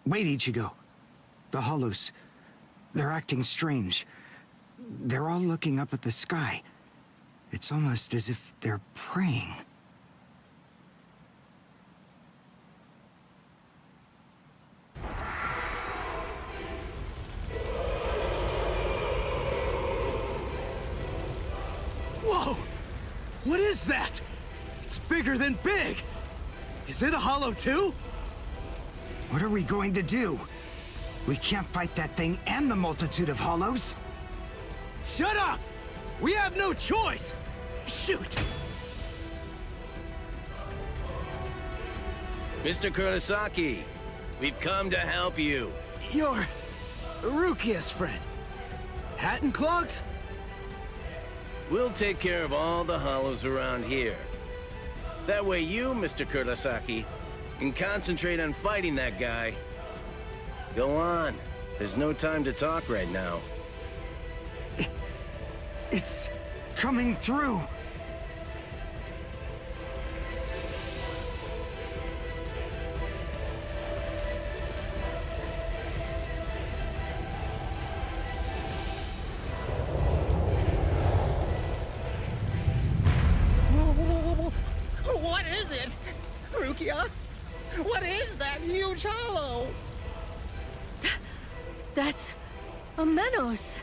Wait, Ichigo. The hollows. They're acting strange. They're all looking up at the sky. It's almost as if they're praying. Whoa! What is that? It's bigger than big! Is it a hollow too? What are we going to do? We can't fight that thing and the multitude of hollows. Shut up! We have no choice! Shoot! Mr. Kurosaki, we've come to help you. You're Rukia's friend. Hat and clogs? We'll take care of all the hollows around here. That way you, Mr. Kurosaki, can concentrate on fighting that guy. Go on. There's no time to talk right now. It's coming through. What is it? Rukia? What is that huge hollow? That's a Menos.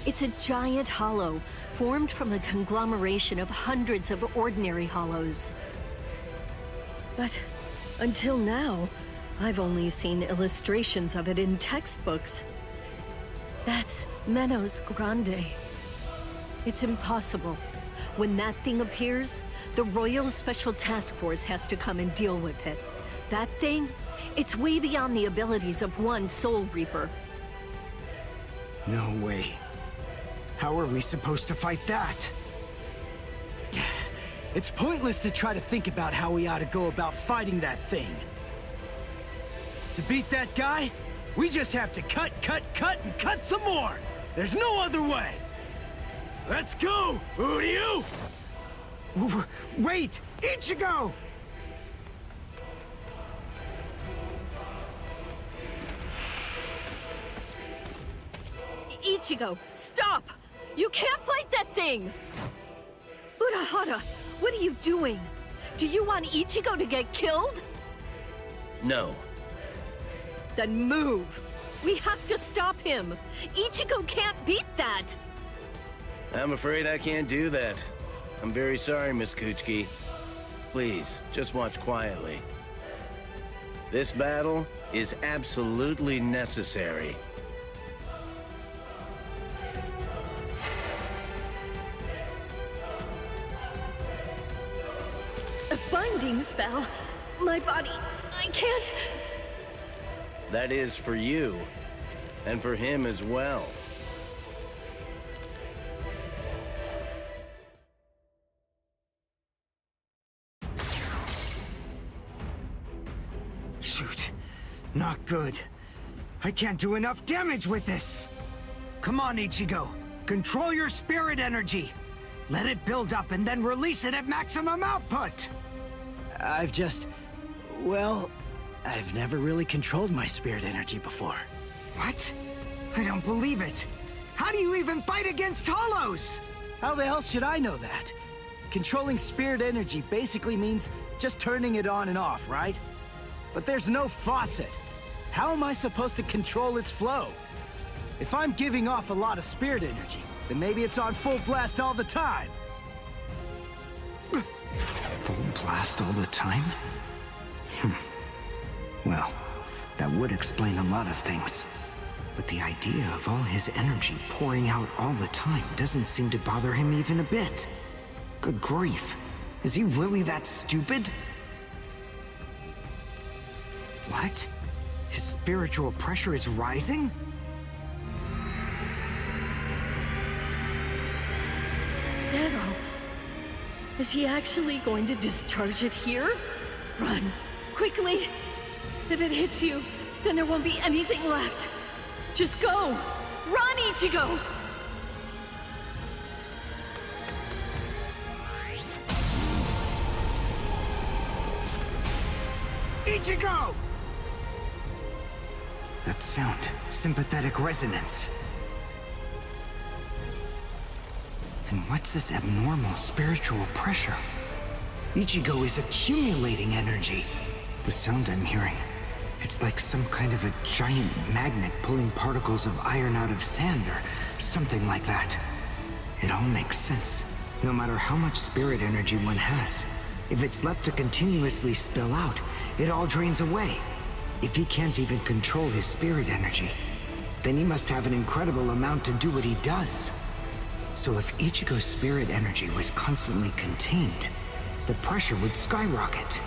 It's a giant hollow formed from the conglomeration of hundreds of ordinary hollows. But until now, I've only seen illustrations of it in textbooks. That's Menos Grande. It's impossible. When that thing appears, the Royal Special Task Force has to come and deal with it. That thing, it's way beyond the abilities of one Soul Reaper. No way. How are we supposed to fight that? It's pointless to try to think about how we ought to go about fighting that thing. To beat that guy, we just have to cut, and cut some more! There's no other way! Let's go, Uryu! Wait! Ichigo! Ichigo, stop! You can't fight that thing! Urahara, what are you doing? Do you want Ichigo to get killed? No. Then move! We have to stop him! Ichigo can't beat that! I'm afraid I can't do that. I'm very sorry, Miss Kuchiki. Please, just watch quietly. This battle is absolutely necessary. A binding spell? My body, I can't... That is for you, and for him as well. Shoot. Not good. I can't do enough damage with this. Come on, Ichigo. Control your spirit energy. Let it build up and then release it at maximum output. Well, I've never really controlled my spirit energy before. What? I don't believe it. How do you even fight against hollows? How the hell should I know that? Controlling spirit energy basically means just turning it on and off, right? But there's no faucet. How am I supposed to control its flow? If I'm giving off a lot of spirit energy, then maybe it's on full blast all the time. Full blast all the time? Well, that would explain a lot of things. But the idea of all his energy pouring out all the time doesn't seem to bother him even a bit. Good grief. Is he really that stupid? What? His spiritual pressure is rising? Zero. Is he actually going to discharge it here? Run. Quickly. If it hits you, then there won't be anything left. Just go. Run, Ichigo! Ichigo! That sound, sympathetic resonance. And what's this abnormal spiritual pressure? Ichigo is accumulating energy. The sound I'm hearing, it's like some kind of a giant magnet pulling particles of iron out of sand or something like that. It all makes sense. No matter how much spirit energy one has, if it's left to continuously spill out, it all drains away. If he can't even control his spirit energy, then he must have an incredible amount to do what he does. So if Ichigo's spirit energy was constantly contained, the pressure would skyrocket.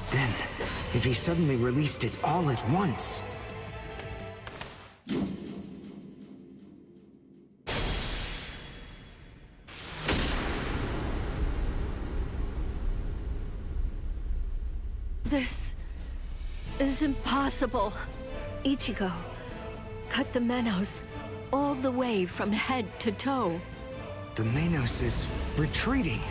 Then, if he suddenly released it all at once... This is impossible. Ichigo, cut the Menos all the way from head to toe. The Menos is retreating.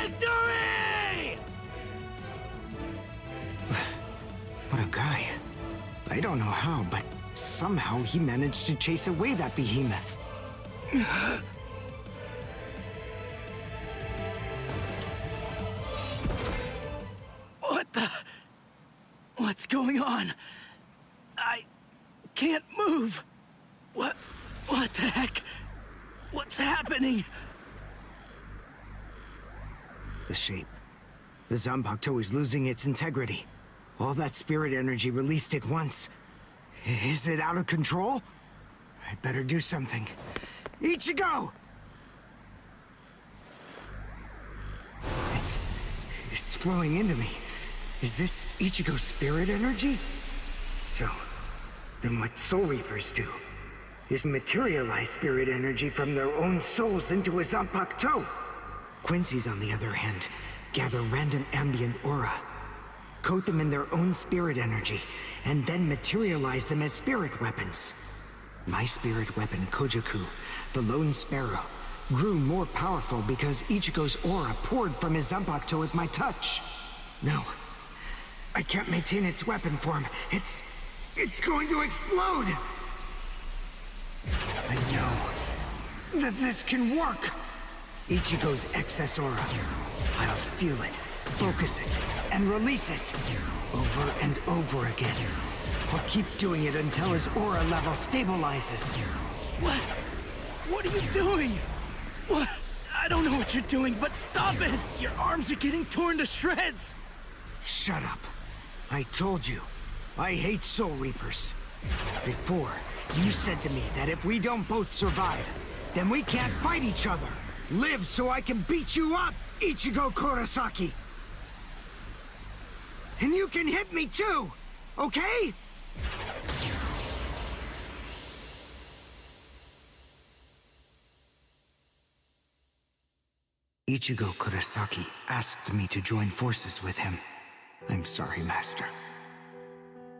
Victory! What a guy. I don't know how, but somehow he managed to chase away that behemoth. What the... What's going on? I can't move. What the heck? What's happening? The shape. The Zanpakuto is losing its integrity. All that spirit energy released at once. Is it out of control? I better do something. Ichigo! It's flowing into me. Is this Ichigo's spirit energy? So, then what Soul Reapers do is materialize spirit energy from their own souls into a Zanpakuto. Quincy's, on the other hand, gather random ambient aura, coat them in their own spirit energy, and then materialize them as spirit weapons. My spirit weapon, Kojaku, the Lone Sparrow, grew more powerful because Ichigo's aura poured from his Zanpakuto at my touch. No, I can't maintain its weapon form. It's going to explode! I know that this can work! Ichigo's excess aura. I'll steal it, focus it, and release it. Over and over again. I'll keep doing it until his aura level stabilizes. What are you doing? What? I don't know what you're doing, but stop it! Your arms are getting torn to shreds! Shut up. I told you, I hate Soul Reapers. Before, you said to me that if we don't both survive, then we can't fight each other. Live so I can beat you up, Ichigo Kurosaki! And you can hit me too, okay? Ichigo Kurosaki asked me to join forces with him. I'm sorry, Master.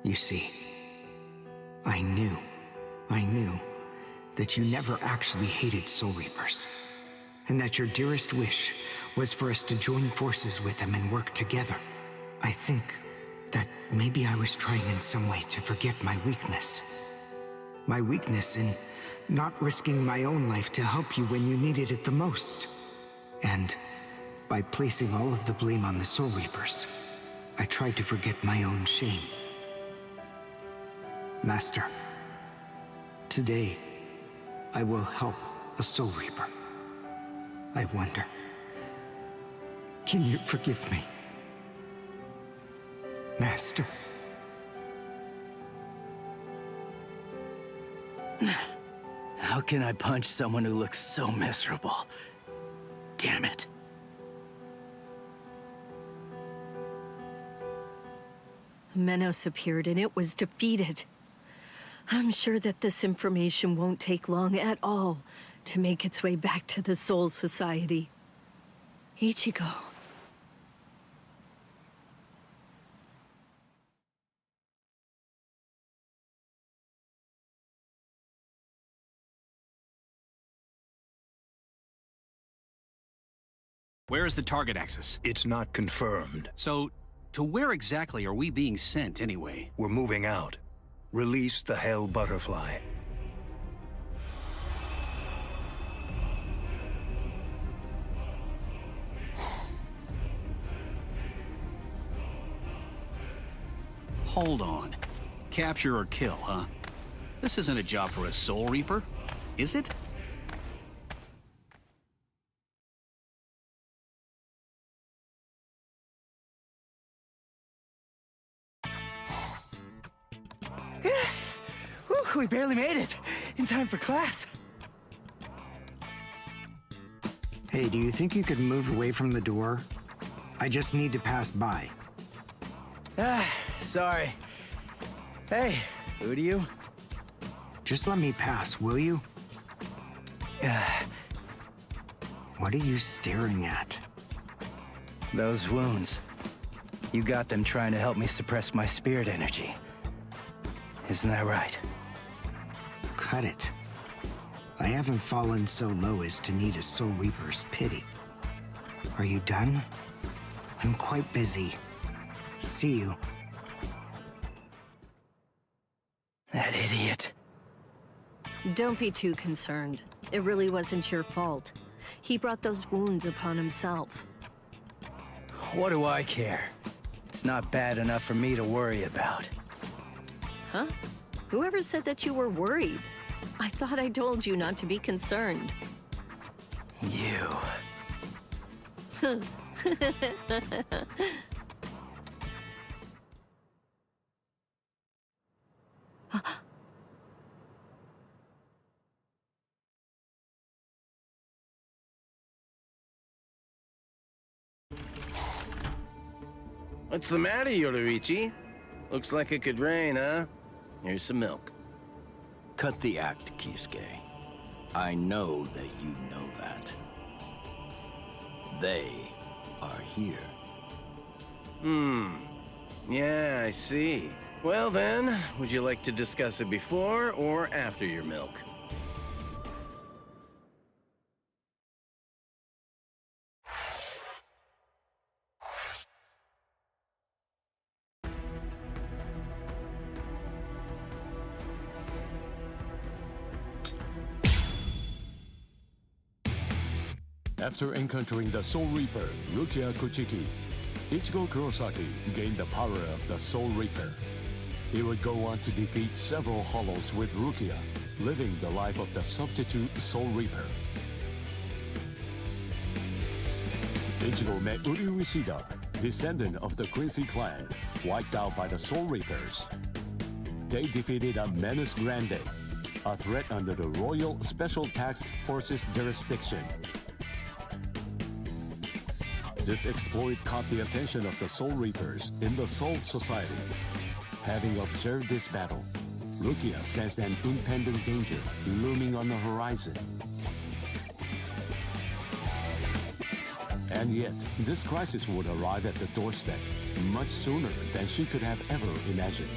You see, I knew that you never actually hated Soul Reapers, and that your dearest wish was for us to join forces with them and work together. I think that maybe I was trying in some way to forget my weakness. My weakness in not risking my own life to help you when you needed it the most. And by placing all of the blame on the Soul Reapers, I tried to forget my own shame. Master, today, I will help a Soul Reaper. I wonder, can you forgive me? Master. How can I punch someone who looks so miserable? Damn it. Menos appeared and it was defeated. I'm sure that this information won't take long at all to make its way back to the Soul Society. Ichigo. Where is the target axis? It's not confirmed. So, to where exactly are we being sent anyway? We're moving out. Release the Hell Butterfly. Hold on. Capture or kill, huh? This isn't a job for a Soul Reaper, is it? Whew, we barely made it. In time for class. Hey, do you think you could move away from the door? I just need to pass by. Sorry. Hey, who do you? Just let me pass, will you? What are you staring at? Those wounds. You got them trying to help me suppress my spirit energy. Isn't that right? Cut it. I haven't fallen so low as to need a Soul Reaper's pity. Are you done? I'm quite busy. See you. That idiot. Don't be too concerned. It really wasn't your fault. He brought those wounds upon himself. What do I care? It's not bad enough for me to worry about. Huh? Whoever said that you were worried? I thought I told you not to be concerned. You. What's the matter, Yoruichi? Looks like it could rain, huh? Here's some milk. Cut the act, Kisuke. I know that you know that. They are here. Yeah, I see. Well then, would you like to discuss it before or after your milk? After encountering the Soul Reaper, Rukia Kuchiki, Ichigo Kurosaki gained the power of the Soul Reaper. He would go on to defeat several Hollows with Rukia, living the life of the substitute Soul Reaper. Ichigo met Uryu Ishida, descendant of the Quincy clan, wiped out by the Soul Reapers. They defeated a Menace Grande, a threat under the Royal Special Task Forces jurisdiction. This exploit caught the attention of the Soul Reapers in the Soul Society. Having observed this battle, Rukia sensed an impending danger looming on the horizon. And yet, this crisis would arrive at the doorstep much sooner than she could have ever imagined.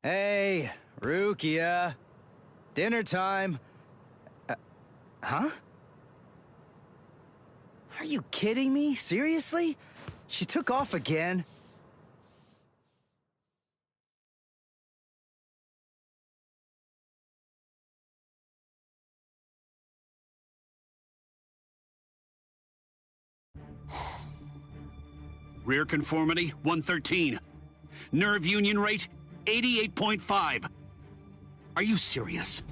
Hey, Rukia. Dinner time. Huh? Are you kidding me? Seriously? She took off again? Rear conformity, 113. Nerve union rate, 88.5. Are you serious?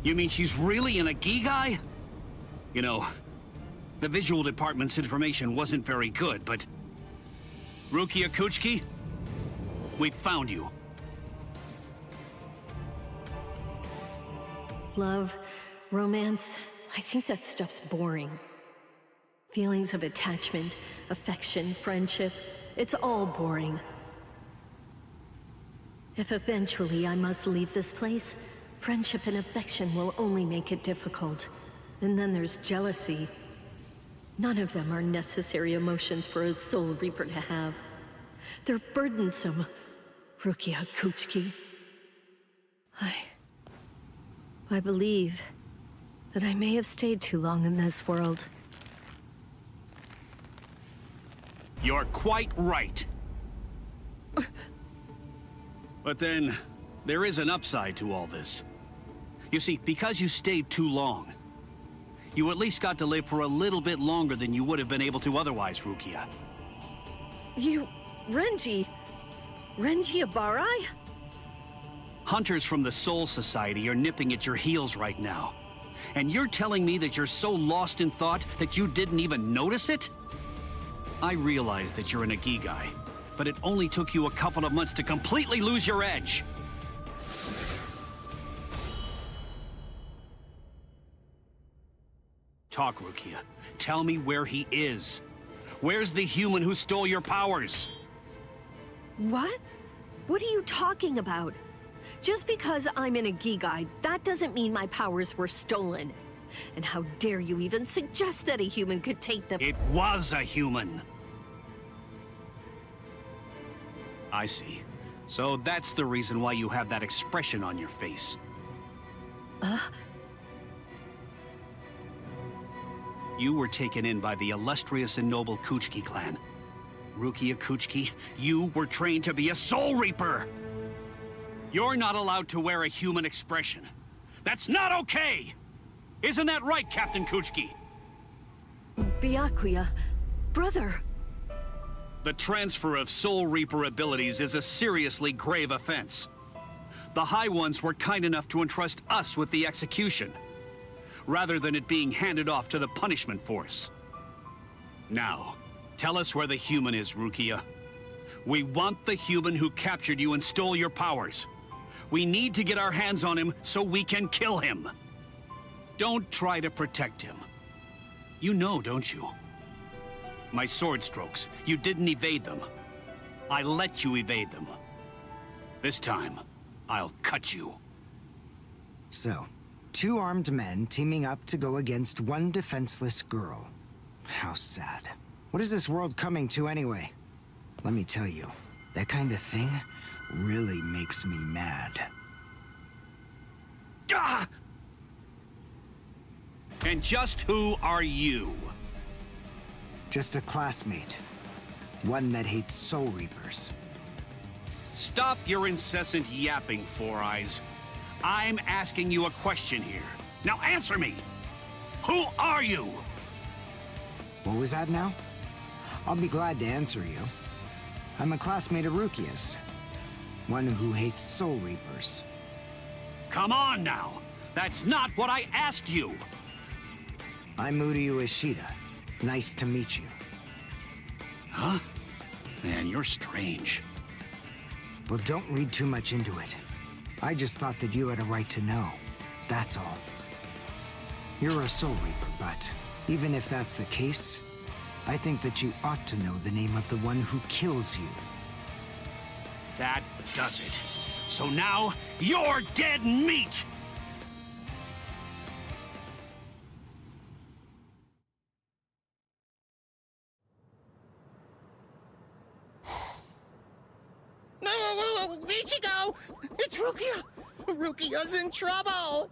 You mean she's really in a Gigai? You know, the visual department's information wasn't very good, but... Rukia Kuchiki, we found you. Love, romance, I think that stuff's boring. Feelings of attachment, affection, friendship, it's all boring. If eventually I must leave this place, friendship and affection will only make it difficult. And then there's jealousy. None of them are necessary emotions for a Soul Reaper to have. They're burdensome, Rukia Kuchiki. I believe that I may have stayed too long in this world. You're quite right. But then, there is an upside to all this. You see, because you stayed too long, you at least got to live for a little bit longer than you would have been able to otherwise, Rukia. Renji Abarai? Hunters from the Soul Society are nipping at your heels right now. And you're telling me that you're so lost in thought that you didn't even notice it? I realize that you're an Ikigai, but it only took you a couple of months to completely lose your edge. Talk, Rukia. Tell me where he is. Where's the human who stole your powers? What? What are you talking about? Just because I'm an Ikigai, that doesn't mean my powers were stolen. And how dare you even suggest that a human could take them? It was a human. I see. So that's the reason why you have that expression on your face. You were taken in by the illustrious and noble Kuchiki clan. Rukia Kuchiki, you were trained to be a Soul Reaper! You're not allowed to wear a human expression. That's not okay! Isn't that right, Captain Kuchiki? Byakuya, brother. The transfer of Soul Reaper abilities is a seriously grave offense. The High Ones were kind enough to entrust us with the execution, rather than it being handed off to the punishment force. Now, tell us where the human is, Rukia. We want the human who captured you and stole your powers. We need to get our hands on him so we can kill him. Don't try to protect him. You know, don't you? My sword strokes, you didn't evade them. I let you evade them. This time, I'll cut you. So, 2 armed men teaming up to go against 1 defenseless girl. How sad. What is this world coming to anyway? Let me tell you, that kind of thing really makes me mad. Ah! And just who are you? Just a classmate. One that hates Soul Reapers. Stop your incessant yapping, Four Eyes. I'm asking you a question here. Now answer me! Who are you? What was that now? I'll be glad to answer you. I'm a classmate of Rukia's. One who hates Soul Reapers. Come on now! That's not what I asked you! I'm Uryu Ishida. Nice to meet you. Huh? Man, you're strange. Well, don't read too much into it. I just thought that you had a right to know. That's all. You're a Soul Reaper, but even if that's the case, I think that you ought to know the name of the one who kills you. That does it. So now, you're dead meat! No, Ichigo! It's Rukia! Rukia's in trouble!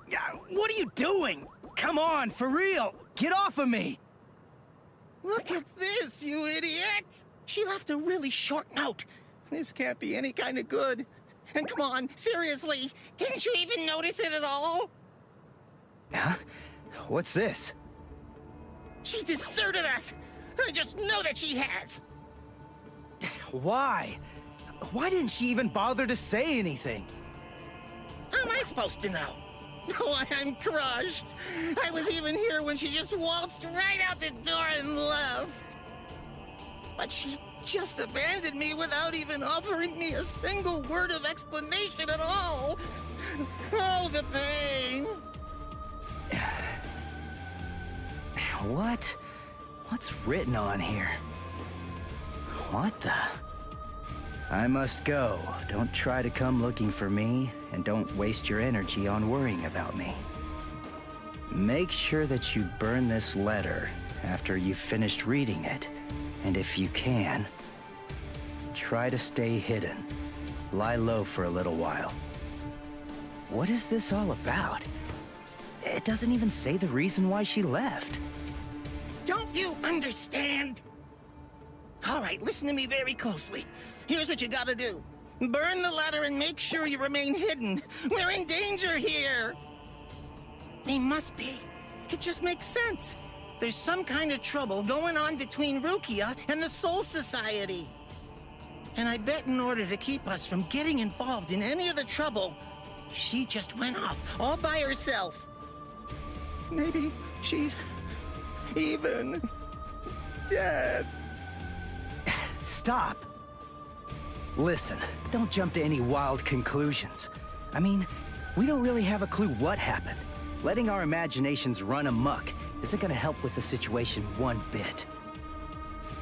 Yeah, what are you doing? Come on, for real! Get off of me! Look at this, you idiot! She left a really short note. This can't be any kind of good. And come on, seriously, didn't you even notice it at all? Huh? What's this? She deserted us! I just know that she has! Why? Why didn't she even bother to say anything? How am I supposed to know? Oh, I'm crushed. I was even here when she just waltzed right out the door and left. But she just abandoned me without even offering me a single word of explanation at all. Oh, the pain. What? What's written on here? What the? I must go. Don't try to come looking for me, and don't waste your energy on worrying about me. Make sure that you burn this letter after you've finished reading it. And if you can, try to stay hidden. Lie low for a little while. What is this all about? It doesn't even say the reason why she left. Don't you understand? All right, listen to me very closely. Here's what you gotta do. Burn the letter and make sure you remain hidden. We're in danger here. They must be. It just makes sense. There's some kind of trouble going on between Rukia and the Soul Society. And I bet in order to keep us from getting involved in any of the trouble, she just went off all by herself. Maybe she's even dead. Stop. Listen, don't jump to any wild conclusions. I mean, we don't really have a clue what happened. Letting our imaginations run amok isn't gonna help with the situation one bit.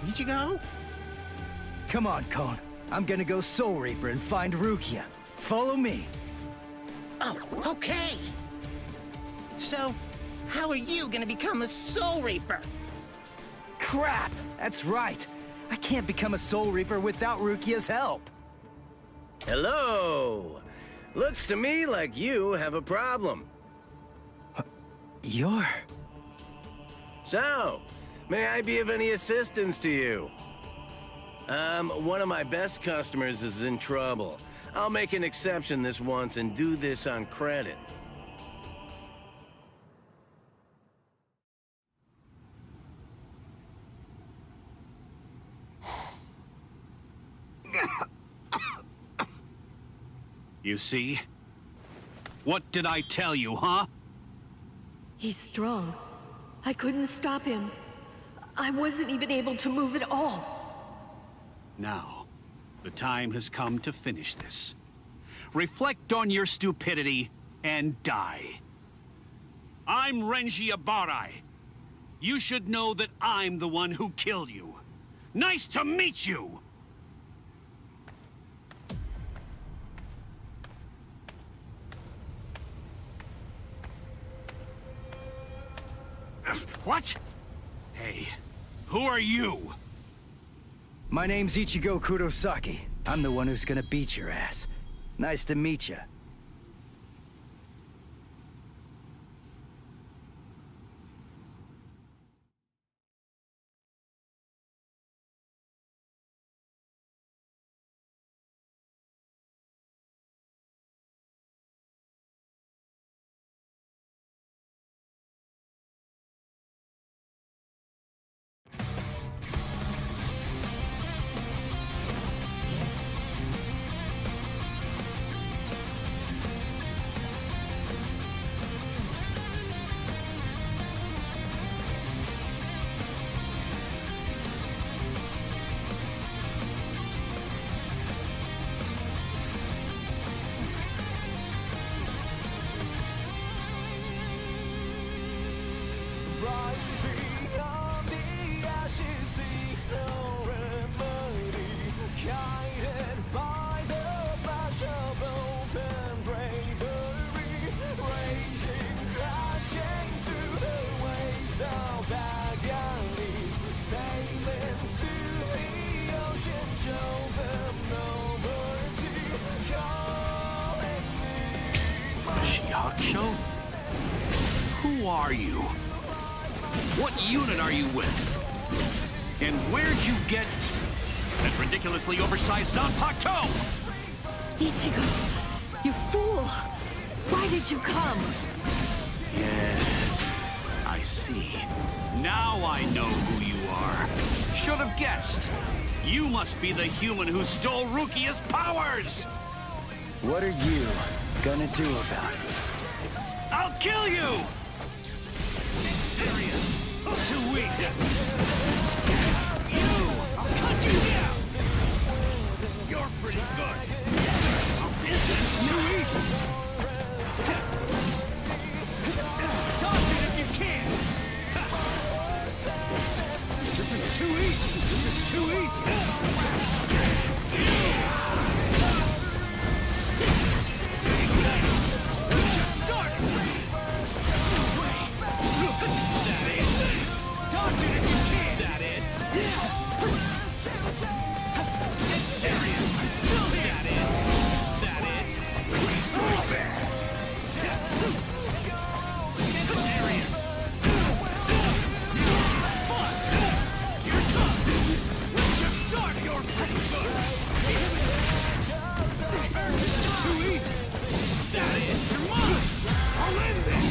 Need you go? Come on, Cone. I'm gonna go Soul Reaper and find Rukia. Follow me. Oh, okay. So, how are you gonna become a Soul Reaper? Crap! That's right. I can't become a Soul Reaper without Rukia's help. Hello! Looks to me like you have a problem. You're... So, may I be of any assistance to you? One of my best customers is in trouble. I'll make an exception this once and do this on credit. You see? What did I tell you, huh? He's strong. I couldn't stop him. I wasn't even able to move at all. Now, the time has come to finish this. Reflect on your stupidity and die. I'm Renji Abarai. You should know that I'm the one who killed you. Nice to meet you! What? Hey, who are you? My name's Ichigo Kurosaki. I'm the one who's gonna beat your ass. Nice to meet you. Show? Who are you? What unit are you with? And where'd you get that ridiculously oversized Zanpakuto? Ichigo, you fool! Why did you come? Yes, I see. Now I know who you are. Should have guessed. You must be the human who stole Rukia's powers! What are you gonna do about it? I'll kill you! Serious? Too weak. I'll cut you down! You're pretty good. Too easy! Toss it if you can! This is too easy! This is too easy! Just start! serious? I'm still here. Is that it? Please strike back. Get serious. It's fun. You're tough. Let's just start. You're pretty good. Too easy. Is that it? You're mine. I'll end this.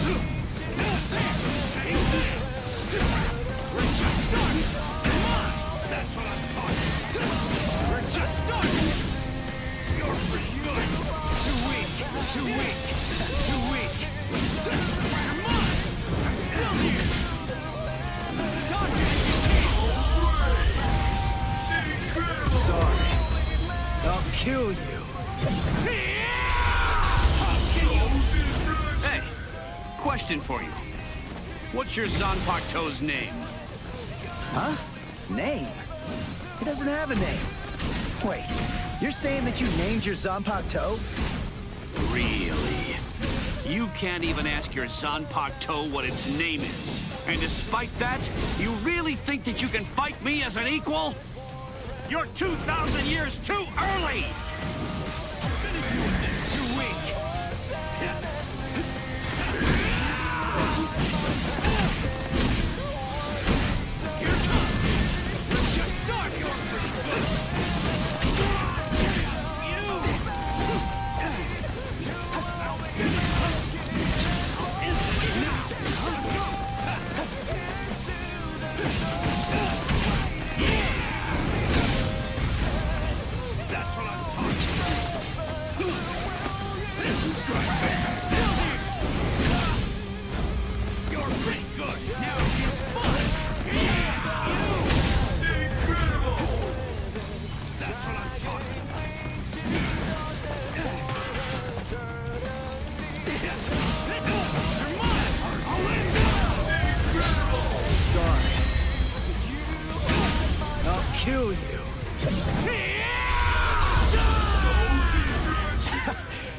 Take this. We're just starting. Come on. That's what I'm talking about. We're just starting. You're pretty good. Too weak. Too weak. Too weak. Come on. I'm still here. Dodge it. Sorry. I'll kill you. Hey, question for you. What's your Zanpakuto's name? Huh? Name? He doesn't have a name. Wait, you're saying that you named your Zanpakuto? Really? You can't even ask your Zanpakuto what its name is. And despite that, you really think that you can fight me as an equal? You're 2,000 years too early! Too weak. You're tough. Let's just start. You're pretty good. That's what I'm talking about. Strike back. Still here. You're pretty good. Now it's fun. Incredible. That's what I'm talking about. You're mine. I'll end this. Incredible. Sorry. I'll kill you.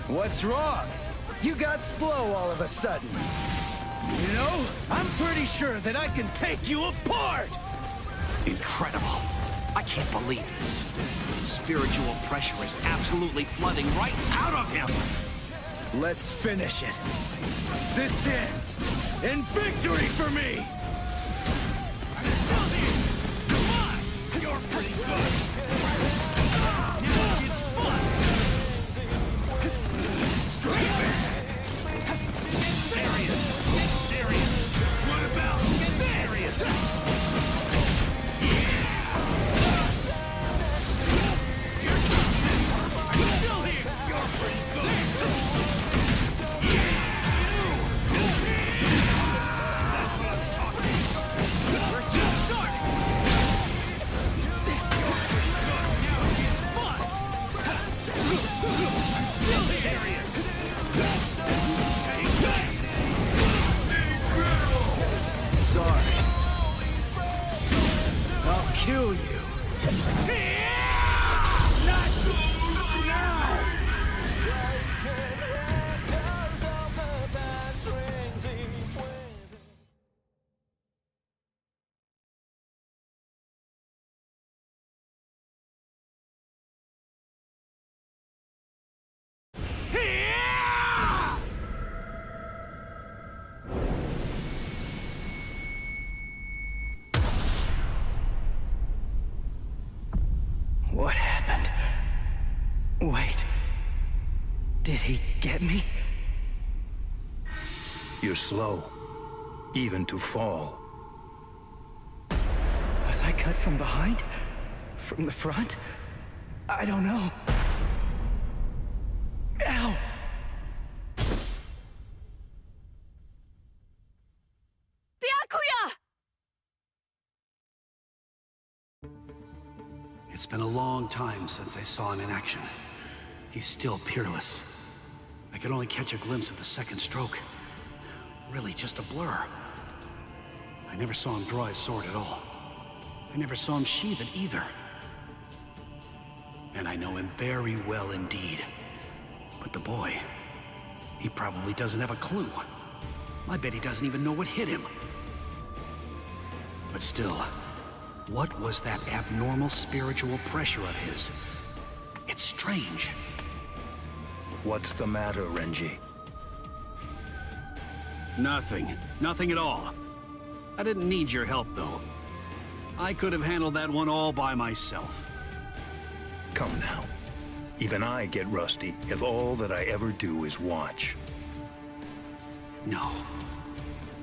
What's wrong? You got slow all of a sudden. You know, I'm pretty sure that I can take you apart! Incredible. I can't believe this. Spiritual pressure is absolutely flooding right out of him. Let's finish it. This ends in victory for me! I'm still here. Come on. You're pretty good. Now it's fun. Straight back. Get serious. Get serious. What about get serious? Yeah. You're tough. I'm still here. You're pretty good. Yeah. That's what I'm talking about. We're just starting. You're pretty good. Now it's fun. I'm still serious. Take this. Incredible. Sorry. I'll kill you. Not now. What happened? Wait. Did he get me? You're slow, even to fall. Was I cut from behind? From the front? I don't know. Ow! Byakuya! It's been a long time since I saw him in action. He's still peerless. I could only catch a glimpse of the second stroke. Really just a blur. I never saw him draw his sword at all. I never saw him sheathe it either. And I know him very well indeed. But the boy, he probably doesn't have a clue. I bet he doesn't even know what hit him. But still, what was that abnormal spiritual pressure of his? It's strange. What's the matter, Renji? Nothing. Nothing at all. I didn't need your help, though. I could have handled that one all by myself. Come now. Even I get rusty if all that I ever do is watch. No.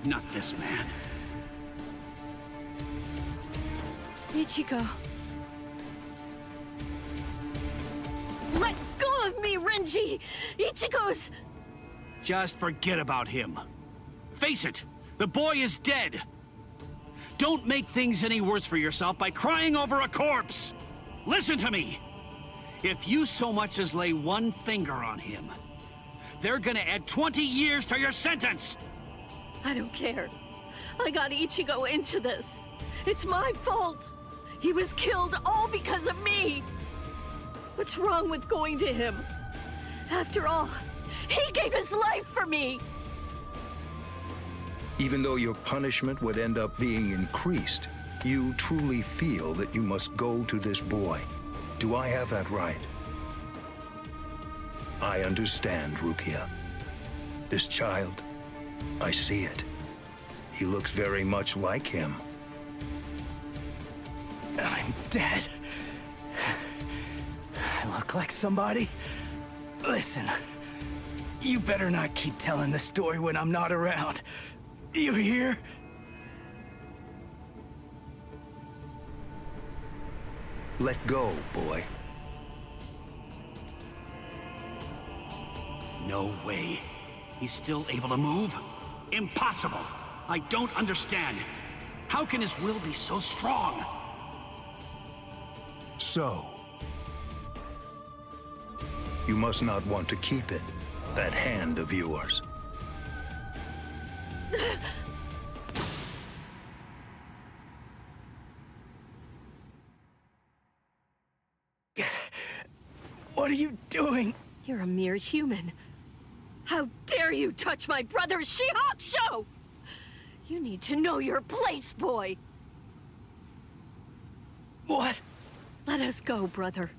Not this man. Ichigo. Let go of me, Renji! Ichigo's... Just forget about him. Face it, the boy is dead. Don't make things any worse for yourself by crying over a corpse. Listen to me. If you so much as lay one finger on him, they're gonna add 20 years to your sentence. I don't care. I got Ichigo into this. It's my fault. He was killed all because of me. What's wrong with going to him? After all, he gave his life for me. Even though your punishment would end up being increased, you truly feel that you must go to this boy. Do I have that right? I understand, Rukia. This child, I see it. He looks very much like him. I'm dead. I look like somebody? Listen, you better not keep telling the story when I'm not around. You hear? Let go, boy. No way. He's still able to move? Impossible. I don't understand. How can his will be so strong? So, you must not want to keep it, that hand of yours. What are you doing? You're a mere human. How dare you touch my brother's Shihakusho! You need to know your place, boy! What? Let us go, brother.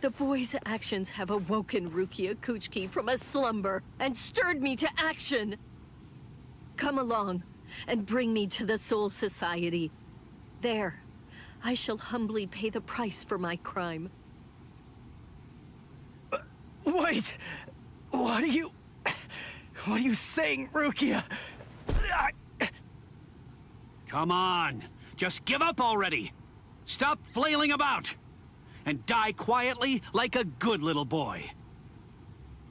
The boy's actions have awoken Rukia Kuchiki from a slumber and stirred me to action. Come along and bring me to the Soul Society. There, I shall humbly pay the price for my crime. Wait! What are you saying, Rukia? Come on. Just give up already. Stop flailing about. And die quietly like a good little boy.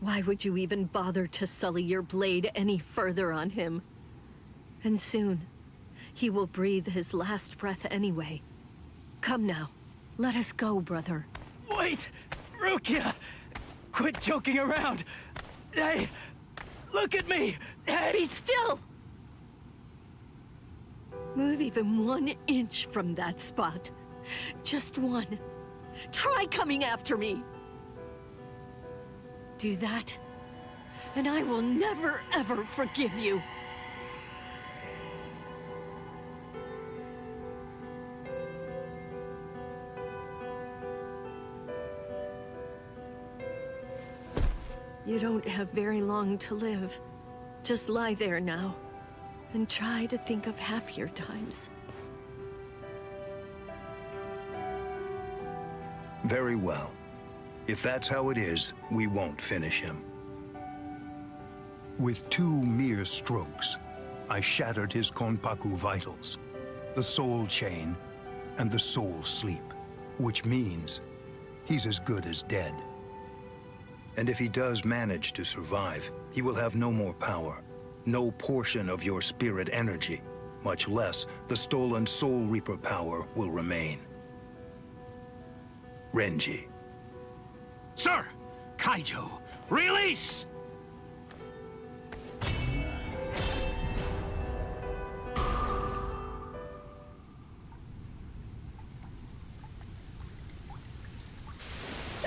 Why would you even bother to sully your blade any further on him? And soon, he will breathe his last breath anyway. Come now, let us go, brother. Wait! Rukia! Quit joking around! Hey! Look at me! Hey! Be still! Move even 1 inch from that spot. Just one. Try coming after me! Do that, and I will never, ever forgive you. You don't have very long to live. Just lie there now, and try to think of happier times. Very well. If that's how it is, we won't finish him. With 2 mere strokes, I shattered his Konpaku vitals, the soul chain, and the soul sleep, which means he's as good as dead. And if he does manage to survive, he will have no more power, no portion of your spirit energy, much less the stolen Soul Reaper power will remain. Renji. Sir! Kaijo, release!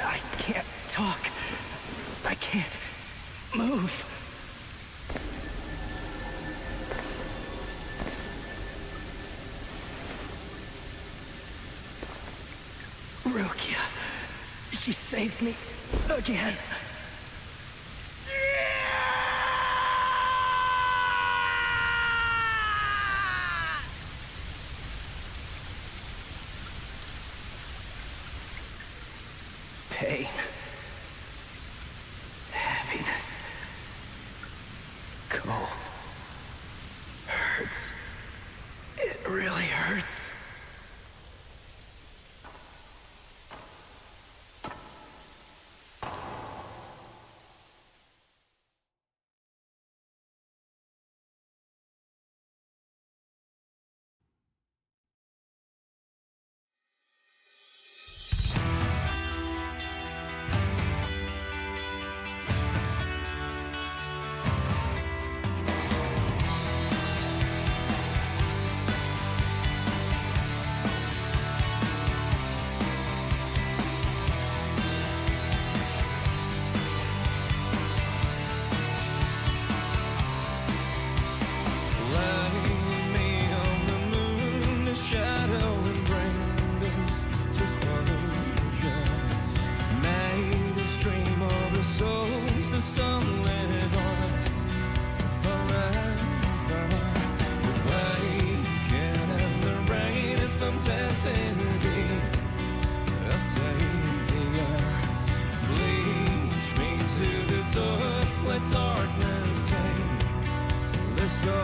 I can't talk. I can't move. Rukia. She's saved me again. Pain. Heaviness. Cold. Hurts. It really hurts. Bleach me to the dust, let darkness take the soul.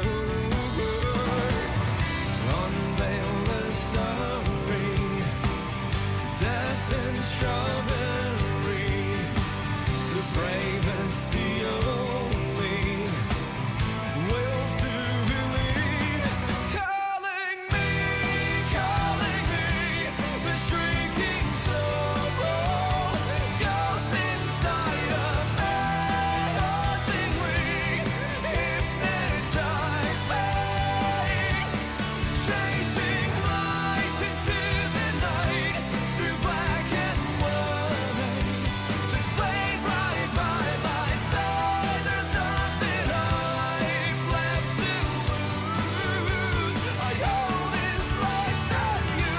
Unveil the story, death and strawberry, the bravest, the only will to believe. Calling me, the shrieking sorrow, ghosts inside of me, hauntingly hypnotize me, chasing lights into the night, through black and white. This blade right by my side, there's nothing I've left to lose. I owe this life to you.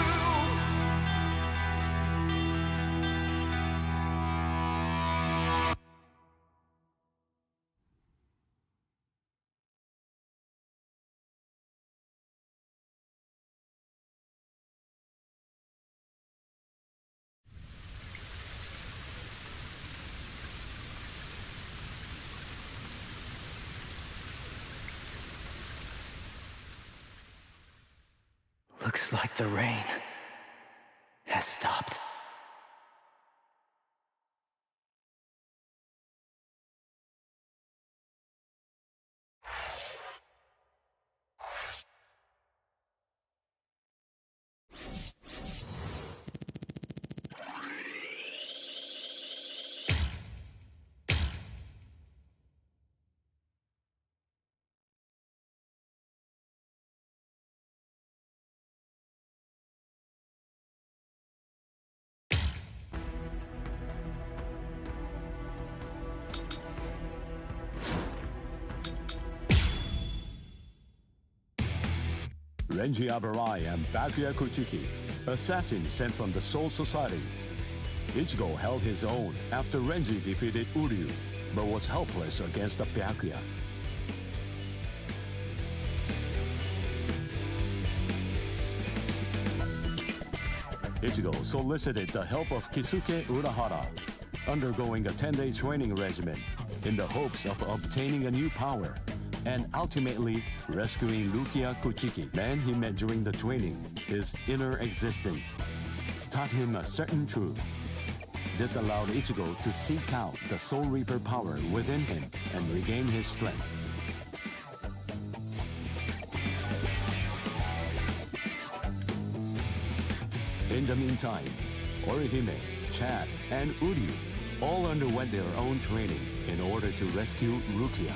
Looks like the rain has stopped. Renji Abarai and Byakuya Kuchiki, assassins sent from the Soul Society. Ichigo held his own after Renji defeated Uryu, but was helpless against the Byakuya. Ichigo solicited the help of Kisuke Urahara, undergoing a 10-day training regimen in the hopes of obtaining a new power and ultimately rescuing Rukia Kuchiki. Man he met during the training, his inner existence, taught him a certain truth. This allowed Ichigo to seek out the Soul Reaper power within him and regain his strength. In the meantime, Orihime, Chad, and Uryu all underwent their own training in order to rescue Rukia.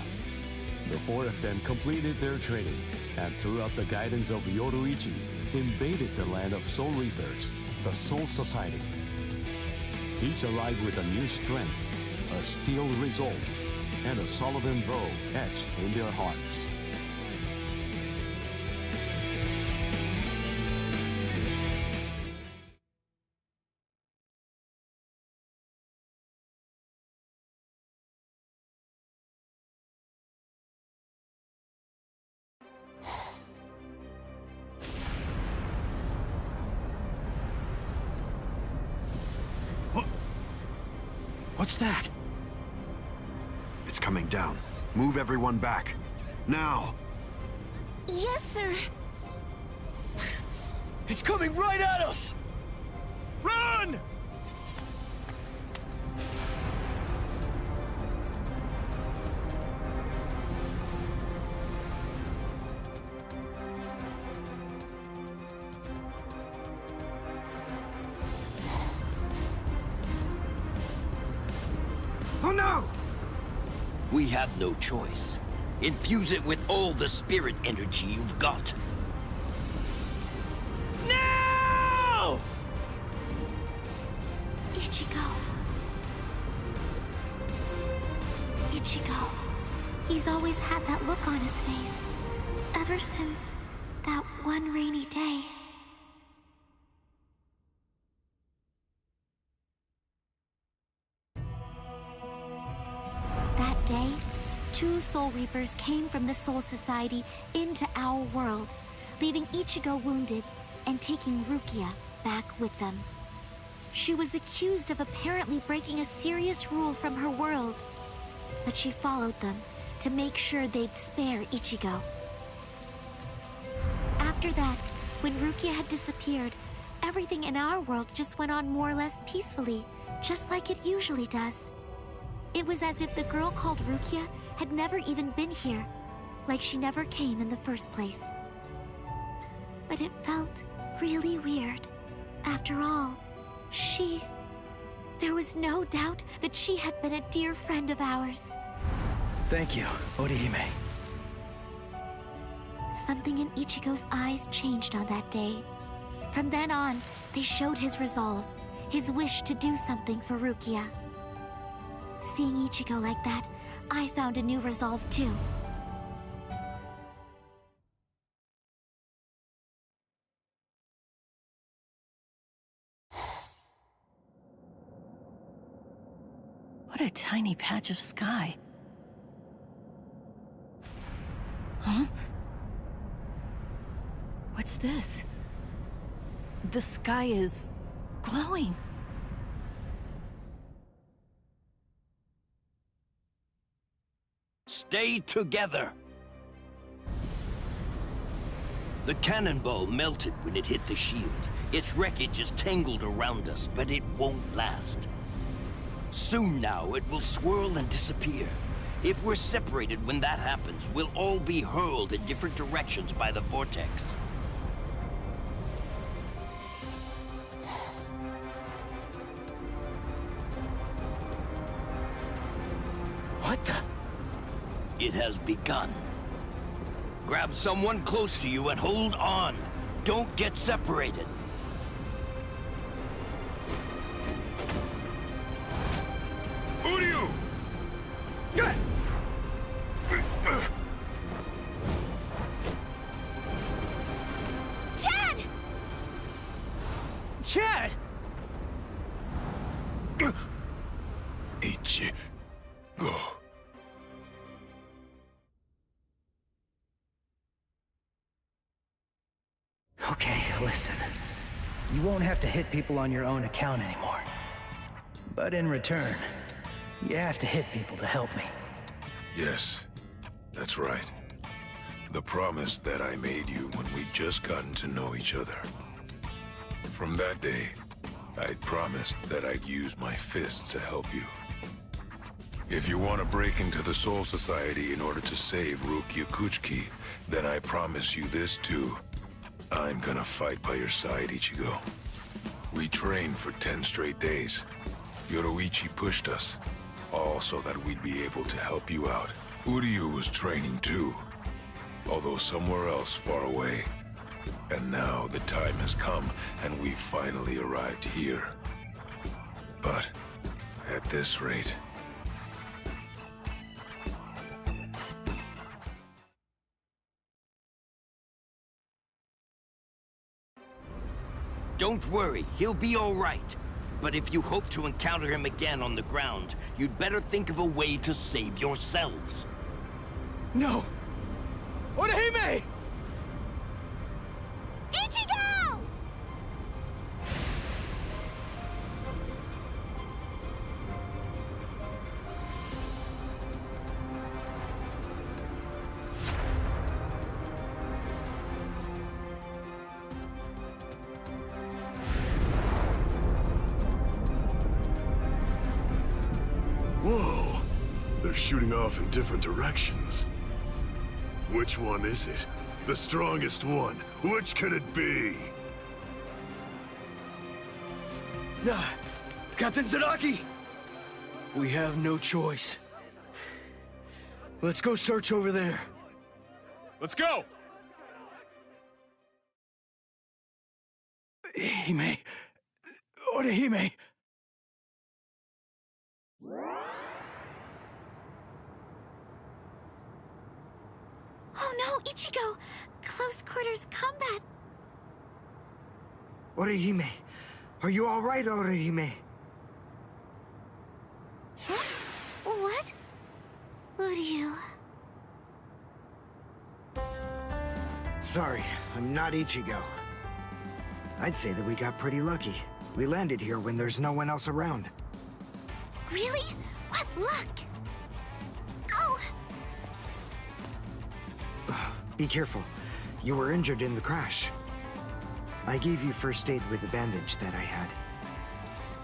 The four of them completed their training and, throughout the guidance of Yoruichi, invaded the land of Soul Reapers, the Soul Society. Each arrived with a new strength, a steel resolve, and a Sullivan bow etched in their hearts. What's that? It's coming down. Move everyone back. Now! Yes, sir. It's coming right at us! Run! Oh no! We have no choice. Infuse it with all the spirit energy you've got. No! Ichigo. Ichigo. He's always had that look on his face. Ever since that one rainy day. That day, 2 Soul Reapers came from the Soul Society into our world, leaving Ichigo wounded and taking Rukia back with them. She was accused of apparently breaking a serious rule from her world, but she followed them to make sure they'd spare Ichigo. After that, when Rukia had disappeared, everything in our world just went on more or less peacefully, just like it usually does. It was as if the girl called Rukia had never even been here, like she never came in the first place. But it felt really weird. After all, there was no doubt that she had been a dear friend of ours. Thank you, Orihime. Something in Ichigo's eyes changed on that day. From then on, they showed his resolve, his wish to do something for Rukia. Seeing Ichigo like that, I found a new resolve too. What a tiny patch of sky. Huh? What's this? The sky is glowing. Stay together! The cannonball melted when it hit the shield. Its wreckage is tangled around us, but it won't last. Soon now, it will swirl and disappear. If we're separated when that happens, we'll all be hurled in different directions by the vortex. What the? It has begun. Grab someone close to you and hold on. Don't get separated. Uryu! Chad! Chad! Ichigo. Okay, listen. You won't have to hit people on your own account anymore. But in return, you have to hit people to help me. Yes, that's right. The promise that I made you when we'd just gotten to know each other. From that day, I'd promised that I'd use my fists to help you. If you want to break into the Soul Society in order to save Rukia Kuchiki, then I promise you this too. I'm gonna fight by your side, Ichigo. We trained for 10 straight days. Yoruichi pushed us, all so that we'd be able to help you out. Uryu was training too, although somewhere else far away. And now the time has come, and we've finally arrived here. But at this rate... Don't worry, he'll be all right. But if you hope to encounter him again on the ground, you'd better think of a way to save yourselves. No! Orihime! Whoa! They're shooting off in different directions. Which one is it? The strongest one. Which could it be? Captain Zaraki! We have no choice. Let's go search over there. Let's go! Hime. Orihime. Oh no, Ichigo! Close quarters combat! Orihime, are you all right, Orihime? Huh? What? Uryu. Sorry, I'm not Ichigo. I'd say that we got pretty lucky. We landed here when there's no one else around. Really? What luck! Oh! Be careful. You were injured in the crash. I gave you first aid with the bandage that I had.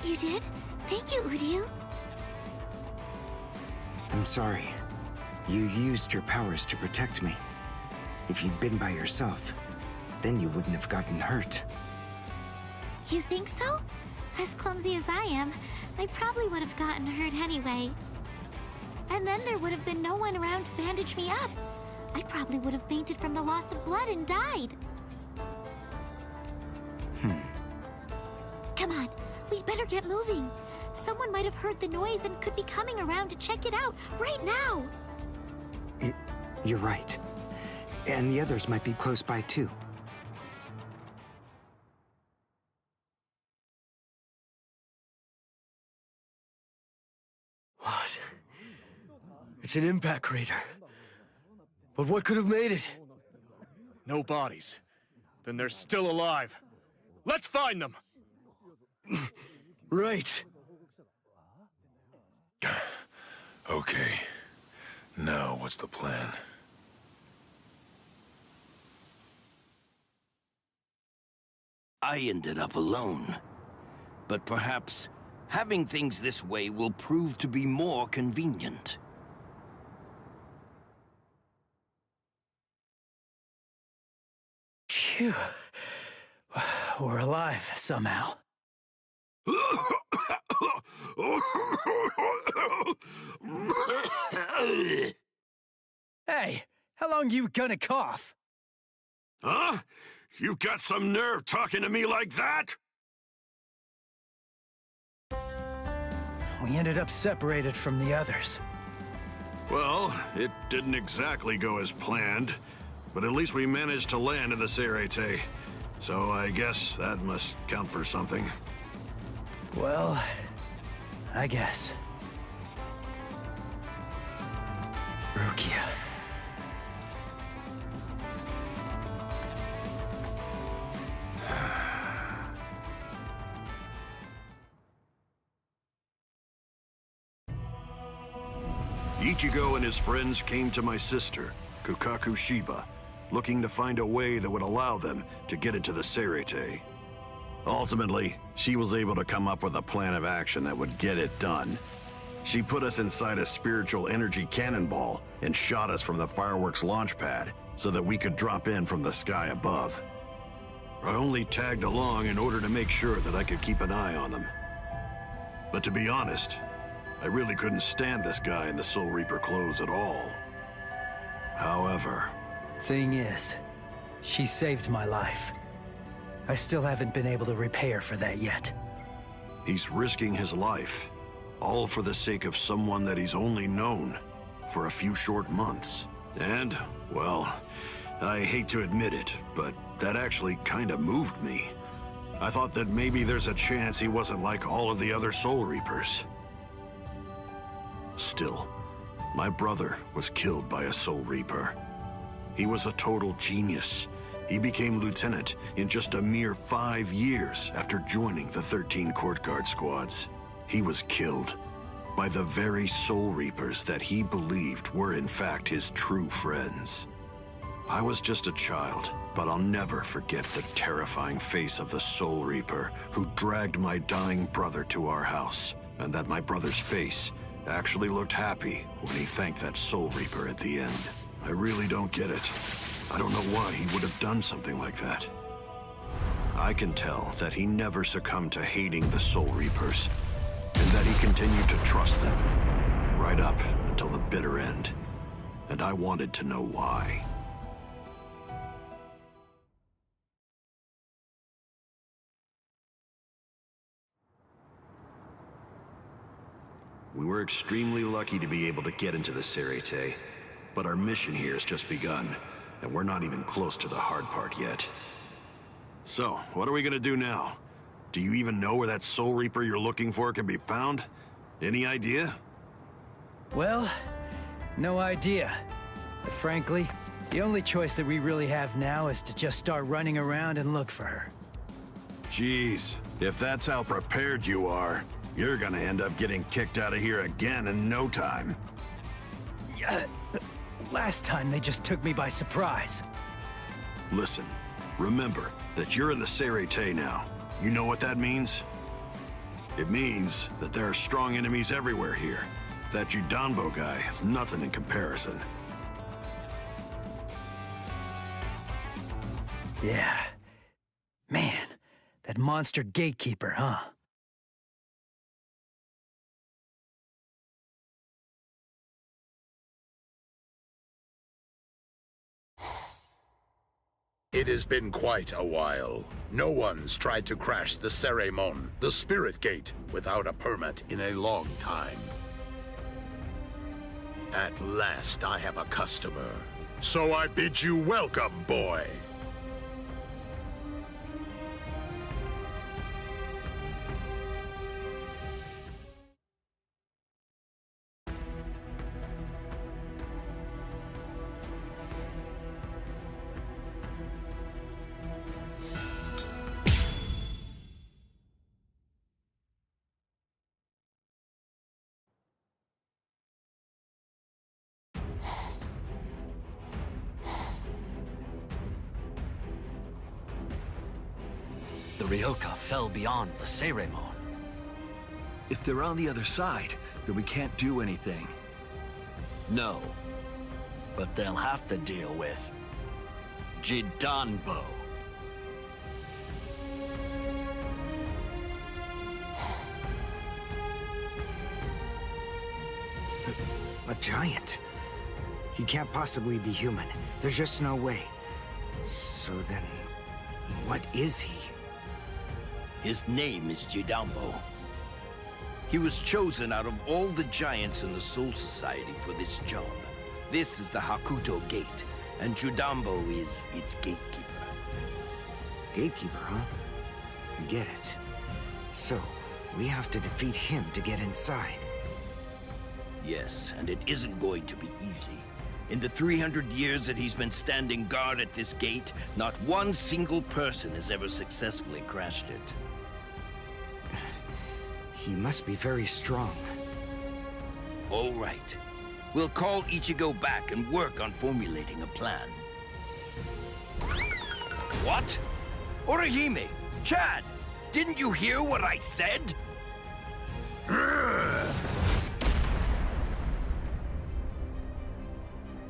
You did? Thank you, Uryu. I'm sorry. You used your powers to protect me. If you'd been by yourself, then you wouldn't have gotten hurt. You think so? As clumsy as I am, I probably would have gotten hurt anyway. And then there would have been no one around to bandage me up. I probably would have fainted from the loss of blood and died. Come on, we'd better get moving. Someone might have heard the noise and could be coming around to check it out right now. You're right. And the others might be close by too. What? It's an impact crater. But what could have made it? No bodies. Then they're still alive. Let's find them! Right. Okay. Now, what's the plan? I ended up alone. But perhaps having things this way will prove to be more convenient. Phew. We're alive, somehow. Hey, how long you gonna cough? Huh? You got some nerve talking to me like that? We ended up separated from the others. Well, it didn't exactly go as planned, but at least we managed to land in the Serete. So I guess that must count for something. Well, I guess. Rukia. Ichigo and his friends came to my sister, Kukaku Shiba, looking to find a way that would allow them to get into the Serete. Ultimately, she was able to come up with a plan of action that would get it done. She put us inside a spiritual energy cannonball and shot us from the fireworks launch pad so that we could drop in from the sky above. I only tagged along in order to make sure that I could keep an eye on them. But to be honest, I really couldn't stand this guy in the Soul Reaper clothes at all. However... Thing is, she saved my life. I still haven't been able to repay her for that yet. He's risking his life, all for the sake of someone that he's only known for a few short months. And, well, I hate to admit it, but that actually kind of moved me. I thought that maybe there's a chance he wasn't like all of the other Soul Reapers. Still, my brother was killed by a Soul Reaper. He was a total genius. He became lieutenant in just a mere 5 years after joining the 13 Court Guard squads. He was killed by the very Soul Reapers that he believed were in fact his true friends. I was just a child, but I'll never forget the terrifying face of the Soul Reaper who dragged my dying brother to our house, and that my brother's face Actually looked happy when he thanked that Soul Reaper at the end. I really don't get it. I don't know why he would have done something like that. I can tell that he never succumbed to hating the Soul Reapers, and that he continued to trust them, right up until the bitter end. And I wanted to know why. We were extremely lucky to be able to get into the Sarete, but our mission here has just begun, and we're not even close to the hard part yet. So, what are we gonna do now? Do you even know where that Soul Reaper you're looking for can be found? Any idea? Well, no idea. But frankly, the only choice that we really have now is to just start running around and look for her. Jeez, if that's how prepared you are, you're gonna end up getting kicked out of here again in no time. Last time they just took me by surprise. Listen, remember that you're in the Sarete now. You know what that means? It means that there are strong enemies everywhere here. That Judanbo guy is nothing in comparison. Yeah. Man, that monster gatekeeper, huh? It has been quite a while. No one's tried to crash the Ceremon, the Spirit Gate, without a permit in a long time. At last I have a customer. So I bid you welcome, boy. The Ryoka fell beyond the Ceremon. If they're on the other side, then we can't do anything. No. But they'll have to deal with Judanbo. A giant? He can't possibly be human. There's just no way. So then, what is he? His name is Judanbo. He was chosen out of all the giants in the Soul Society for this job. This is the Hakuto Gate, and Judanbo is its gatekeeper. Gatekeeper, huh? I get it. So, we have to defeat him to get inside. Yes, and it isn't going to be easy. In the 300 years that he's been standing guard at this gate, not one single person has ever successfully crashed it. He must be very strong. All right. We'll call Ichigo back and work on formulating a plan. What? Orihime! Chad! Didn't you hear what I said?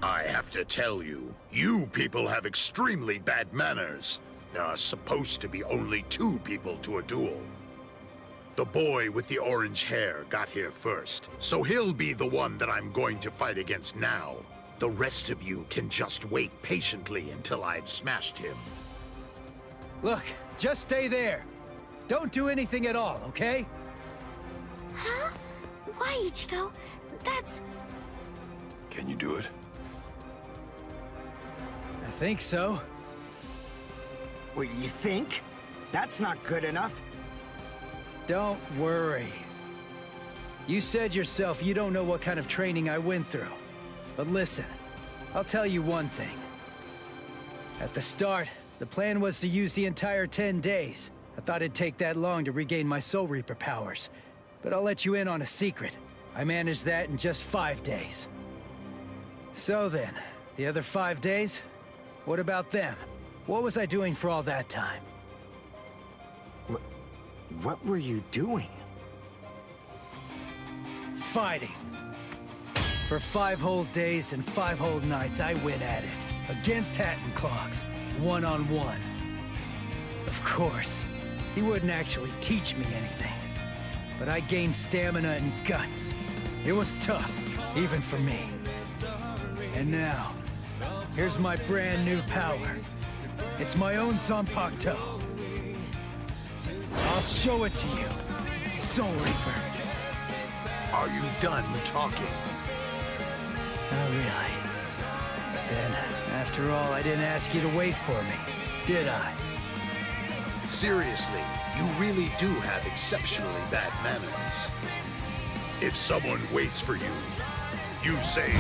I have to tell you, you people have extremely bad manners. There are supposed to be only 2 people to a duel. The boy with the orange hair got here first, so he'll be the one that I'm going to fight against now. The rest of you can just wait patiently until I've smashed him. Look, just stay there. Don't do anything at all, okay? Huh? Why, Ichigo? That's... Can you do it? I think so. What, you think? That's not good enough. Don't worry. You said yourself you don't know what kind of training I went through. But listen, I'll tell you one thing. At the start, the plan was to use the entire 10 days. I thought it'd take that long to regain my Soul Reaper powers. But I'll let you in on a secret. I managed that in just 5 days. So then, the other 5 days? What about them? What was I doing for all that time? What were you doing? fighting. For 5 whole days and 5 whole nights, I went at it. Against Hatton Clogs, one-on-one. Of course, he wouldn't actually teach me anything. But I gained stamina and guts. It was tough, even for me. And now, here's my brand new power. It's my own Zanpakuto. I'll show it to you, Soul Reaper. Are you done talking? Oh, really? Then, after all, I didn't ask you to wait for me, did I? Seriously, you really do have exceptionally bad manners. If someone waits for you, you say,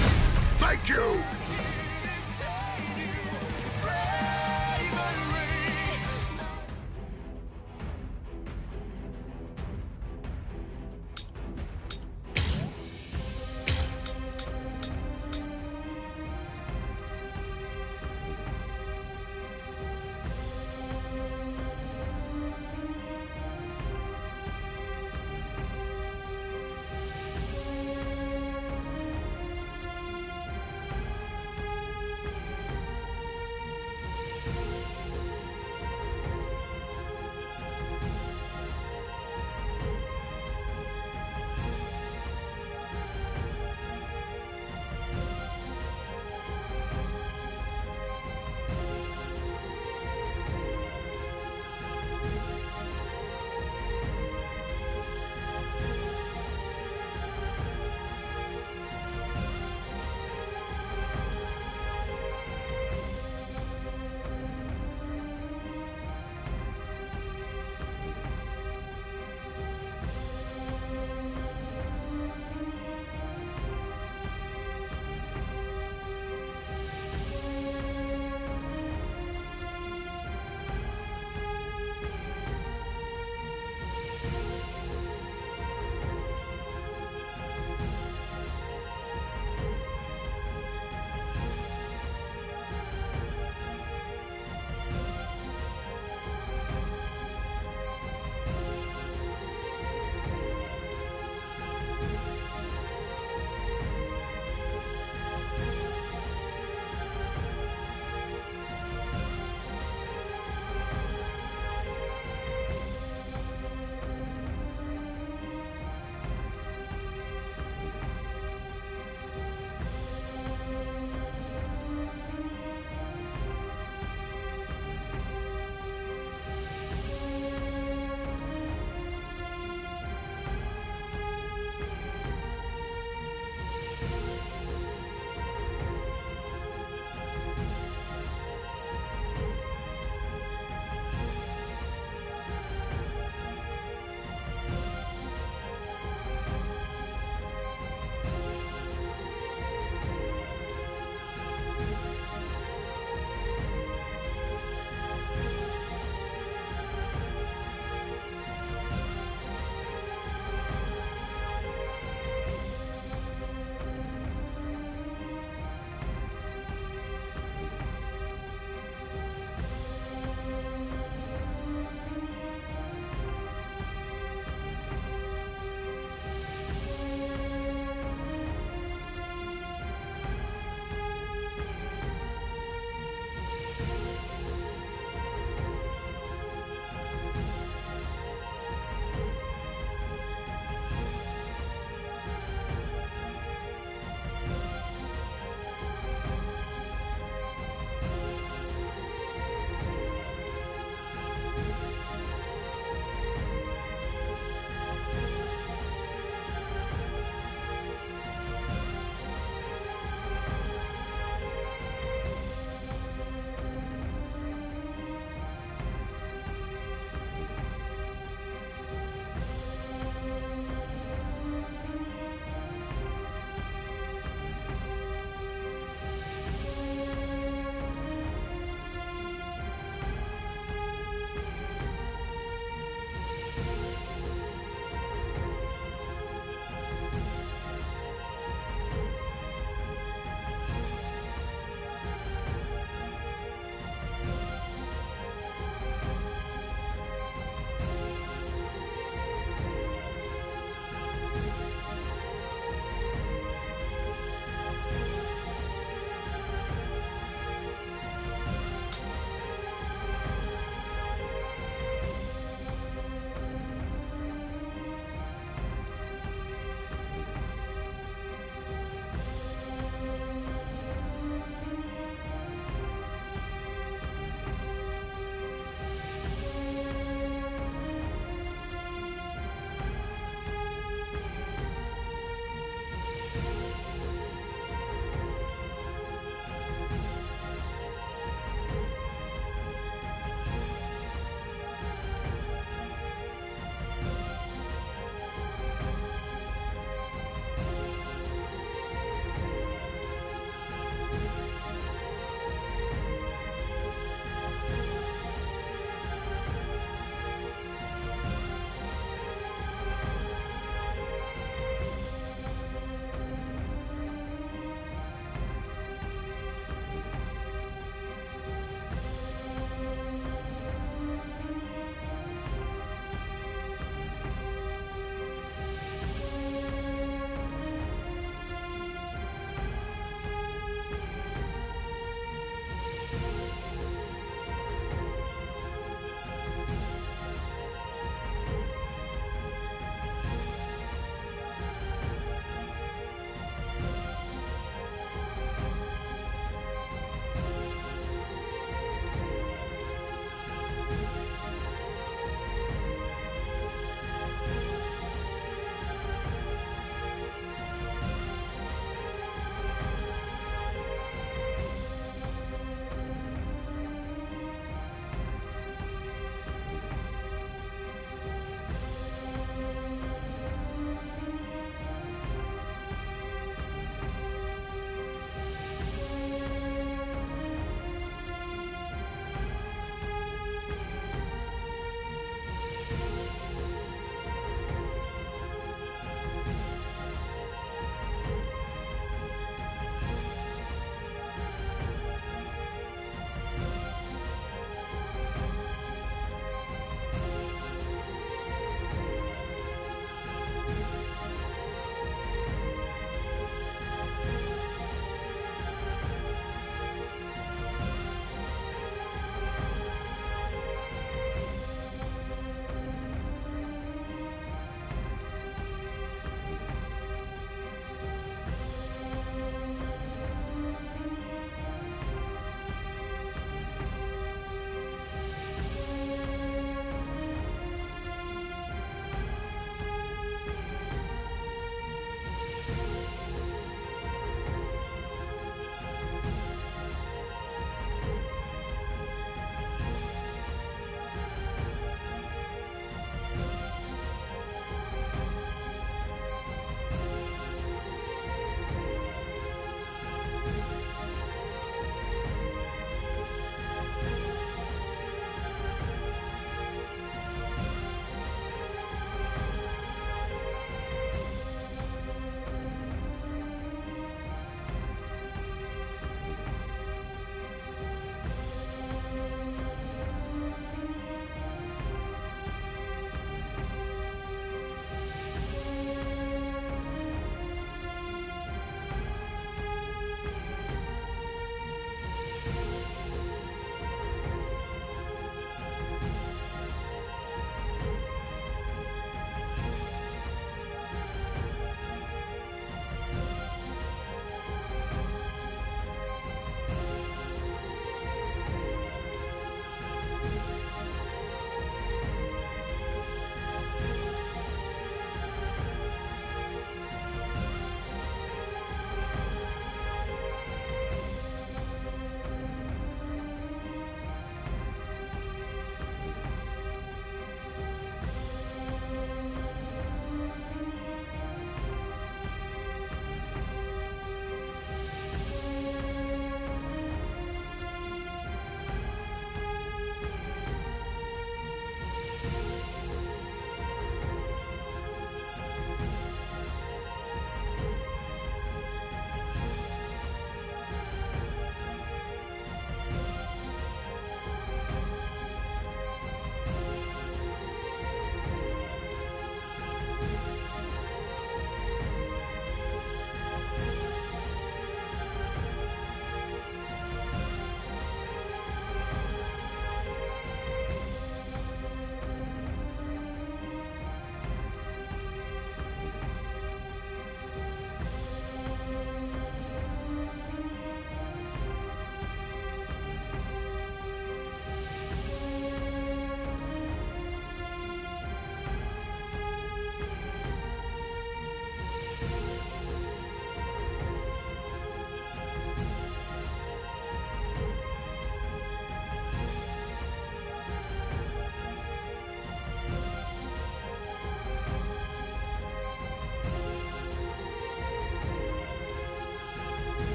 "Thank you!"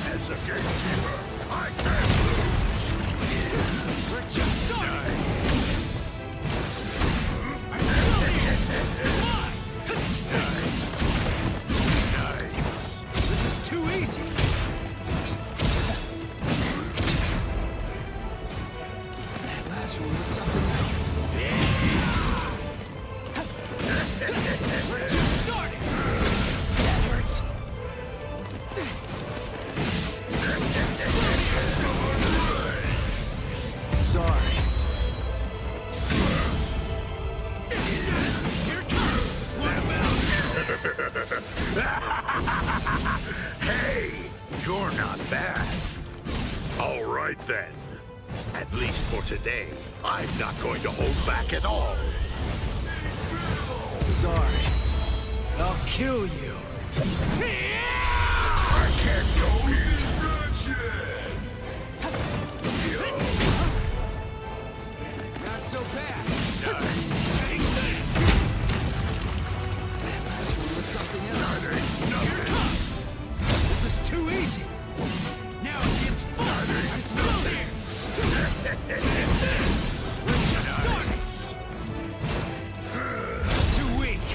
As a gatekeeper, I can't lose. We're just starting! Nice. This is too easy! That last one was something else. We're just starting! That hurts! Sorry. Here it comes! Hey, you're not bad. All right then. At least for today, I'm not going to hold back at all. Sorry. I'll kill you. I can't go here. Not so bad. Nice. That last one was something else. Here it comes. This is too easy. Now it gets fun. I'm still here. Take this. We're just starting. Too weak.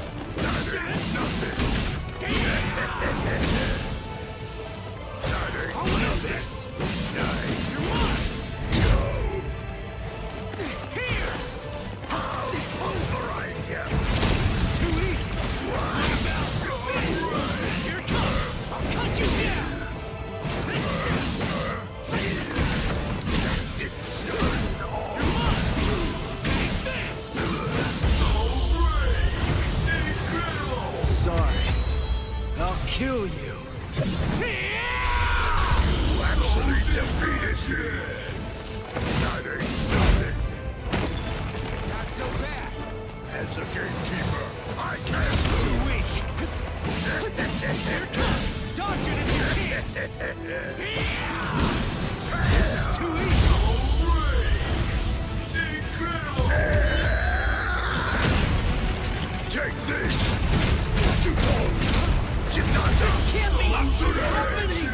I'll win this. You're one. Here's. I'll pulverize you. This is too easy. What about this? Here it comes. I'll cut you down. You're one. Take this. Sorry. I'll kill you. You actually defeated me. That ain't nothing. Not so bad. As a gatekeeper, I can't Too lose. weak. Here it comes. Dodge it if you can. This is too easy. Take this. Can't be happening.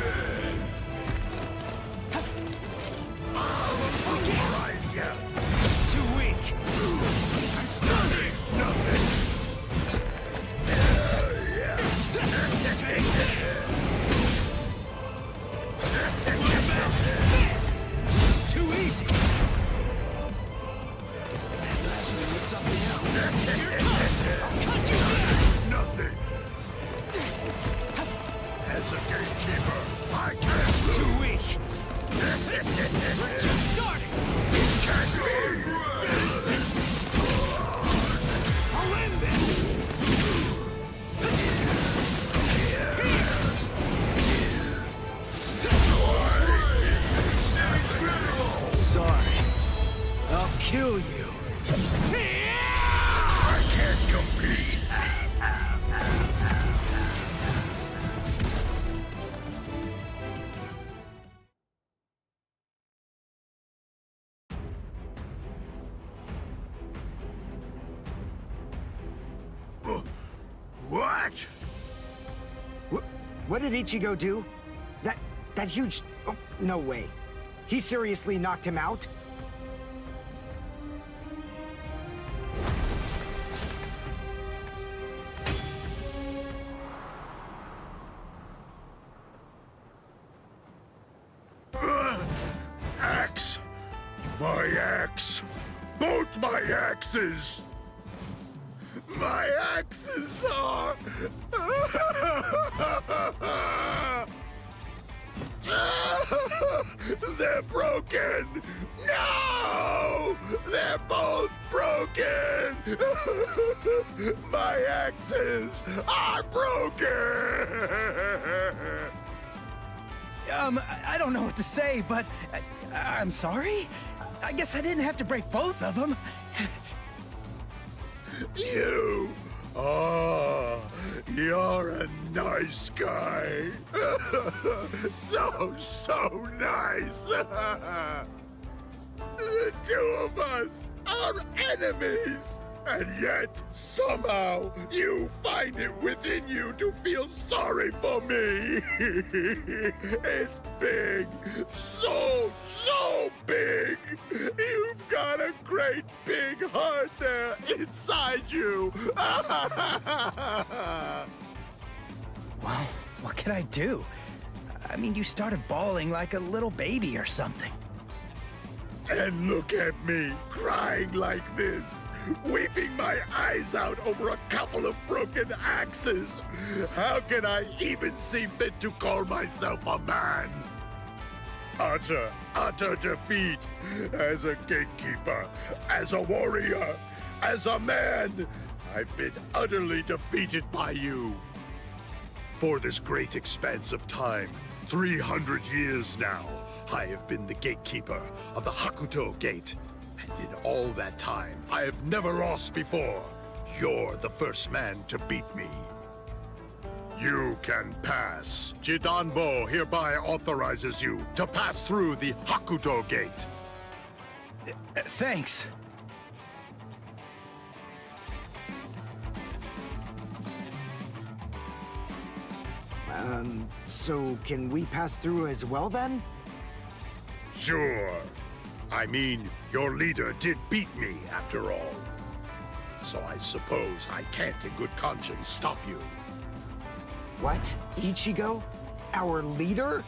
I'll pulverize you. Too weak. I'm stunning. Nothing. Take this. What about this? This is too easy. That last one was something else. Here it comes. I'll cut you down. Nothing. As a gatekeeper, I can't lose. Too weak. We're just starting. Can't be. I'll end this. Sorry. I'll kill you. I can't compete. What? What did Ichigo do? That huge... Oh, no way. He seriously knocked him out? Axe! My axe! Both my axes! My axes are... They're broken! No! They're both broken! My axes are broken! I don't know what to say, but I'm sorry? I guess I didn't have to break both of them. You! Oh, you're a nice guy. So nice. The two of us are enemies. And yet, somehow, you find it within you to feel sorry for me. It's big. So big. You've got a great big heart there inside you. Well, what can I do? I mean, you started bawling like a little baby or something. And look at me, crying like this, weeping my eyes out over a couple of broken axes. How can I even see fit to call myself a man? Utter defeat. As a gatekeeper, as a warrior, as a man, I've been utterly defeated by you. For this great expanse of time, 300 years now, I have been the gatekeeper of the Hakuto Gate. And in all that time, I have never lost before. You're the first man to beat me. You can pass. Jidanbo hereby authorizes you to pass through the Hakuto Gate. Thanks. So can we pass through as well then? Sure. I mean, your leader did beat me, after all. So I suppose I can't in good conscience stop you. What? Ichigo? Our leader?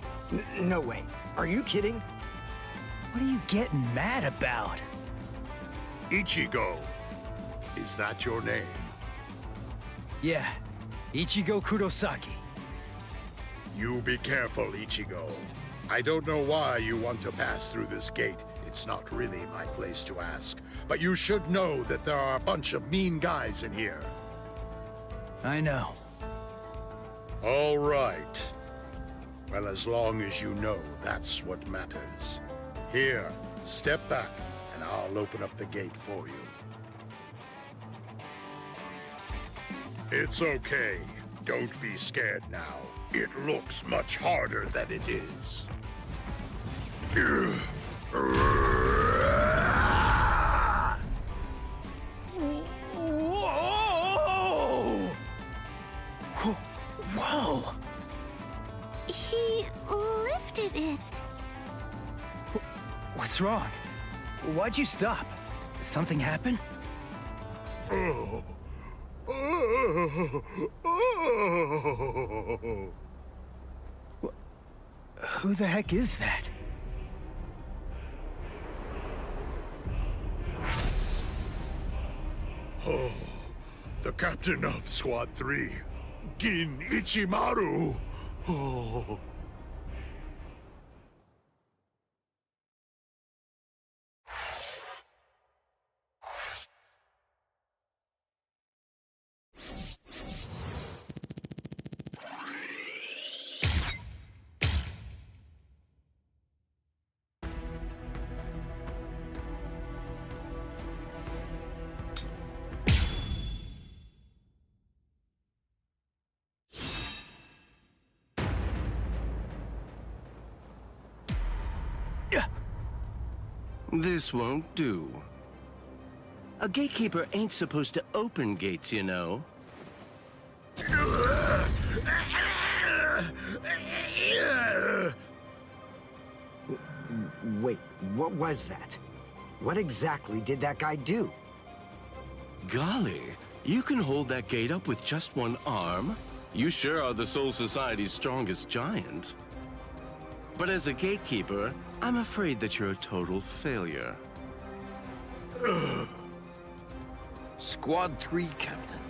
No way. Are you kidding? What are you getting mad about? Ichigo. Is that your name? Yeah, Ichigo Kurosaki. You be careful, Ichigo. I don't know why you want to pass through this gate. It's not really my place to ask. But you should know that there are a bunch of mean guys in here. I know. All right. Well, as long as you know, that's what matters. Here, step back, and I'll open up the gate for you. It's okay. Don't be scared now. It looks much harder than it is. Whoa! He lifted it. What's wrong? Why'd you stop? Something happen? Oh. Who the heck is that? Oh, the captain of Squad 3, Gin Ichimaru. Oh. This won't do. A gatekeeper ain't supposed to open gates, you know. Wait, what was that? What exactly did that guy do? Golly, you can hold that gate up with just one arm? You sure are the Soul Society's strongest giant. But as a gatekeeper, I'm afraid that you're a total failure. Squad 3, Captain.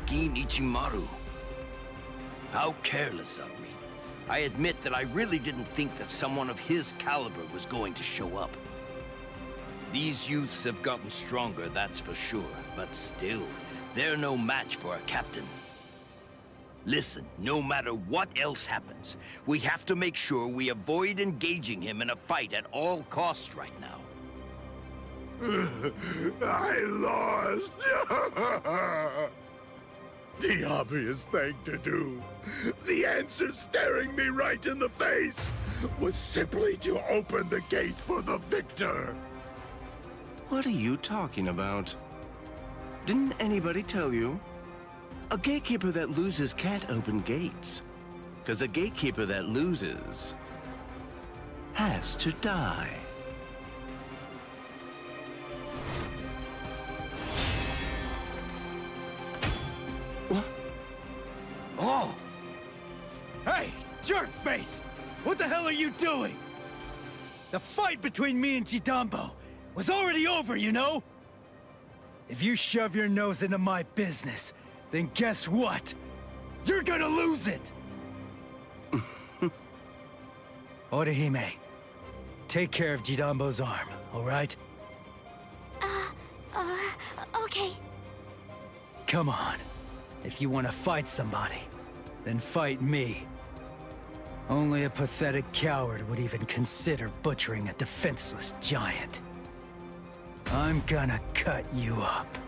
Gin Ichimaru. How careless of me. I admit that I really didn't think that someone of his caliber was going to show up. These youths have gotten stronger, that's for sure. But still, they're no match for a captain. Listen, no matter what else happens, we have to make sure we avoid engaging him in a fight at all costs right now. I lost! The obvious thing to do, the answer staring me right in the face, was simply to open the gate for the victor. What are you talking about? Didn't anybody tell you? A gatekeeper that loses can't open gates. Because a gatekeeper that loses has to die. What? Oh! Hey, jerkface! What the hell are you doing? The fight between me and Jidambo was already over, you know? If you shove your nose into my business, then guess what? You're gonna lose it! Orihime, take care of Jidambo's arm, all right? Okay. Come on. If you want to fight somebody, then fight me. Only a pathetic coward would even consider butchering a defenseless giant. I'm gonna cut you up.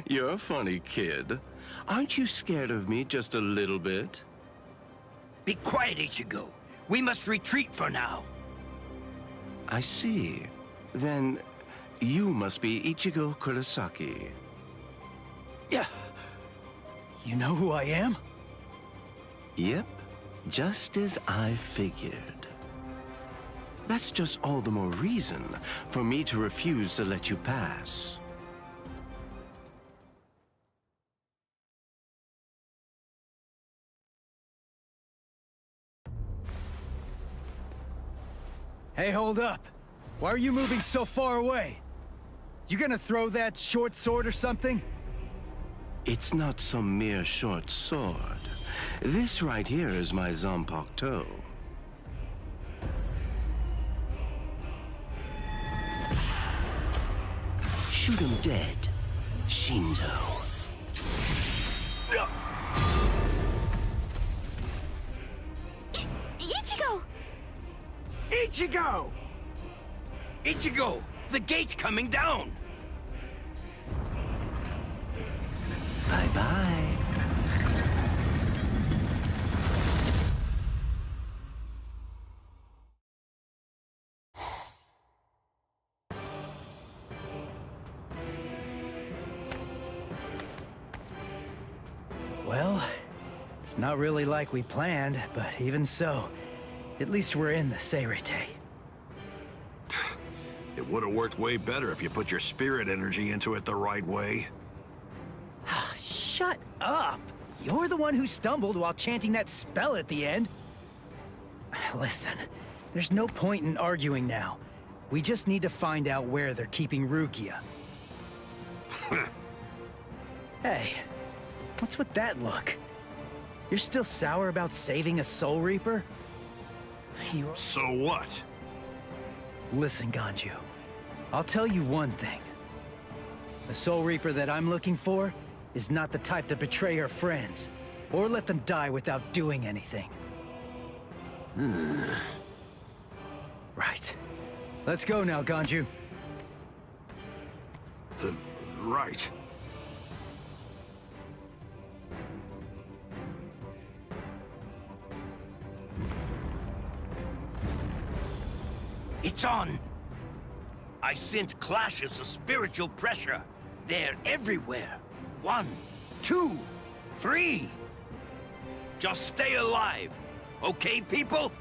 You're a funny kid. Aren't you scared of me just a little bit? Be quiet, Ichigo. We must retreat for now. I see. Then you must be Ichigo Kurosaki. Yeah. You know who I am? Yep, just as I figured. That's just all the more reason for me to refuse to let you pass. Hey, hold up. Why are you moving so far away? You gonna throw that short sword or something? It's not some mere short sword. This right here is my Zanpakuto. Shoot him dead, Shinzo. Ichigo! Ichigo! Ichigo, the gate's coming down. Bye-bye. Well, it's not really like we planned, but even so, at least we're in the Seirete. It would have worked way better if you put your spirit energy into it the right way. Shut up! You're the one who stumbled while chanting that spell at the end. Listen, there's no point in arguing now. We just need to find out where they're keeping Rukia. Hey, what's with that look? You're still sour about saving a Soul Reaper? So what? Listen, Ganju. I'll tell you one thing. The Soul Reaper that I'm looking for is not the type to betray her friends, or let them die without doing anything. Right. Let's go now, Ganju. Right. It's on. I sense clashes of spiritual pressure. They're everywhere. 1, 2, 3. Just stay alive. Okay, people?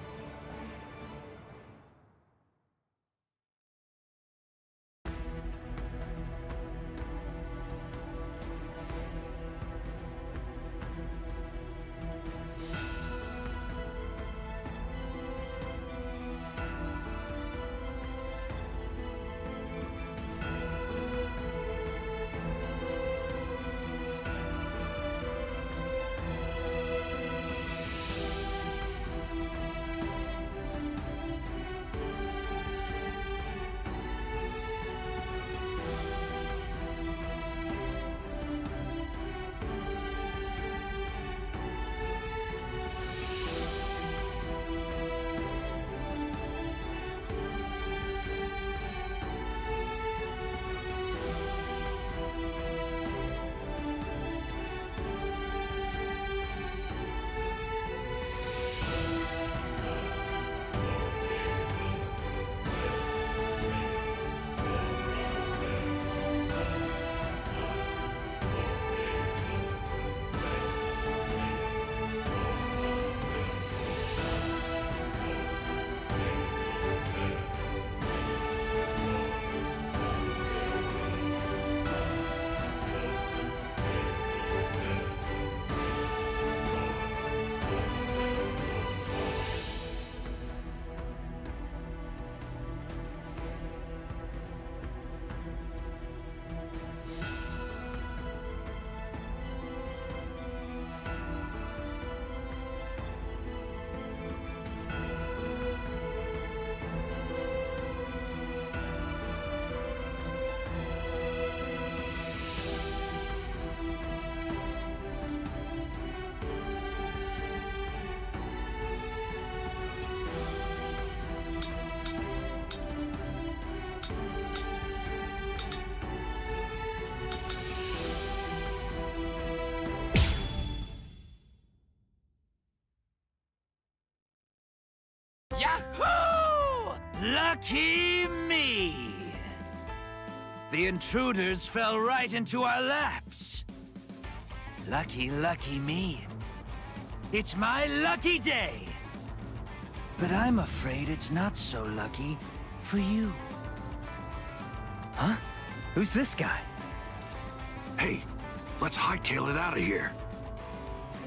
Lucky me! The intruders fell right into our laps. Lucky, lucky me. It's my lucky day. But I'm afraid it's not so lucky for you. Huh? Who's this guy? Hey, let's hightail it out of here.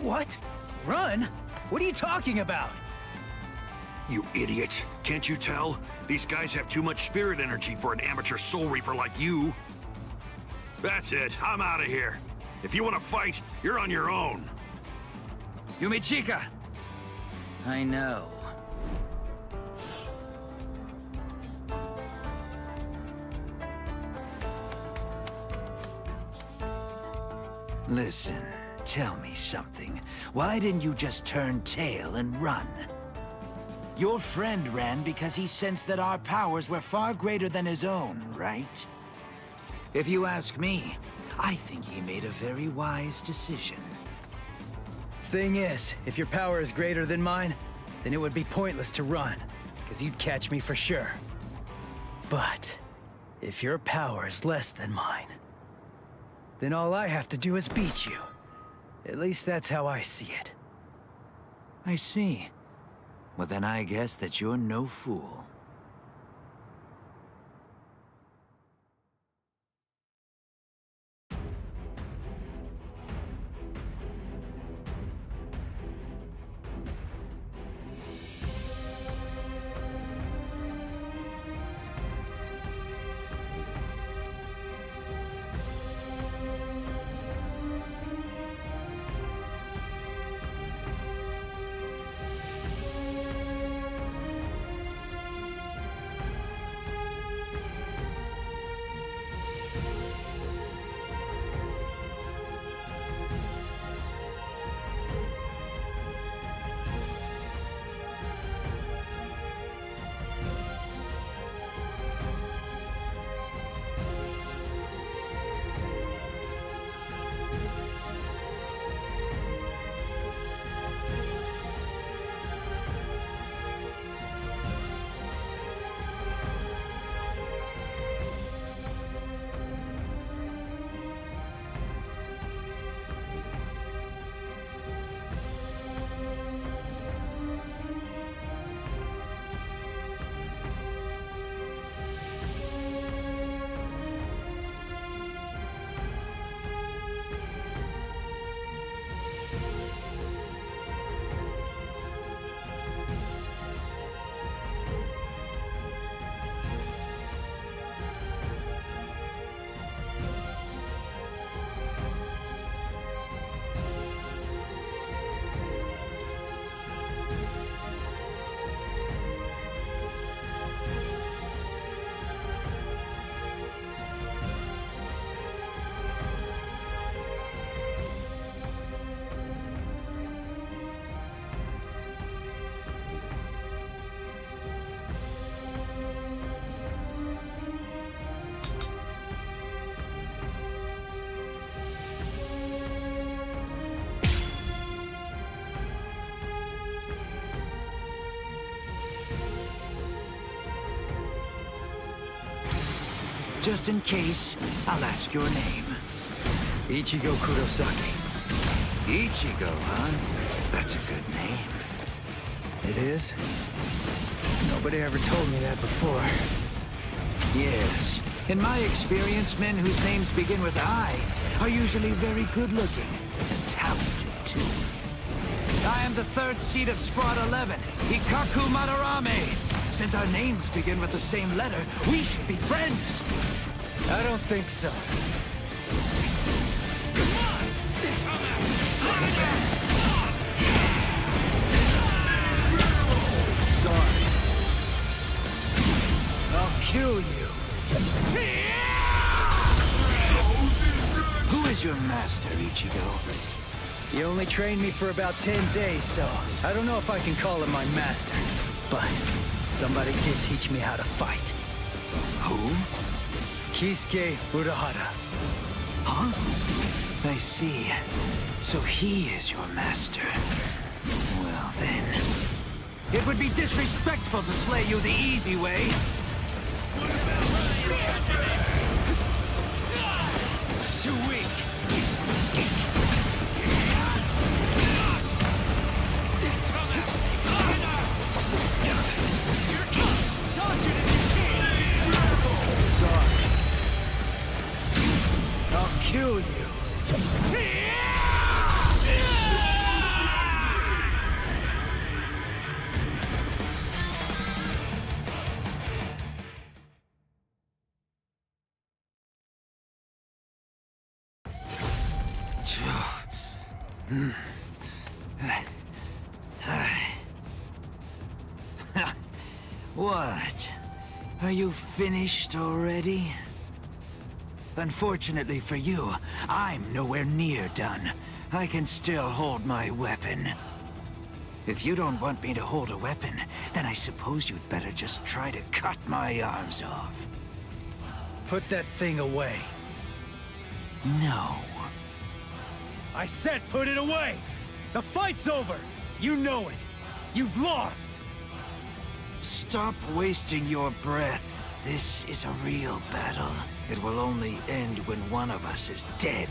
What? Run? What are you talking about? You idiot. Can't you tell? These guys have too much spirit energy for an amateur Soul Reaper like you. That's it. I'm out of here. If you want to fight, you're on your own. Yumichika! I know. Listen, tell me something. Why didn't you just turn tail and run? Your friend ran because he sensed that our powers were far greater than his own, right? If you ask me, I think he made a very wise decision. Thing is, if your power is greater than mine, then it would be pointless to run, because you'd catch me for sure. But if your power is less than mine, then all I have to do is beat you. At least that's how I see it. I see. Well, then I guess that you're no fool. Just in case, I'll ask your name. Ichigo Kurosaki. Ichigo, huh? That's a good name. It is? Nobody ever told me that before. Yes. In my experience, men whose names begin with I are usually very good-looking and talented, too. I am the third seed of Squad 11, Hikaku Madarame. Since our names begin with the same letter, we should be friends. I don't think so. Sorry. I'll kill you. Who is your master, Ichigo? He only trained me for about 10 days, so I don't know if I can call him my master. But somebody did teach me how to fight. Who? Kisuke Urahara. Huh? I see. So he is your master. Well then, It would be disrespectful to slay you the easy way. Too weak. Sorry. I'll kill you. What? Are you finished already? Unfortunately for you, I'm nowhere near done. I can still hold my weapon. If you don't want me to hold a weapon, then I suppose you'd better just try to cut my arms off. Put that thing away. No. I said put it away! The fight's over! You know it! You've lost! Stop wasting your breath. This is a real battle. It will only end when one of us is dead.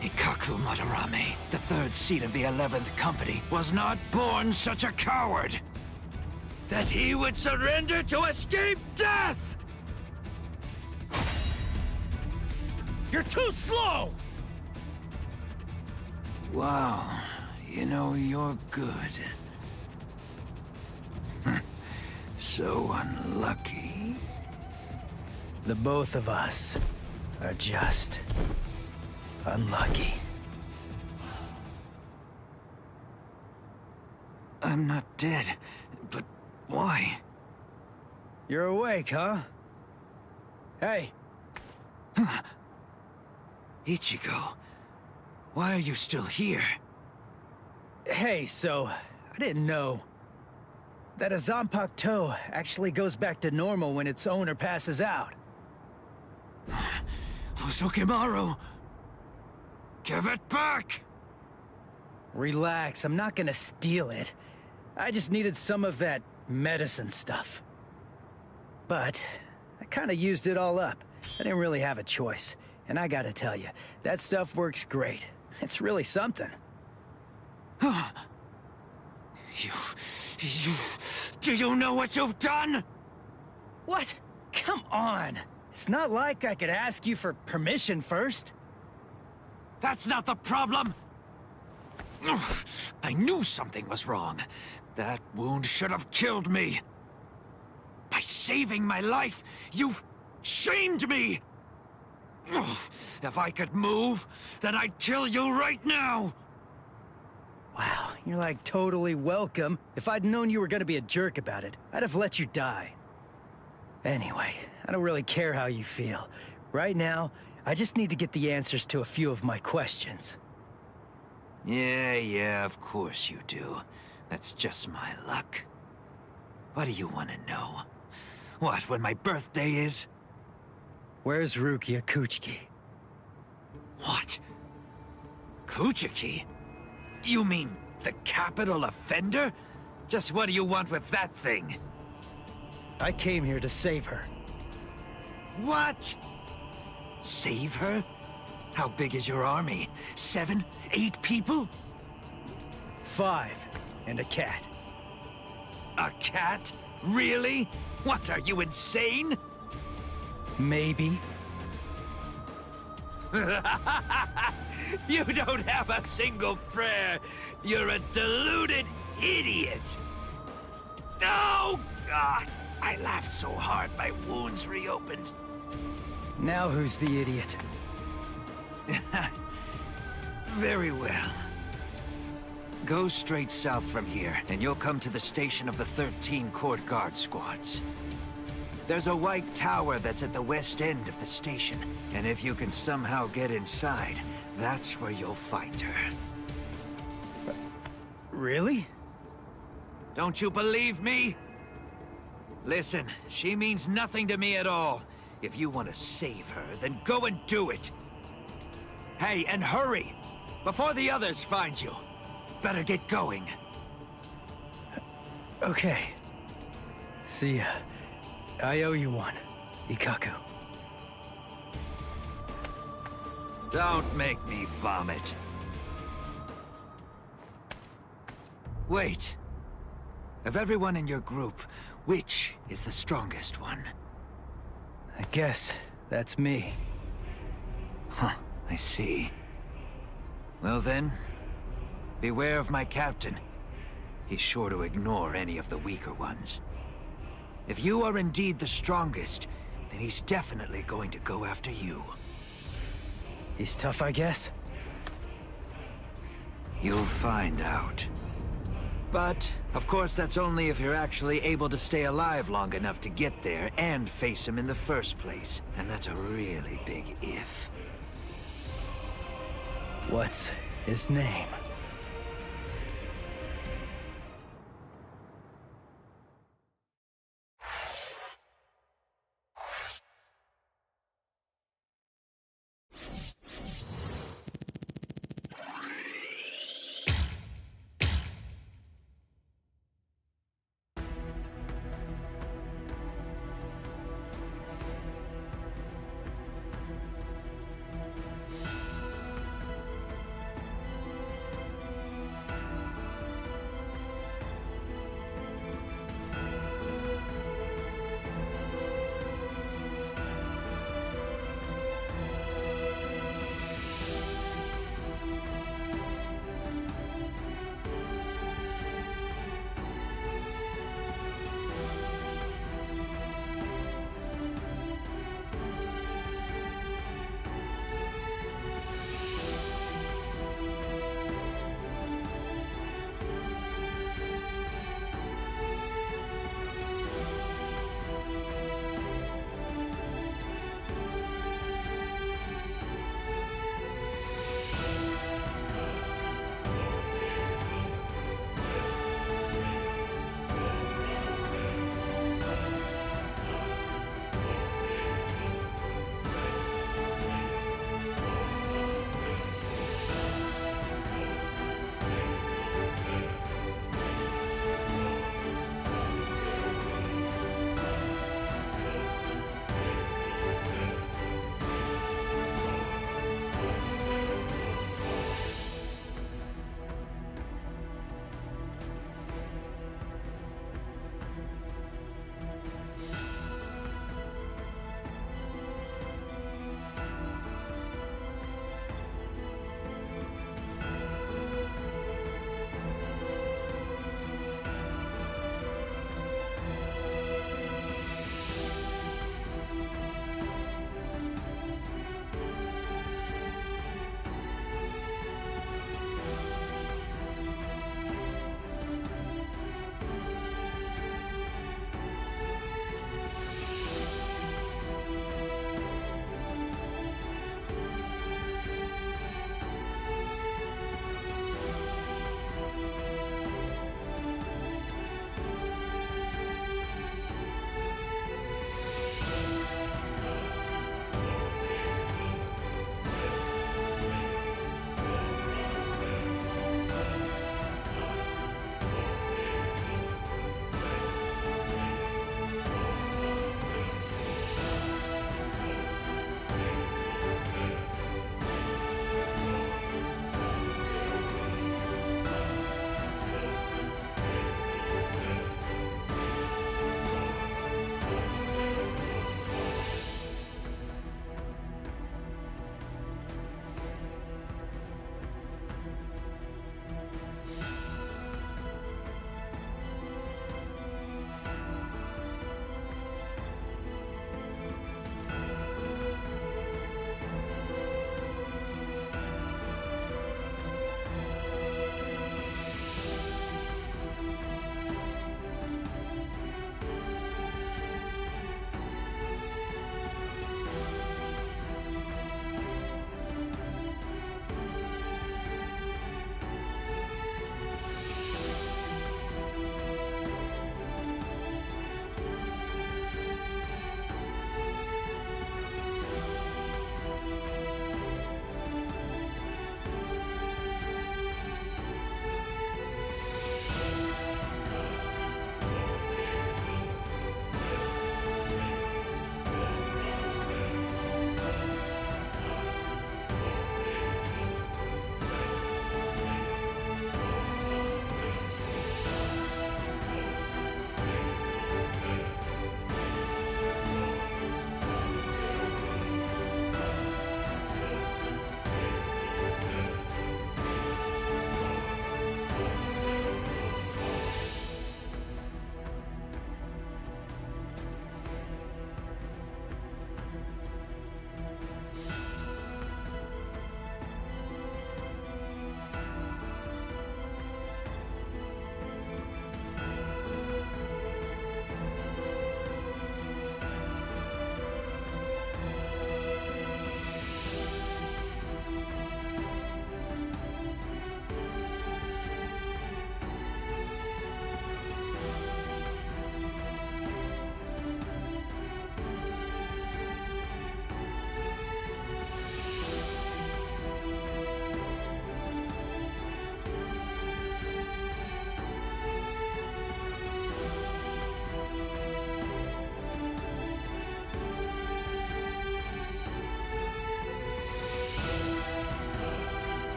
Ikaku Madarame, the third seat of the 11th Company, was not born such a coward that he would surrender to escape death! You're too slow! Wow, you know, you're good. So unlucky. The both of us are just unlucky. I'm not dead, but why? You're awake, huh? Hey! Ichigo, why are you still here? Hey, so, I didn't know that a Zanpakuto actually goes back to normal when its owner passes out. Usukimaru! Give it back! Relax, I'm not gonna steal it. I just needed some of that medicine stuff. But I kinda used it all up. I didn't really have a choice. And I gotta tell you, that stuff works great. It's really something. Do you know what you've done? What? Come on. It's not like I could ask you for permission first. That's not the problem. I knew something was wrong. That wound should have killed me. By saving my life, you've shamed me. If I could move, then I'd kill you right now. Wow, you're like totally welcome. If I'd known you were gonna be a jerk about it, I'd have let you die. Anyway, I don't really care how you feel. Right now, I just need to get the answers to a few of my questions. Yeah, of course you do. That's just my luck. What do you want to know? What, when my birthday is? Where's Rukia Kuchiki? What? Kuchiki? You mean the capital offender? Just what do you want with that thing? I came here to save her. What? Save her? How big is your army? 7, 8 people? 5, and a cat. A cat? Really? What, are you insane? Maybe. You don't have a single prayer. You're a deluded idiot. Oh, God. I laughed so hard my wounds reopened. Now who's the idiot? Very well. Go straight south from here, and you'll come to the station of the 13 Court Guard squads. There's a white tower that's at the west end of the station, and if you can somehow get inside, that's where you'll find her. Really? Don't you believe me? Listen, she means nothing to me at all. If you want to save her, then go and do it. Hey, and hurry! Before the others find you. Better get going. Okay. See ya. I owe you one, Ikkaku. Don't make me vomit. Wait. Of everyone in your group, which is the strongest one? I guess that's me. Huh, I see. Well then, beware of my captain. He's sure to ignore any of the weaker ones. If you are indeed the strongest, then he's definitely going to go after you. He's tough, I guess? You'll find out. But, of course, that's only if you're actually able to stay alive long enough to get there and face him in the first place. And that's a really big if. What's his name?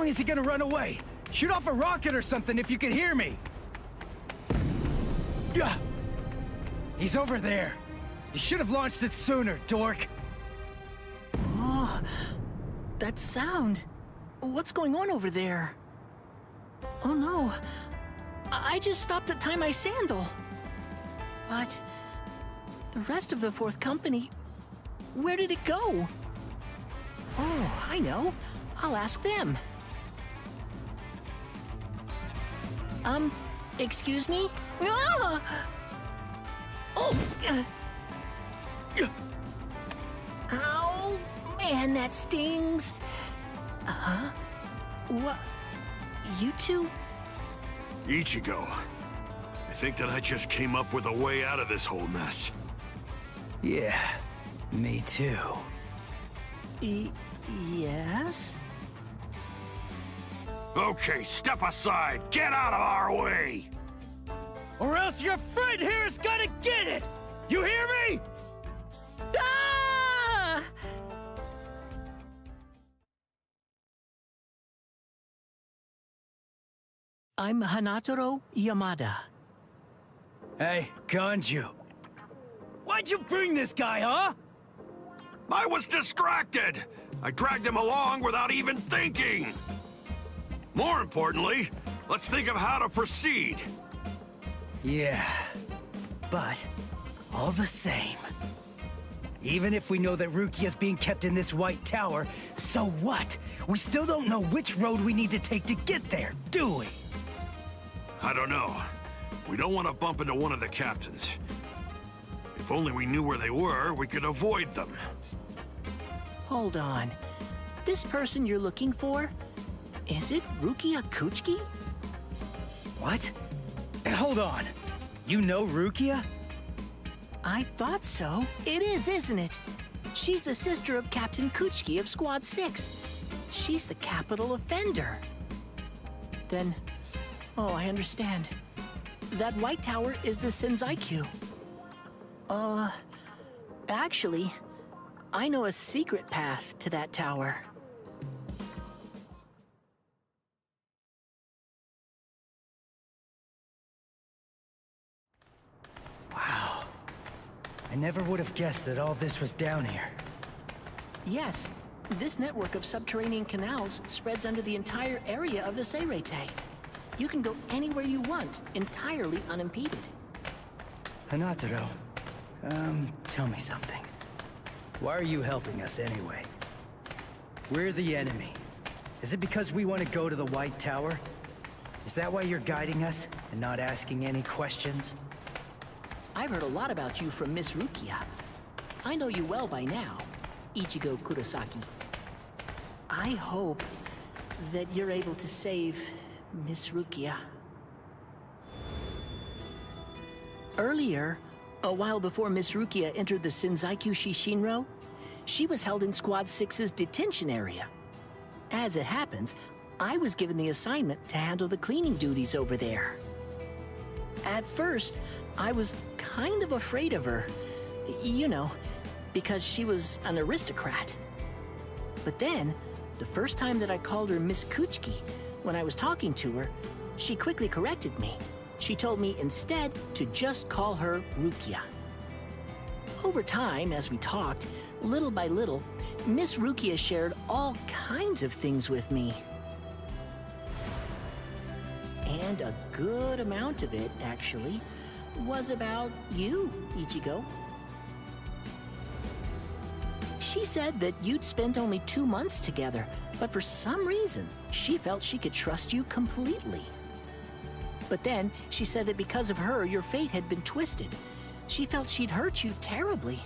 long is he gonna run away? Shoot off a rocket or something if you can hear me! Yeah. He's over there. You should have launched it sooner, dork. Oh, that sound. What's going on over there? Oh no. I just stopped to tie my sandal. But the rest of the fourth company, where did it go? Oh, I know. I'll ask them. Excuse me? Ah! Oh! Ow! Man, that stings! Huh? What? You two? Ichigo, I think that I just came up with a way out of this whole mess. Yeah, me too. Yes? Okay, step aside! Get out of our way! Or else your friend here is gonna get it! You hear me? Ah! I'm Hanataro Yamada. Hey, Ganju. Why'd you bring this guy, huh? I was distracted! I dragged him along without even thinking! More importantly, let's think of how to proceed. Yeah, but all the same. Even if we know that Rukia's being kept in this White Tower, so what? We still don't know which road we need to take to get there, do we? I don't know. We don't want to bump into one of the captains. If only we knew where they were, we could avoid them. Hold on. This person you're looking for? Is it Rukia Kuchiki? What? Hold on. You know Rukia? I thought so. It is, isn't it? She's the sister of Captain Kuchiki of Squad 6. She's the capital offender. Then, oh, I understand. That White Tower is the Senzaiku. Actually, I know a secret path to that tower. Wow. I never would have guessed that all this was down here. Yes, this network of subterranean canals spreads under the entire area of the Seirete. You can go anywhere you want, entirely unimpeded. Hanataro, tell me something. Why are you helping us anyway? We're the enemy. Is it because we want to go to the White Tower? Is that why you're guiding us and not asking any questions? I've heard a lot about you from Miss Rukia. I know you well by now, Ichigo Kurosaki. I hope that you're able to save Miss Rukia. Earlier, a while before Miss Rukia entered the Senzaiku Shishinro, she was held in Squad 6's detention area. As it happens, I was given the assignment to handle the cleaning duties over there. At first, I was kind of afraid of her, you know, because she was an aristocrat. But then, the first time that I called her Miss Kuchiki, when I was talking to her, she quickly corrected me. She told me instead to just call her Rukia. Over time, as we talked, little by little, Miss Rukia shared all kinds of things with me. And a good amount of it, actually, was about you, Ichigo. She said that you'd spent only 2 months together, but for some reason, she felt she could trust you completely. But then, she said that because of her, your fate had been twisted. She felt she'd hurt you terribly.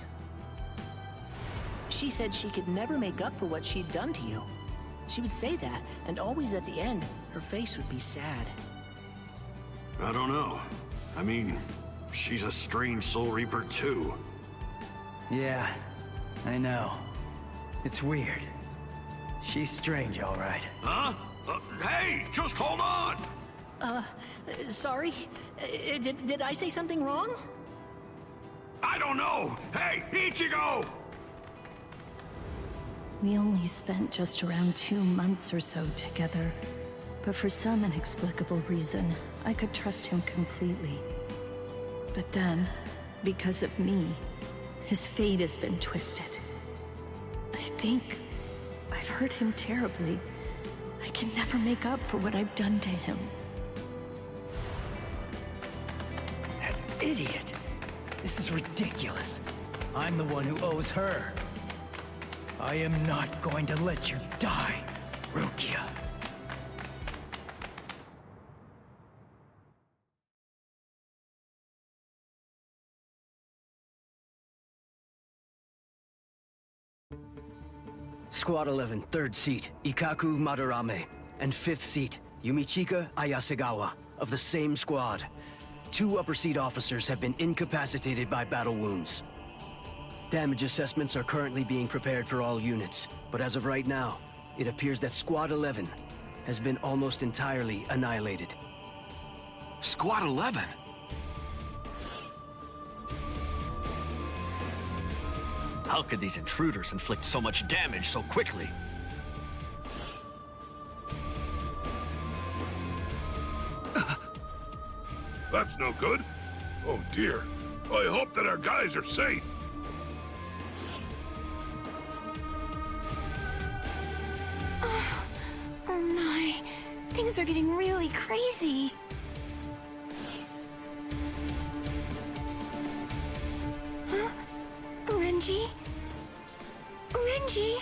She said she could never make up for what she'd done to you. She would say that, and always at the end, her face would be sad. I don't know. I mean, she's a strange Soul Reaper too. Yeah, I know. It's weird. She's strange, all right. Huh? Hey, just hold on! Sorry? Did I say something wrong? I don't know! Hey, Ichigo! We only spent just around 2 months or so together. But for some inexplicable reason, I could trust him completely. But then, because of me, his fate has been twisted. I think I've hurt him terribly. I can never make up for what I've done to him. That idiot! This is ridiculous. I'm the one who owes her. I am not going to let you die, Rukia. Squad 11, 3rd seat, Ikaku Madarame, and 5th seat, Yumichika Ayasegawa, of the same squad. 2 upper seat officers have been incapacitated by battle wounds. Damage assessments are currently being prepared for all units, but as of right now, it appears that Squad 11 has been almost entirely annihilated. Squad 11? How could these intruders inflict so much damage so quickly? That's no good. Oh dear. I hope that our guys are safe. Oh my, things are getting really crazy. Huh? Renji? Renji?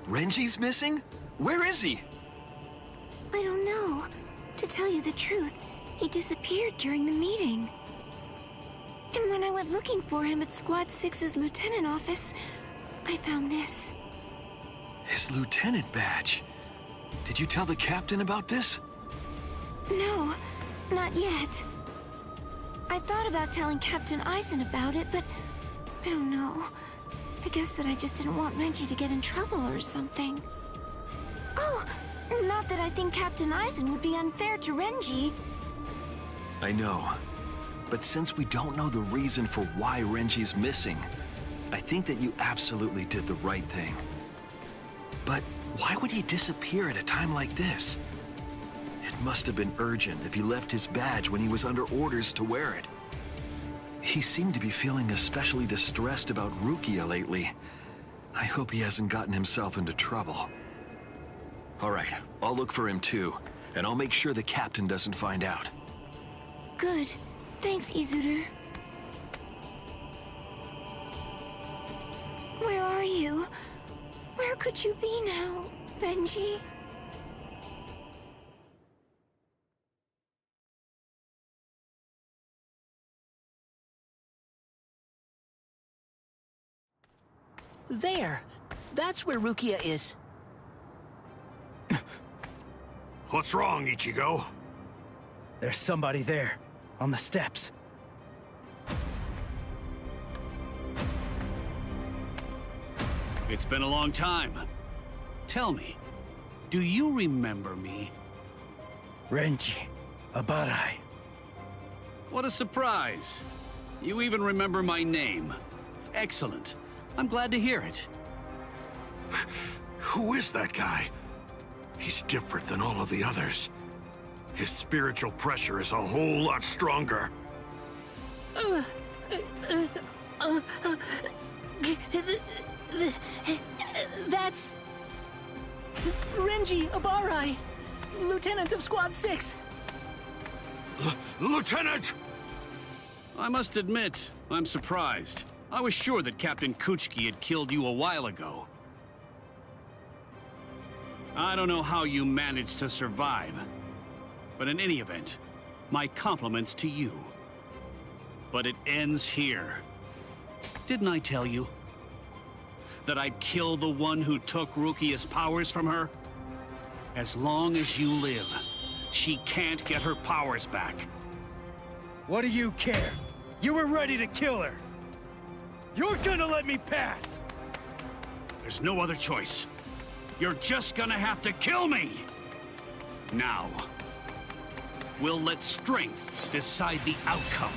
Renji's missing? Where is he? I don't know. To tell you the truth, he disappeared during the meeting. And when I went looking for him at Squad 6's lieutenant office, I found this. His lieutenant badge. Did you tell the captain about this? No, not yet. I thought about telling Captain Eisen about it, but I don't know. I guess that I just didn't want Renji to get in trouble or something. Oh, not that I think Captain Eisen would be unfair to Renji. I know. But since we don't know the reason for why Renji's missing, I think that you absolutely did the right thing. But why would he disappear at a time like this? It must have been urgent if he left his badge when he was under orders to wear it. He seemed to be feeling especially distressed about Rukia lately. I hope he hasn't gotten himself into trouble. All right, I'll look for him too, and I'll make sure the captain doesn't find out. Good. Thanks, Izuru. Where are you? Where could you be now, Renji? There! That's where Rukia is. What's wrong, Ichigo? There's somebody there, on the steps. It's been a long time. Tell me, do you remember me? Renji, Abarai. What a surprise. You even remember my name. Excellent. I'm glad to hear it. Who is that guy? He's different than all of the others. His spiritual pressure is a whole lot stronger. That's... Renji Abarai, Lieutenant of Squad 6. Lieutenant! I must admit, I'm surprised. I was sure that Captain Kuchiki had killed you a while ago. I don't know how you managed to survive, but in any event, my compliments to you. But it ends here. Didn't I tell you that I'd kill the one who took Rukia's powers from her? As long as you live, she can't get her powers back. What do you care? You were ready to kill her. You're gonna let me pass! There's no other choice. You're just gonna have to kill me! Now. We'll let strength decide the outcome.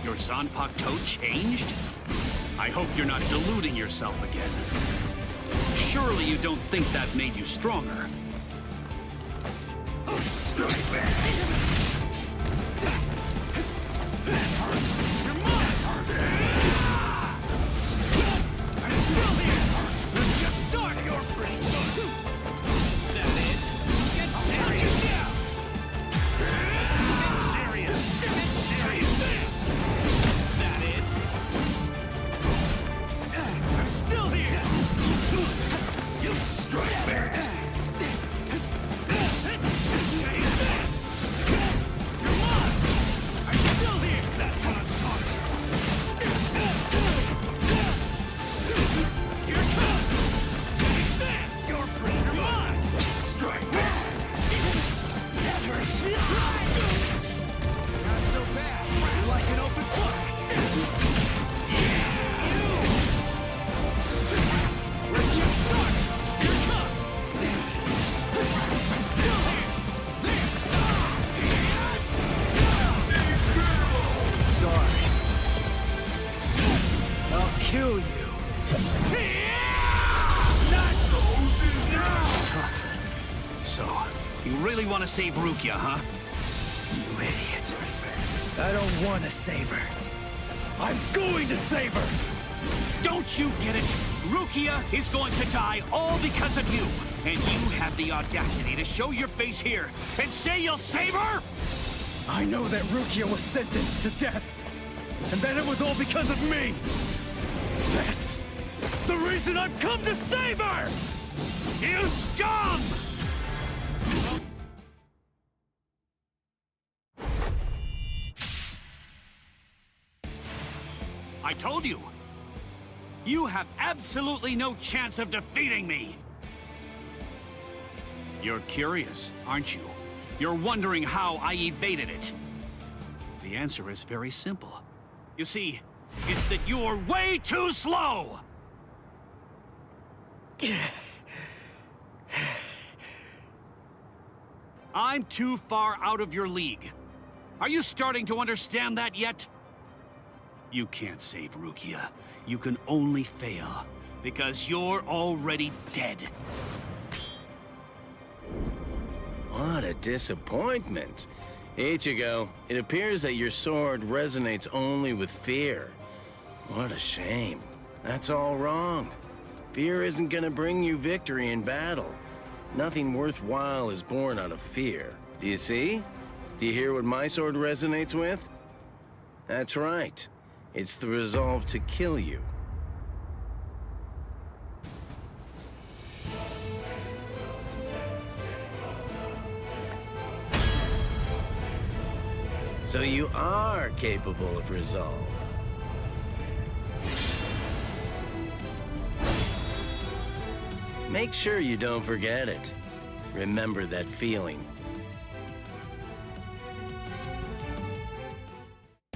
Your Zanpakuto changed? I hope you're not deluding yourself again. Surely you don't think that made you stronger. Strike back! I'm still here! Just start your pretty good! Is that it? Get serious! Get serious! Get serious! Is that it? I'm still here! You strike back! Take this! Come on! I'm still here! That's what I'm talking about! Here it comes! Take this! You're pretty good! Come on! Strike back! That hurts! Not so bad! You're like an open book! We're just starting! Here it comes! I'm still here! Sorry. I'll kill you. So, you really want to save Rukia, huh? You idiot. I don't want to save her. I'm going to save her! Don't you get it? Rukia is going to die all because of you. And you have the audacity to show your face here and say you'll save her? I know that Rukia was sentenced to death, and that it was all because of me. That's the reason I've come to save her! You scum! I told you! You have absolutely no chance of defeating me! You're curious, aren't you? You're wondering how I evaded it. The answer is very simple. You see, it's that you're way too slow! I'm too far out of your league. Are you starting to understand that yet? You can't save Rukia. You can only fail, because you're already dead. What a disappointment. Ichigo, it appears that your sword resonates only with fear. What a shame. That's all wrong. Fear isn't gonna bring you victory in battle. Nothing worthwhile is born out of fear. Do you see? Do you hear what my sword resonates with? That's right. It's the resolve to kill you. So you are capable of resolve. Make sure you don't forget it. Remember that feeling.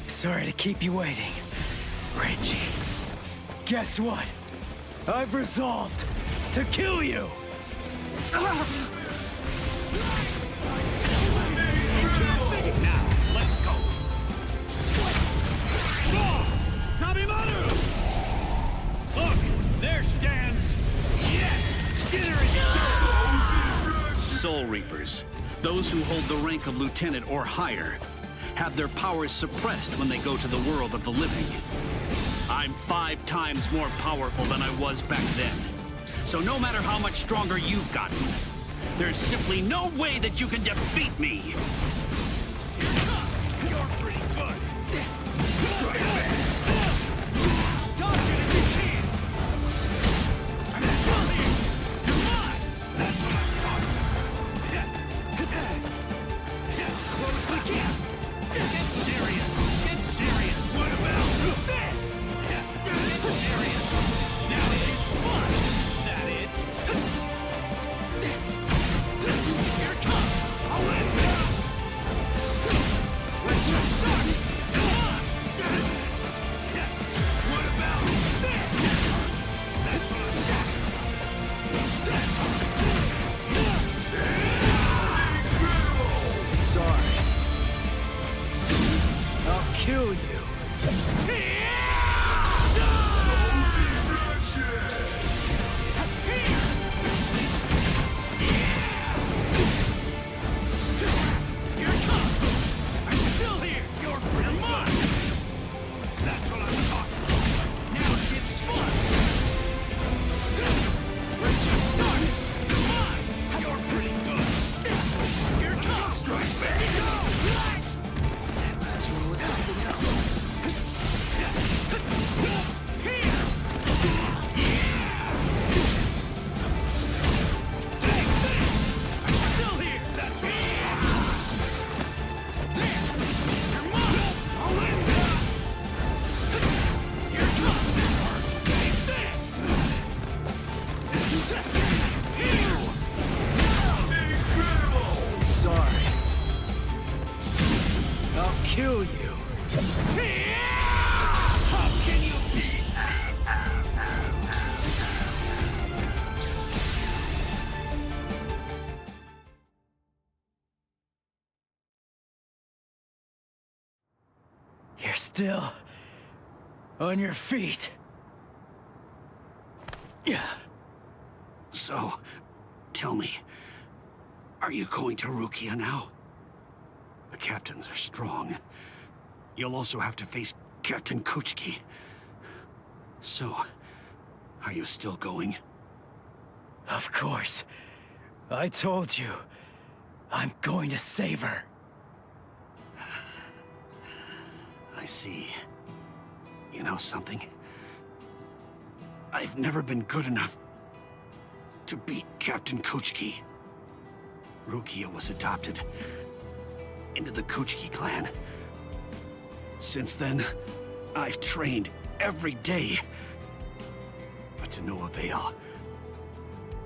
Sorry to keep you waiting, Renji. Guess what? I've resolved to kill you! Now, let's go! Sabimaru! Look, there stands... Yes! Dinner is served! Soul Reapers, those who hold the rank of lieutenant or higher, have their powers suppressed when they go to the world of the living. I'm 5 times more powerful than I was back then. So no matter how much stronger you've gotten, there's simply no way that you can defeat me! You're pretty good! Strike back! Dodge it if you can! I'm still here! Come on! That's what I'm talking about! Close the gap! Get serious! Sorry. I'll kill you. How can you be? You're still on your feet. Yeah. So, tell me, are you going to Rukia now? The captains are strong. You'll also have to face Captain Kuchiki. So, are you still going? Of course. I told you. I'm going to save her. I see. You know something? I've never been good enough to beat Captain Kuchiki. Rukia was adopted into the Kuchiki clan. Since then, I've trained every day. But to no avail.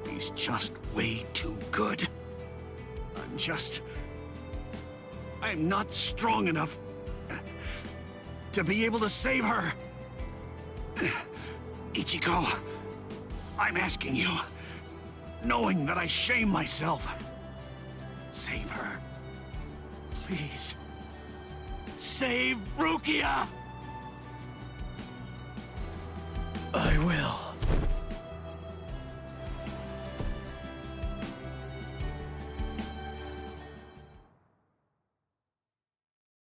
He's just way too good. I'm not strong enough to be able to save her. Ichigo, I'm asking you, knowing that I shame myself, save her. Please. Save Rukia! I will.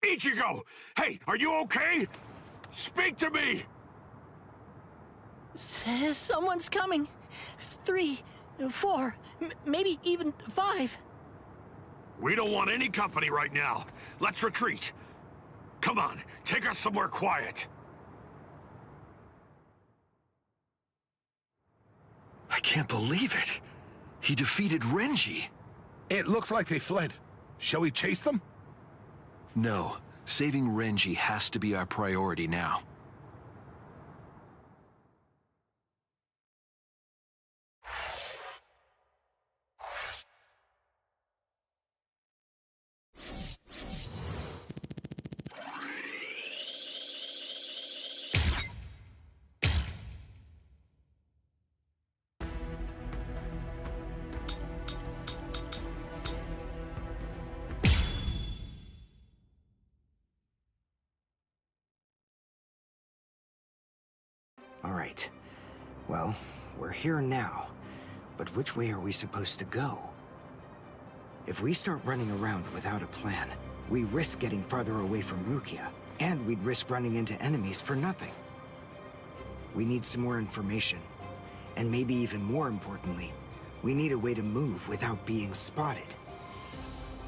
Ichigo! Hey, are you okay? Speak to me! Someone's coming. 3, 4, maybe even 5. We don't want any company right now. Let's retreat. Come on, take us somewhere quiet. I can't believe it. He defeated Renji. It looks like they fled. Shall we chase them? No. Saving Renji has to be our priority now. All right. Well, we're here now. But which way are we supposed to go? If we start running around without a plan, we risk getting farther away from Rukia, and we'd risk running into enemies for nothing. We need some more information. And maybe even more importantly, we need a way to move without being spotted.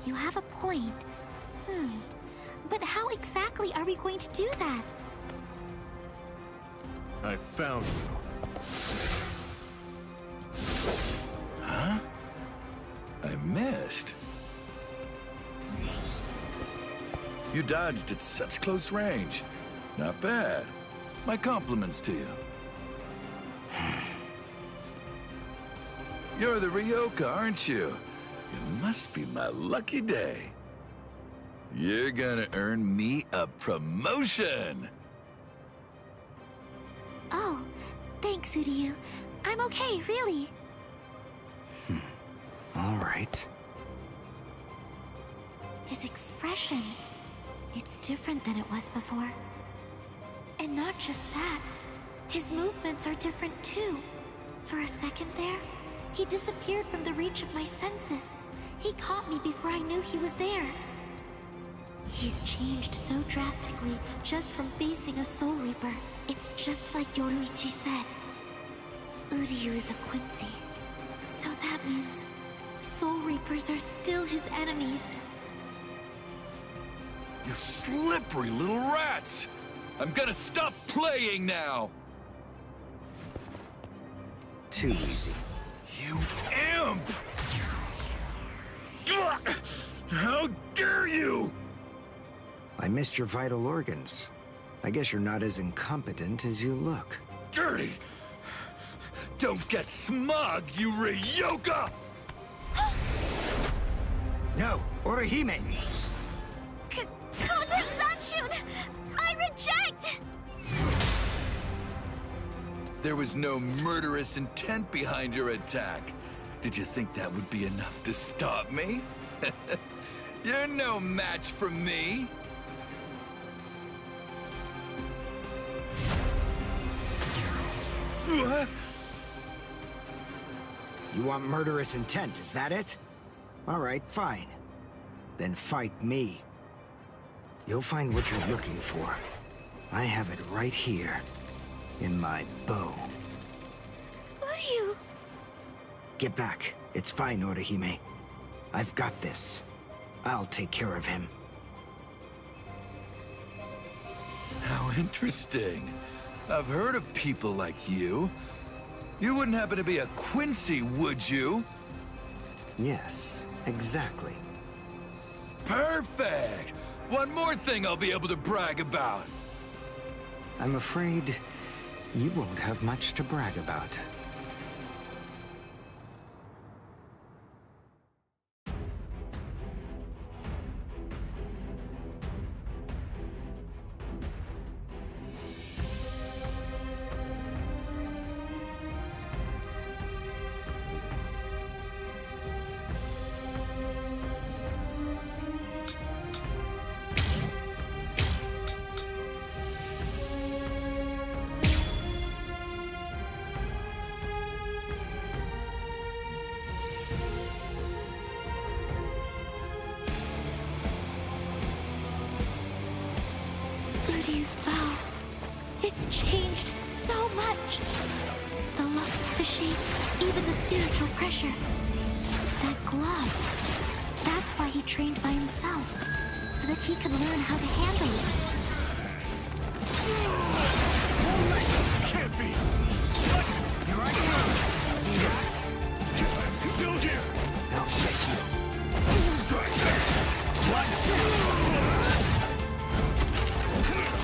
You have a point. But how exactly are we going to do that? I found you. Huh? I missed. You dodged at such close range. Not bad. My compliments to you. You're the Ryoka, aren't you? It must be my lucky day. You're gonna earn me a promotion! Oh, thanks, Uryu. I'm okay, really. All right. His expression, it's different than it was before. And not just that, his movements are different too. For a second there, he disappeared from the reach of my senses. He caught me before I knew he was there. He's changed so drastically just from facing a Soul Reaper. It's just like Yoruichi said. Uryu is a Quincy. So that means Soul Reapers are still his enemies. You slippery little rats! I'm gonna stop playing now! Too easy. You imp! How dare you! I missed your vital organs. I guess you're not as incompetent as you look. Dirty! Don't get smug, you Ryoka! No, Orihime! Kodem Zanshun! I reject! There was no murderous intent behind your attack. Did you think that would be enough to stop me? You're no match for me. You want murderous intent, is that it? All right, fine. Then fight me. You'll find what you're looking for. I have it right here, in my bow. Uryu! Get back. It's fine, Orihime. I've got this. I'll take care of him. How interesting. I've heard of people like you. You wouldn't happen to be a Quincy, would you? Yes, exactly. Perfect! One more thing I'll be able to brag about. I'm afraid you won't have much to brag about. Uryu's bow. It's changed so much. The look, the shape, even the spiritual pressure. That glove. That's why he trained by himself. So that he could learn how to handle it. Can't be! Here I come! See that? I'm still here! I'll get you. Strike back! Watch this!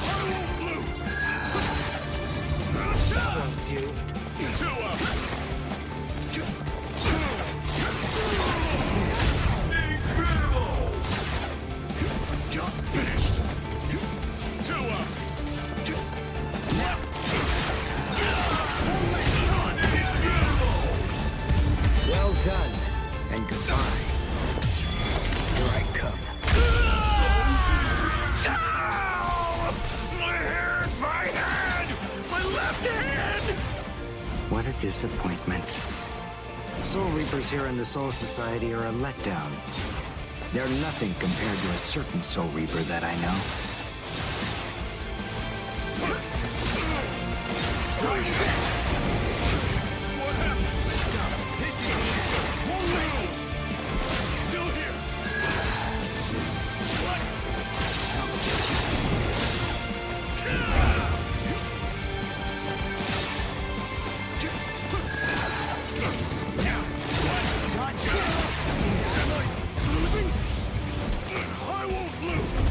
I won't lose! That won't do. 2 up! See that? Incredible! You're finished! 2 up! Now! Incredible! Well done, and goodbye. Here I come. My hand! My hand! My left hand! What a disappointment. Soul Reapers here in the Soul Society are a letdown. They're nothing compared to a certain Soul Reaper that I know. Strike this! What happened? Let's go. This is the end. Won't let me. Still here. What? Dodge this! See that? Losing? I won't lose.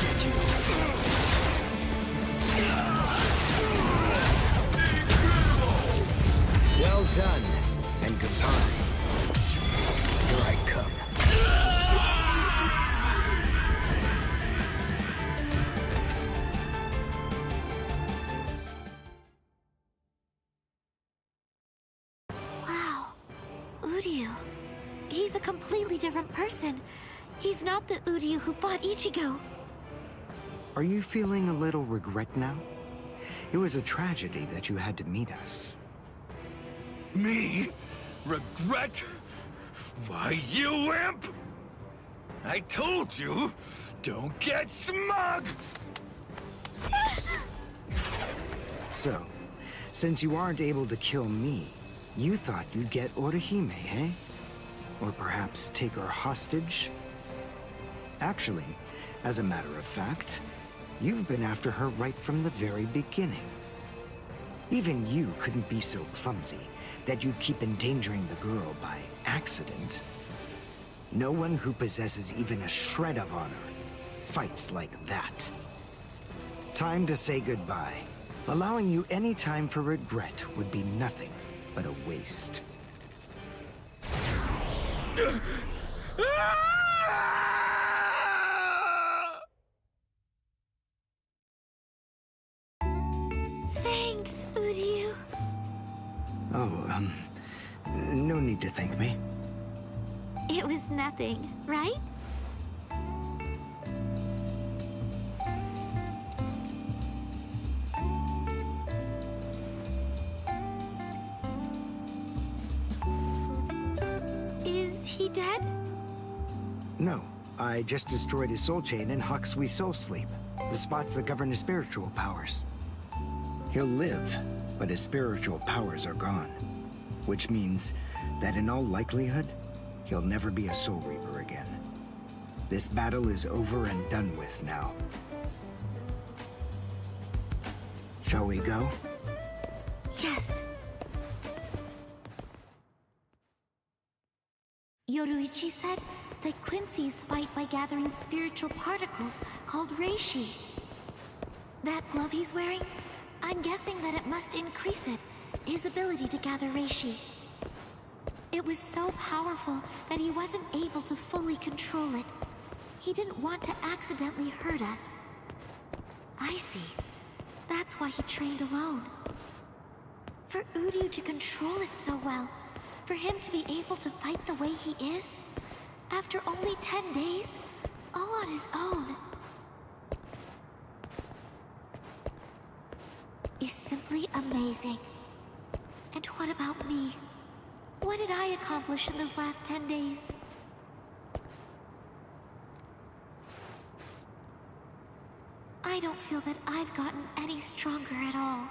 Get you. Well done, and goodbye. Here I come. Wow. Uryu. He's a completely different person. He's not the Uryu who fought Ichigo. Are you feeling a little regret now? It was a tragedy that you had to meet us. Me? Regret? Why, you imp! I told you, don't get smug! So, since you aren't able to kill me, you thought you'd get Orihime, eh? Or perhaps take her hostage? Actually, as a matter of fact, you've been after her right from the very beginning. Even you couldn't be so clumsy that you'd keep endangering the girl by accident. No one who possesses even a shred of honor fights like that. Time to say goodbye. Allowing you any time for regret would be nothing but a waste. Thanks, Uryu. Oh, no need to thank me. It was nothing, right? Is he dead? No, I just destroyed his soul chain in Hakusui Soul Sleep, the spots that govern his spiritual powers. He'll live, but his spiritual powers are gone. Which means that in all likelihood, he'll never be a Soul Reaper again. This battle is over and done with now. Shall we go? Yes. Yoruichi said that Quincy's fight by gathering spiritual particles called reishi. That glove he's wearing, I'm guessing that it must increase it, his ability to gather reishi. It was so powerful that he wasn't able to fully control it. He didn't want to accidentally hurt us. I see. That's why he trained alone. For Uryu to control it so well, for him to be able to fight the way he is, after only 10 days, all on his own, is simply amazing. And what about me? What did I accomplish in those last 10 days? I don't feel that I've gotten any stronger at all.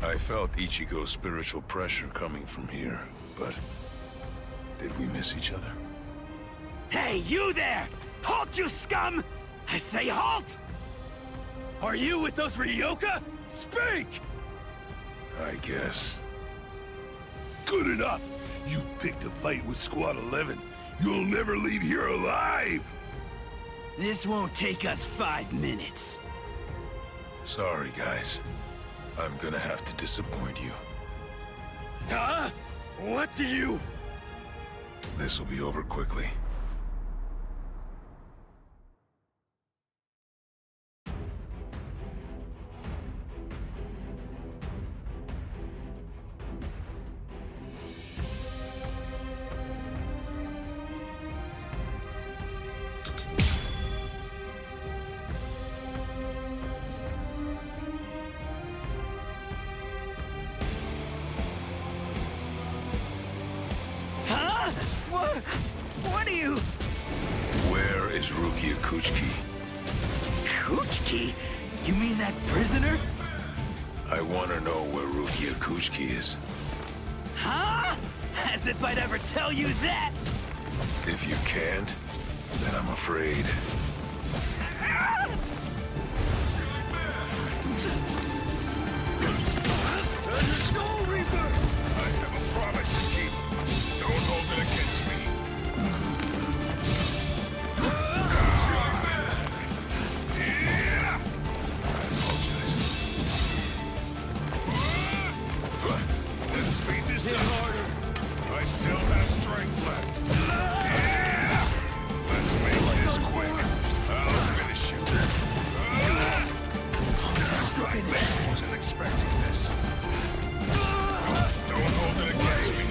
I felt Ichigo's spiritual pressure coming from here, but did we miss each other? Hey, you there! Halt, you scum! I say halt! Are you with those Ryoka? Speak! I guess. Good enough! You've picked a fight with Squad 11. You'll never leave here alive! This won't take us 5 minutes. Sorry, guys. I'm gonna have to disappoint you. Huh? What's you? This'll be over quickly. What are you? Where is Rukia Kuchiki? Kuchiki? You mean that prisoner? I want to know where Rukia Kuchiki is. Huh? As if I'd ever tell you that! If you can't, then I'm afraid. There's a Soul Reaper! I have a promise to keep. Don't hold it against me. Let's speed this up. I still have strength left. Let's make this quick. I'll finish you. I wasn't expecting this. Don't hold it against me.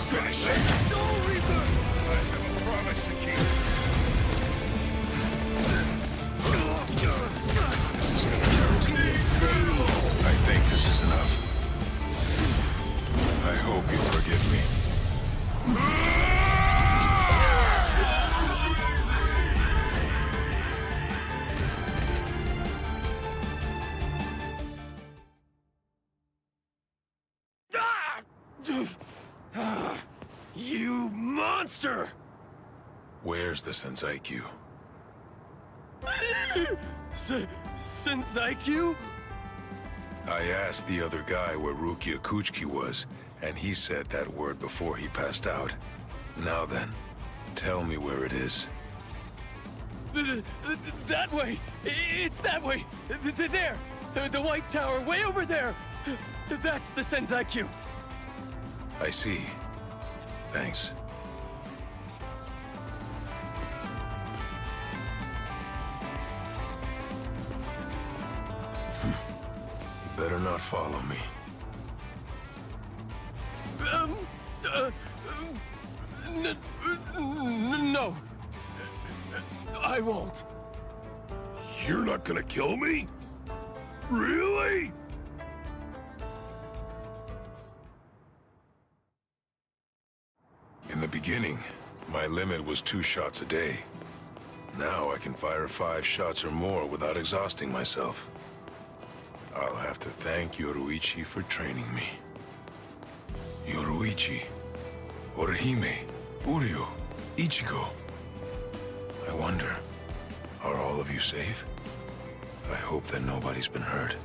Finish it! Soul Reaper! I have a promise to keep. This is gonna hurt. I think this is enough. I hope you forgive me. You monster! Where's the Senseikyuu? Senseikyuu? I asked the other guy where Rukia Kuchiki was, and he said that word before he passed out. Now then, tell me where it is. That way! It's that way! There! The White Tower, way over there! That's the Senseikyuu! I see. Thanks. You better not follow me. No. I won't. You're not gonna kill me? Really? In the beginning, my limit was 2 shots a day. Now I can fire 5 shots or more without exhausting myself. I'll have to thank Yoruichi for training me. Yoruichi, Orihime, Uryu, Ichigo. I wonder, are all of you safe? I hope that nobody's been hurt.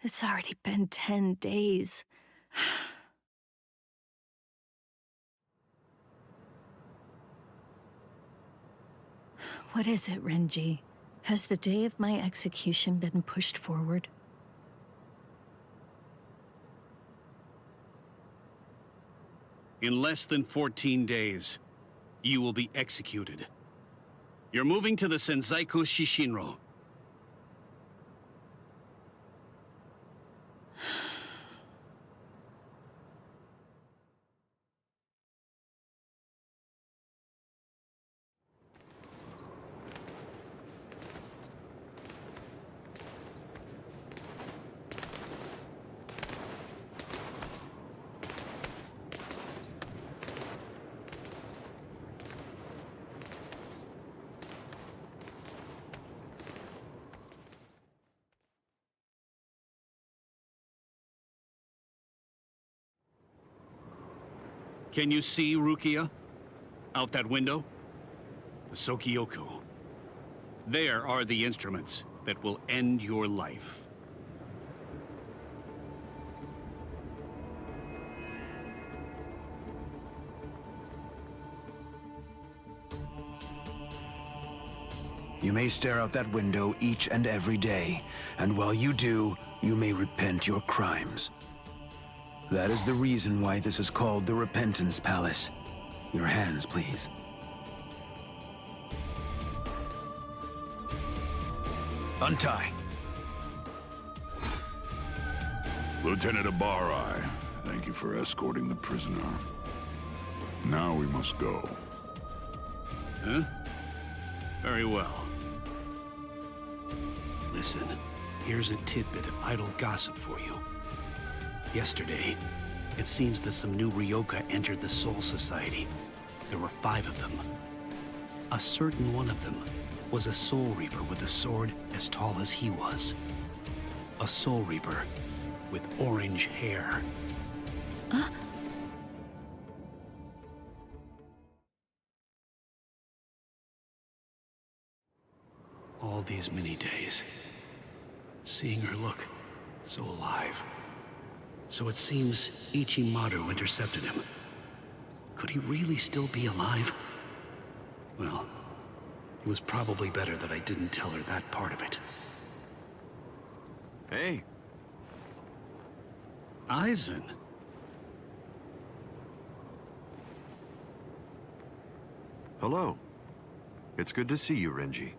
It's already been 10 days. What is it, Renji? Has the day of my execution been pushed forward? In less than 14 days, you will be executed. You're moving to the Senzaiku Shishinro. Can you see Rukia? Out that window? The Sokyoku. There are the instruments that will end your life. You may stare out that window each and every day, and while you do, you may repent your crimes. That is the reason why this is called the Repentance Palace. Your hands, please. Untie. Lieutenant Ibarrai, thank you for escorting the prisoner. Now we must go. Huh? Very well. Listen, here's a tidbit of idle gossip for you. Yesterday, it seems that some new Ryoka entered the Soul Society. There were 5 of them. A certain one of them was a Soul Reaper with a sword as tall as he was. A Soul Reaper with orange hair. All these many days, seeing her look so alive. So it seems Ichimaru intercepted him. Could he really still be alive? Well, it was probably better that I didn't tell her that part of it. Hey. Aizen. Hello. It's good to see you, Renji.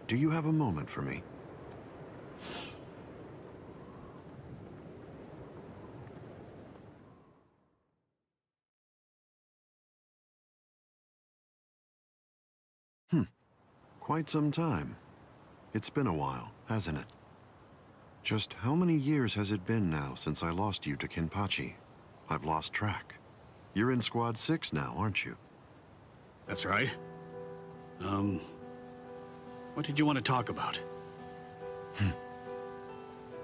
Do you have a moment for me? Quite some time. It's been a while, hasn't it? Just how many years has it been now since I lost you to Kenpachi? I've lost track. You're in Squad 6 now, aren't you? That's right. What did you want to talk about?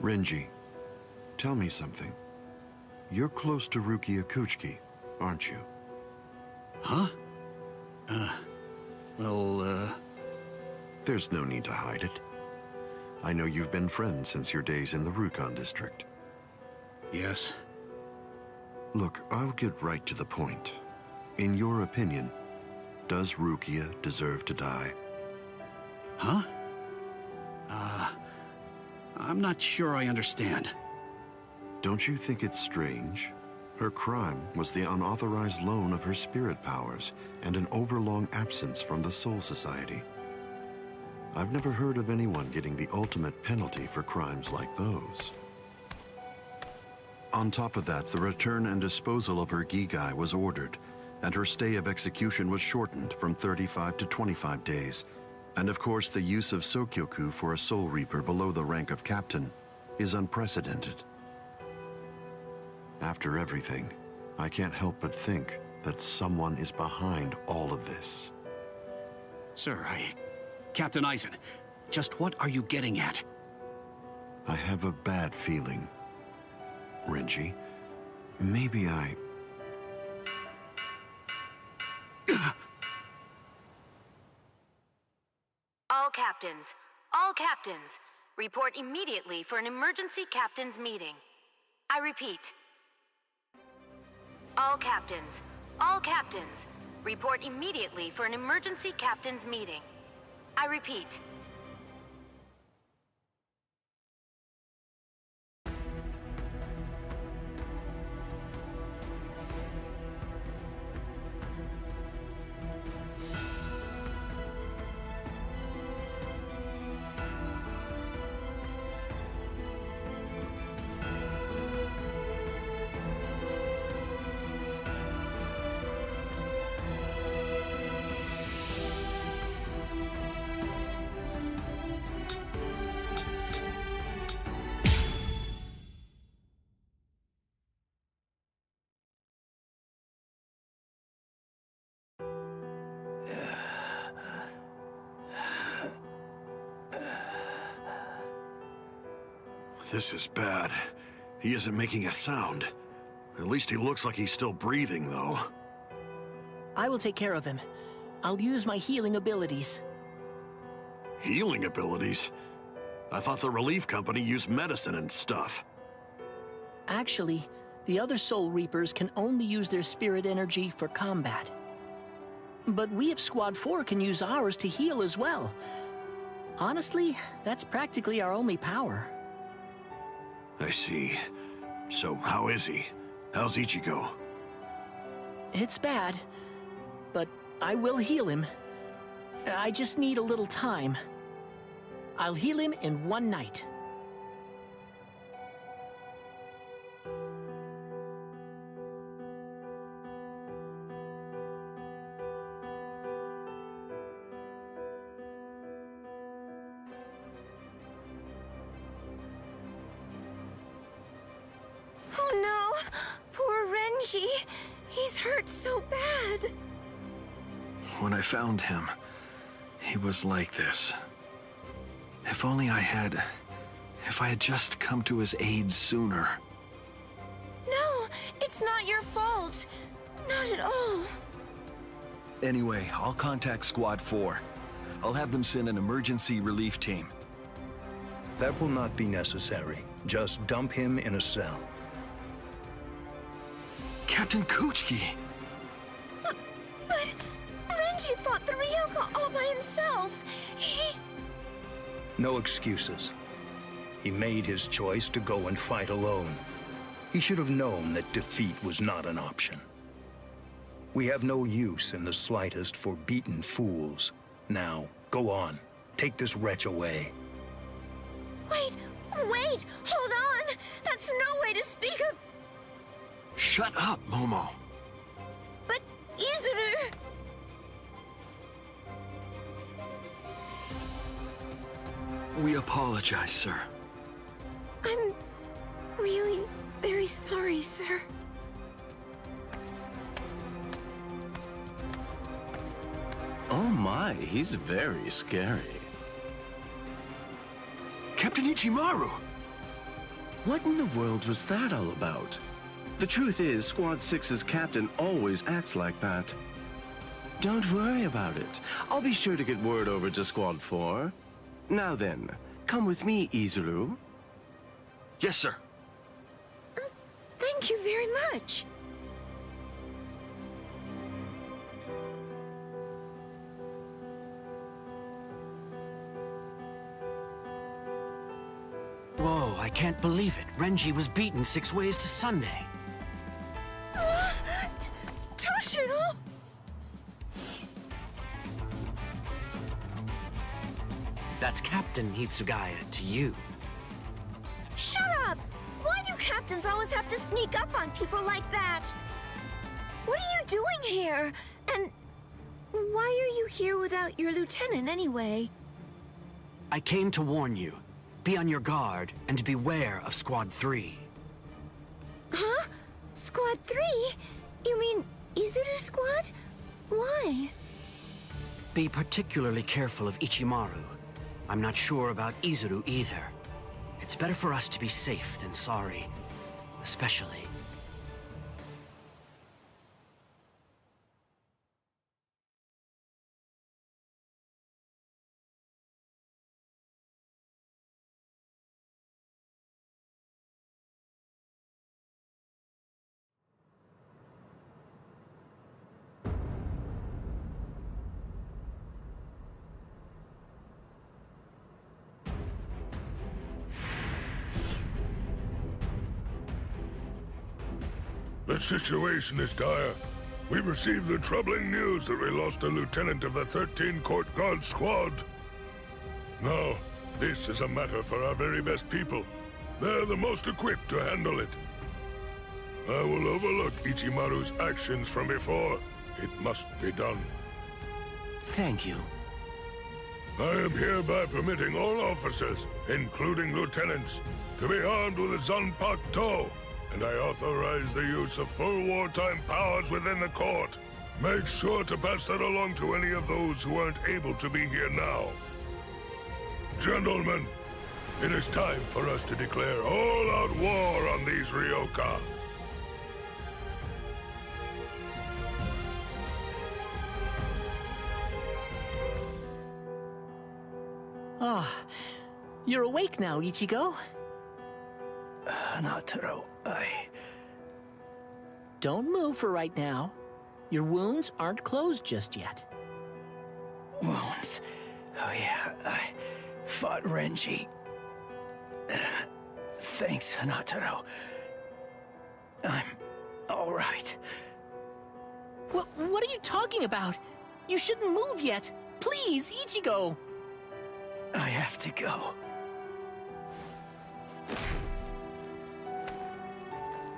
Renji, tell me something. You're close to Rukia Kuchiki, aren't you? Huh? There's no need to hide it. I know you've been friends since your days in the Rukon district. Yes. Look, I'll get right to the point. In your opinion, does Rukia deserve to die? Huh? I'm not sure I understand. Don't you think it's strange? Her crime was the unauthorized loan of her spirit powers and an overlong absence from the Soul Society. I've never heard of anyone getting the ultimate penalty for crimes like those. On top of that, the return and disposal of her Gigai was ordered, and her stay of execution was shortened from 35 to 25 days. And of course, the use of Sokyoku for a Soul Reaper below the rank of captain is unprecedented. After everything, I can't help but think that someone is behind all of this. Sir, Captain Aizen, just what are you getting at? I have a bad feeling. Renji, maybe I... All captains, Report immediately for an emergency captain's meeting. I repeat. All captains, report immediately for an emergency captain's meeting. I repeat. This is bad. He isn't making a sound. At least he looks like he's still breathing, though. I will take care of him. I'll use my healing abilities. Healing abilities? I thought the relief company used medicine and stuff. Actually, the other Soul Reapers can only use their spirit energy for combat. But we of Squad 4 can use ours to heal as well. Honestly, that's practically our only power. I see. So how is he? How's Ichigo? It's bad, but I will heal him. I just need a little time. I'll heal him in one night. Oh no! Poor Renji! He's hurt so bad! When I found him, he was like this. If only I had just come to his aid sooner. No! It's not your fault! Not at all! Anyway, I'll contact Squad 4. I'll have them send an emergency relief team. That will not be necessary. Just dump him in a cell. Captain Kuchiki! But Renji fought the Ryoka all by himself. No excuses. He made his choice to go and fight alone. He should have known that defeat was not an option. We have no use in the slightest for beaten fools. Now, go on. Take this wretch away. Wait! Hold on! That's no way to speak of... Shut up, Momo! But Izuru... We apologize, sir. I'm really very sorry, sir. Oh my, he's very scary. Captain Ichimaru! What in the world was that all about? The truth is, Squad 6's captain always acts like that. Don't worry about it. I'll be sure to get word over to Squad 4. Now then, come with me, Izuru. Yes, sir. Thank you very much. Whoa, I can't believe it. Renji was beaten 6 ways to Sunday. Toshiro! That's Captain Hitsugaya to you. Shut up! Why do captains always have to sneak up on people like that? What are you doing here? And why are you here without your lieutenant anyway? I came to warn you. Be on your guard and beware of Squad 3. Huh? Squad 3? You mean Izuru Squad? Why? Be particularly careful of Ichimaru. I'm not sure about Izuru either. It's better for us to be safe than sorry. Especially The situation is dire. We've received the troubling news that we lost a lieutenant of the 13 Court Guard Squad. Now, this is a matter for our very best people. They're the most equipped to handle it. I will overlook Ichimaru's actions from before. It must be done. Thank you. I am hereby permitting all officers, including lieutenants, to be armed with a Zanpakuto, and I authorize the use of full wartime powers within the court. Make sure to pass that along to any of those who aren't able to be here now. Gentlemen, it is time for us to declare all-out war on these Ryoka. Ah, you're awake now, Ichigo? Hanataro, Don't move for right now. Your wounds aren't closed just yet. Wounds. Oh yeah, I fought Renji. Thanks, Hanataro. I'm all right. What are you talking about? You shouldn't move yet. Please, Ichigo. I have to go.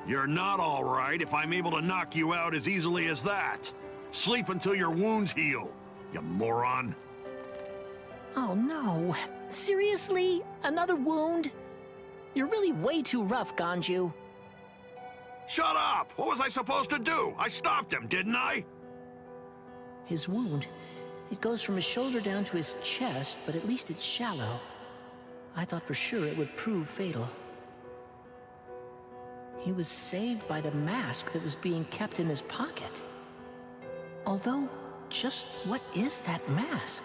You're not all right if I'm able to knock you out as easily as that. Sleep until your wounds heal, you moron. Oh no. Seriously? Another wound? You're really way too rough, Ganju. Shut up! What was I supposed to do? I stopped him, didn't I? His wound, it goes from his shoulder down to his chest, but at least it's shallow. I thought for sure it would prove fatal. He was saved by the mask that was being kept in his pocket. Although, just what is that mask?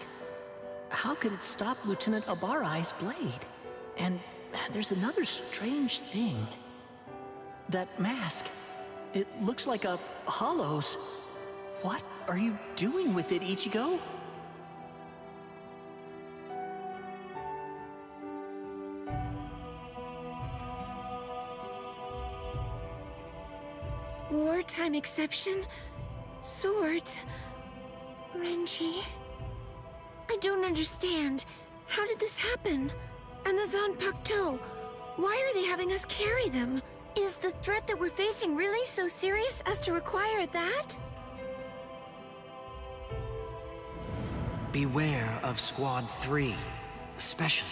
How could it stop Lieutenant Abarai's blade? And there's another strange thing. That mask, it looks like a hollow's. What are you doing with it, Ichigo? Wartime exception? Swords? Renji? I don't understand. How did this happen? And the Zanpakuto? Why are they having us carry them? Is the threat that we're facing really so serious as to require that? Beware of Squad 3, especially.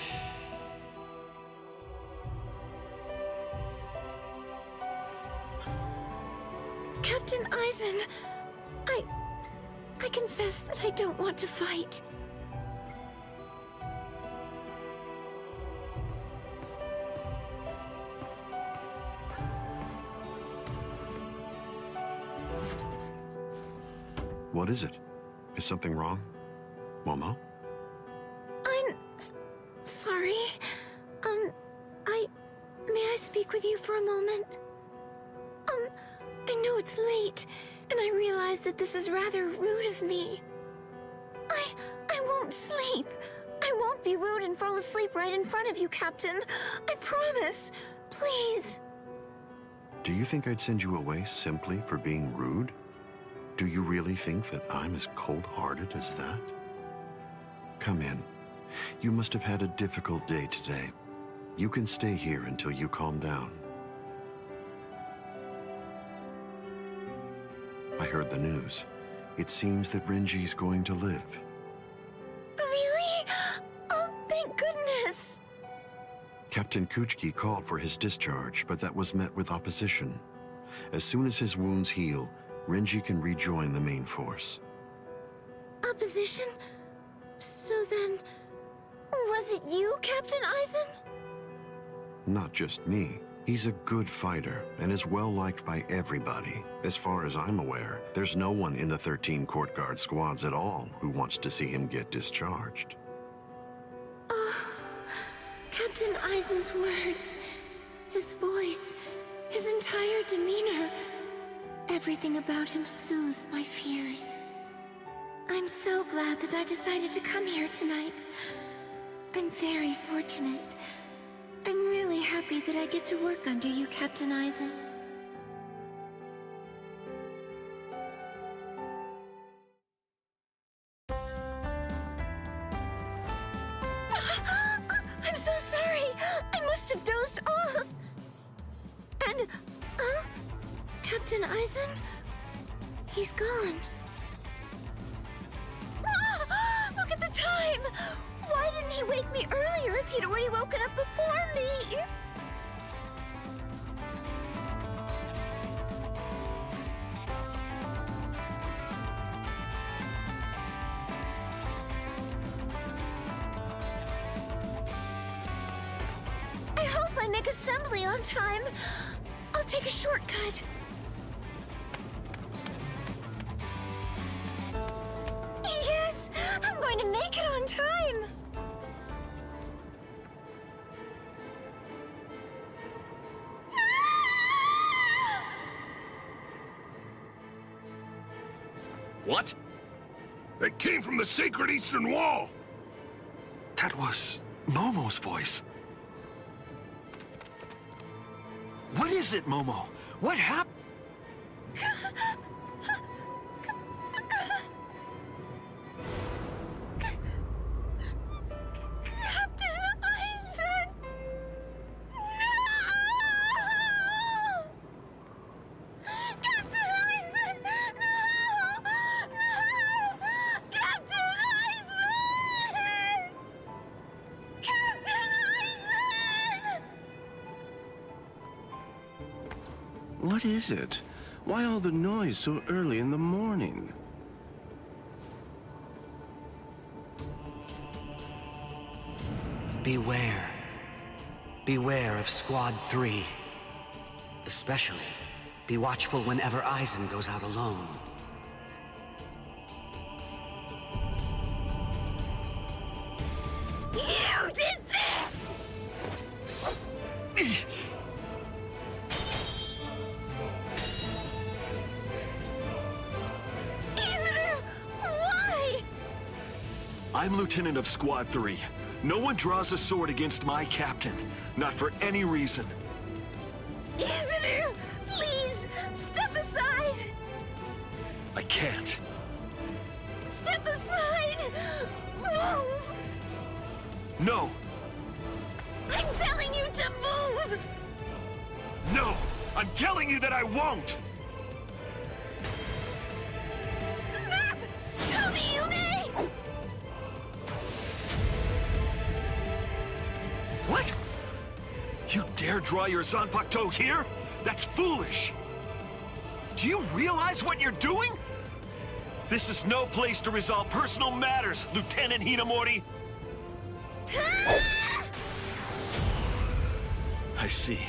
Captain Aizen, I confess that I don't want to fight. What is it? Is something wrong? Momo? I'm sorry. May I speak with you for a moment? I know it's late, and I realize that this is rather rude of me. I won't sleep. I won't be rude and fall asleep right in front of you, Captain. I promise. Please. Do you think I'd send you away simply for being rude? Do you really think that I'm as cold-hearted as that? Come in. You must have had a difficult day today. You can stay here until you calm down. I heard the news. It seems that Renji's going to live. Really? Oh, thank goodness! Captain Kuchiki called for his discharge, but that was met with opposition. As soon as his wounds heal, Renji can rejoin the main force. Opposition? So then, was it you, Captain Aizen? Not just me. He's a good fighter and is well-liked by everybody. As far as I'm aware, there's no one in the 13 Court Guard squads at all who wants to see him get discharged. Captain Aizen's words, his voice, his entire demeanor, everything about him soothes my fears. I'm so glad that I decided to come here tonight. I'm very fortunate. I'm really happy that I get to work under you, Captain Aizen. And... Captain Eisen? He's gone. Ah! Look at the time! Why didn't he wake me earlier if he'd already woken up before me? I hope I make assembly on time. I'll take a shortcut. Yes! I'm going to make it on time! What? They came from the sacred Eastern Wall! That was Momo's voice. What is it, Momo? What happened? Captain Eisen! No! Captain Eisen! No! No! Captain Eisen! Captain Eisen! What is it? Why all the noise so early in the morning? Beware. Beware of Squad 3. Especially, be watchful whenever Eisen goes out alone. You did this! Izuru, why? I'm Lieutenant of Squad 3. No one draws a sword against my captain. Not for any reason. Izuru, please, step aside! I can't. Step aside! Move! No! I'm telling you to move! No! I'm telling you that I won't! Snap! Tomiyume! What? You dare draw your Zanpakuto here? That's foolish! Do you realize what you're doing? This is no place to resolve personal matters, Lieutenant Hinamori! I see.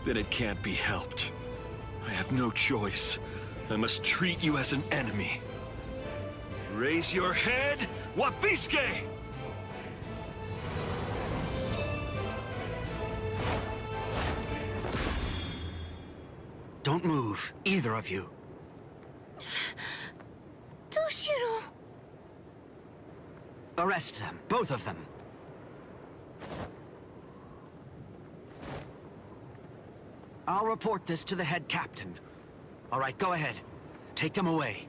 Then it can't be helped. I have no choice. I must treat you as an enemy. Raise your head, Wabisuke! Don't move, either of you. Toshiro! Arrest them, both of them. I'll report this to the head captain. All right, go ahead. Take them away.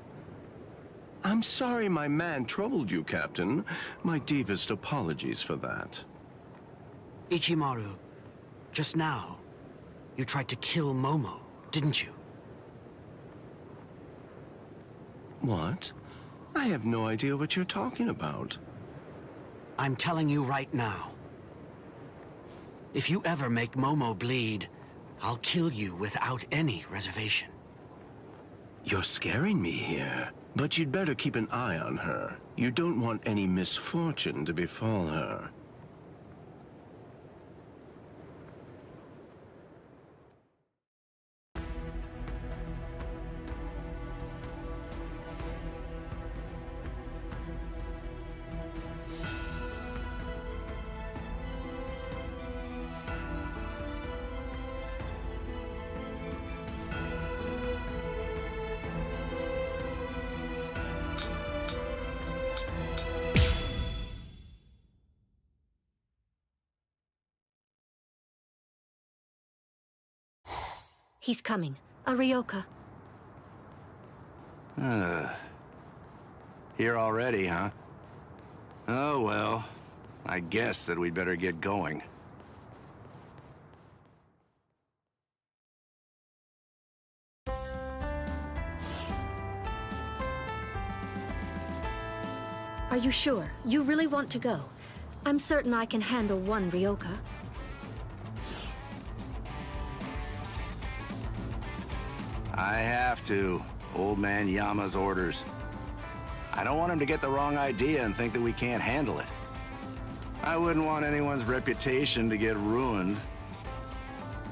I'm sorry my man troubled you, Captain. My deepest apologies for that. Ichimaru, just now, you tried to kill Momo, didn't you? What? I have no idea what you're talking about. I'm telling you right now. If you ever make Momo bleed, I'll kill you without any reservation. You're scaring me here. But you'd better keep an eye on her. You don't want any misfortune to befall her. He's coming. Arioka. Here already, huh? Oh, well. I guess that we'd better get going. Are you sure? You really want to go? I'm certain I can handle one Ryoka. I have to. Old man Yama's orders. I don't want him to get the wrong idea and think that we can't handle it. I wouldn't want anyone's reputation to get ruined.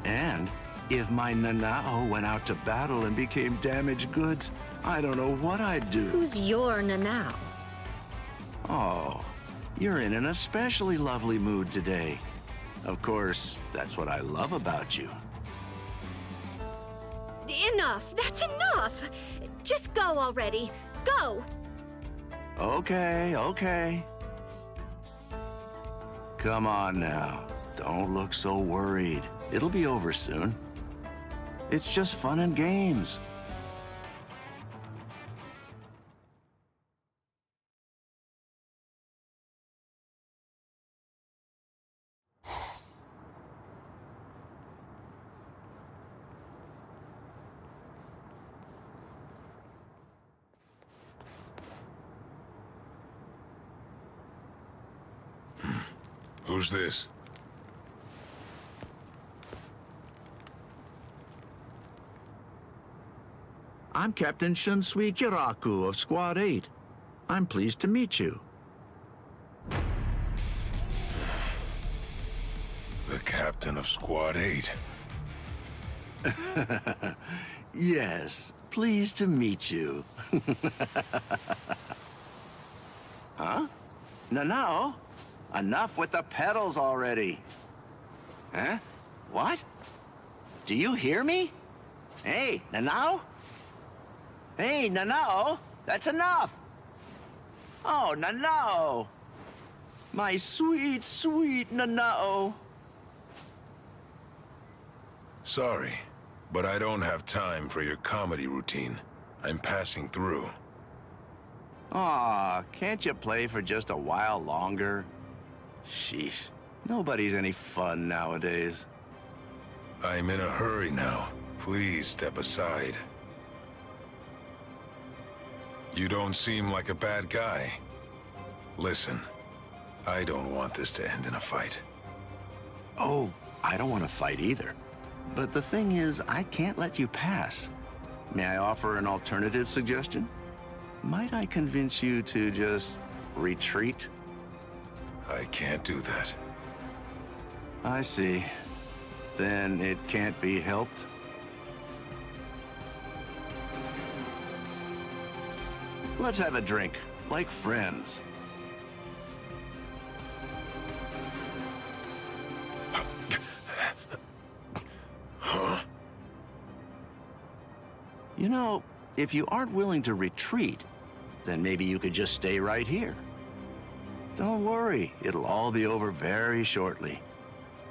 And if my Nanao went out to battle and became damaged goods, I don't know what I'd do. Who's your Nanao? Oh, you're in an especially lovely mood today. Of course, that's what I love about you. Enough! That's enough! Just go already. Go! Okay, okay. Come on now. Don't look so worried. It'll be over soon. It's just fun and games. Who's this? I'm Captain Shunsui Kiraku of Squad 8. I'm pleased to meet you. The captain of Squad 8. Yes, pleased to meet you. Huh? No. Enough with the pedals already. Huh? What? Do you hear me? Hey, Nanao? Hey, Nanao, that's enough. Oh, Nanao. My sweet, sweet Nanao. Sorry, but I don't have time for your comedy routine. I'm passing through. Aw, can't you play for just a while longer? Sheesh, nobody's any fun nowadays. I'm in a hurry now. Please step aside. You don't seem like a bad guy. Listen, I don't want this to end in a fight. Oh, I don't want to fight either. But the thing is, I can't let you pass. May I offer an alternative suggestion? Might I convince you to just retreat? I can't do that. I see. Then it can't be helped? Let's have a drink, like friends. Huh? You know, if you aren't willing to retreat, then maybe you could just stay right here. Don't worry, it'll all be over very shortly.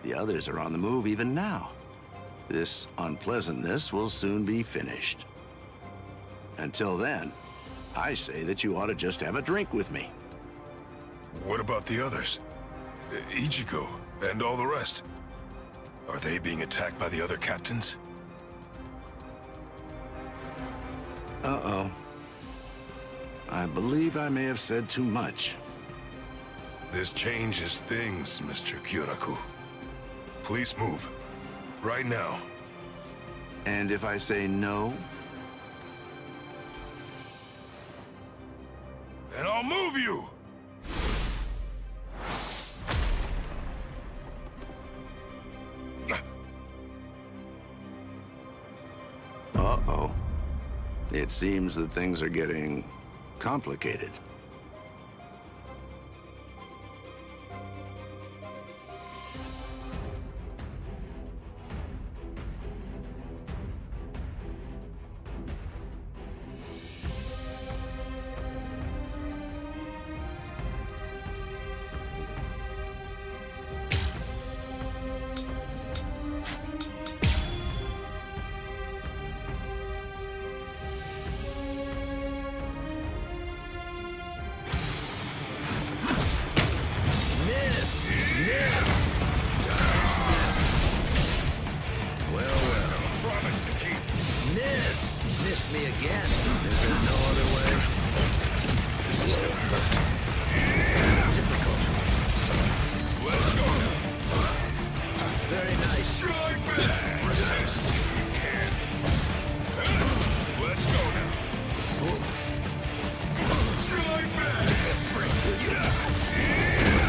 The others are on the move even now. This unpleasantness will soon be finished. Until then, I say that you ought to just have a drink with me. What about the others? Ichigo and all the rest? Are they being attacked by the other captains? Uh-oh. I believe I may have said too much. This changes things, Mr. Kyoraku. Please move. Right now. And if I say no? And I'll move you! Uh-oh. It seems that things are getting complicated. Missed me again. Is there no other way? This is gonna hurt. Resist if you can. Let's go now. Strike back!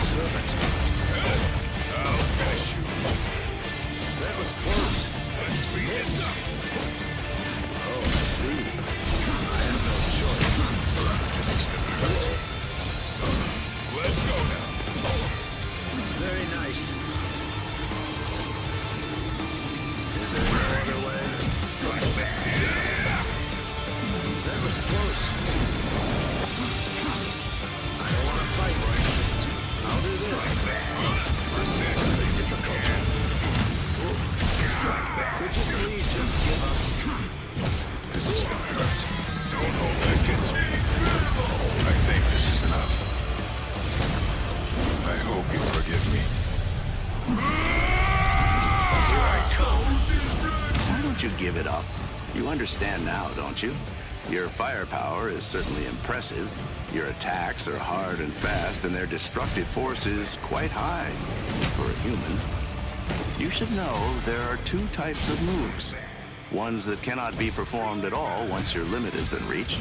Servant. I'll finish you. That was close. Let's speed this up. Oh, I see. I have no choice. This is gonna hurt. So, let's go now. Very nice. Is there no other way? Strike back! That was close. I don't want to fight right now. I'll do this. Resist. This is difficult. Could you please just give up? This is gonna hurt. Don't hold that against me. I think this is enough. I hope you forgive me. Here I come. Why don't you give it up? You understand now, don't you? Your firepower is certainly impressive. Your attacks are hard and fast, and their destructive force is quite high for a human. You should know there are two types of moves. Ones that cannot be performed at all once your limit has been reached,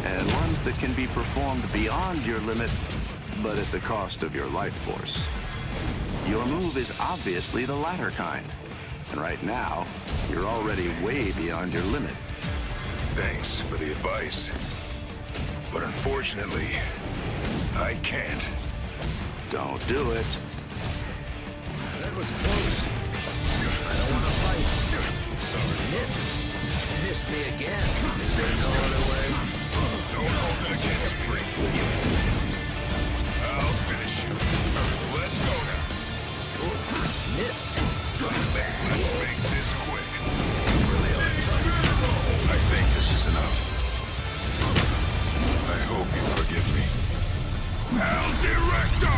and ones that can be performed beyond your limit, but at the cost of your life force. Your move is obviously the latter kind, and right now, you're already way beyond your limit. Thanks for the advice. But unfortunately, I can't. Don't do it. That was close. I don't want to fight. Sorry. Miss me again. Is there no other way? Don't hold it against me. Will you? I'll finish you. Let's go now. Miss. Strike back. Let's make this quick. You really are tough. I think this is enough. I hope you forgive me. Al Directo!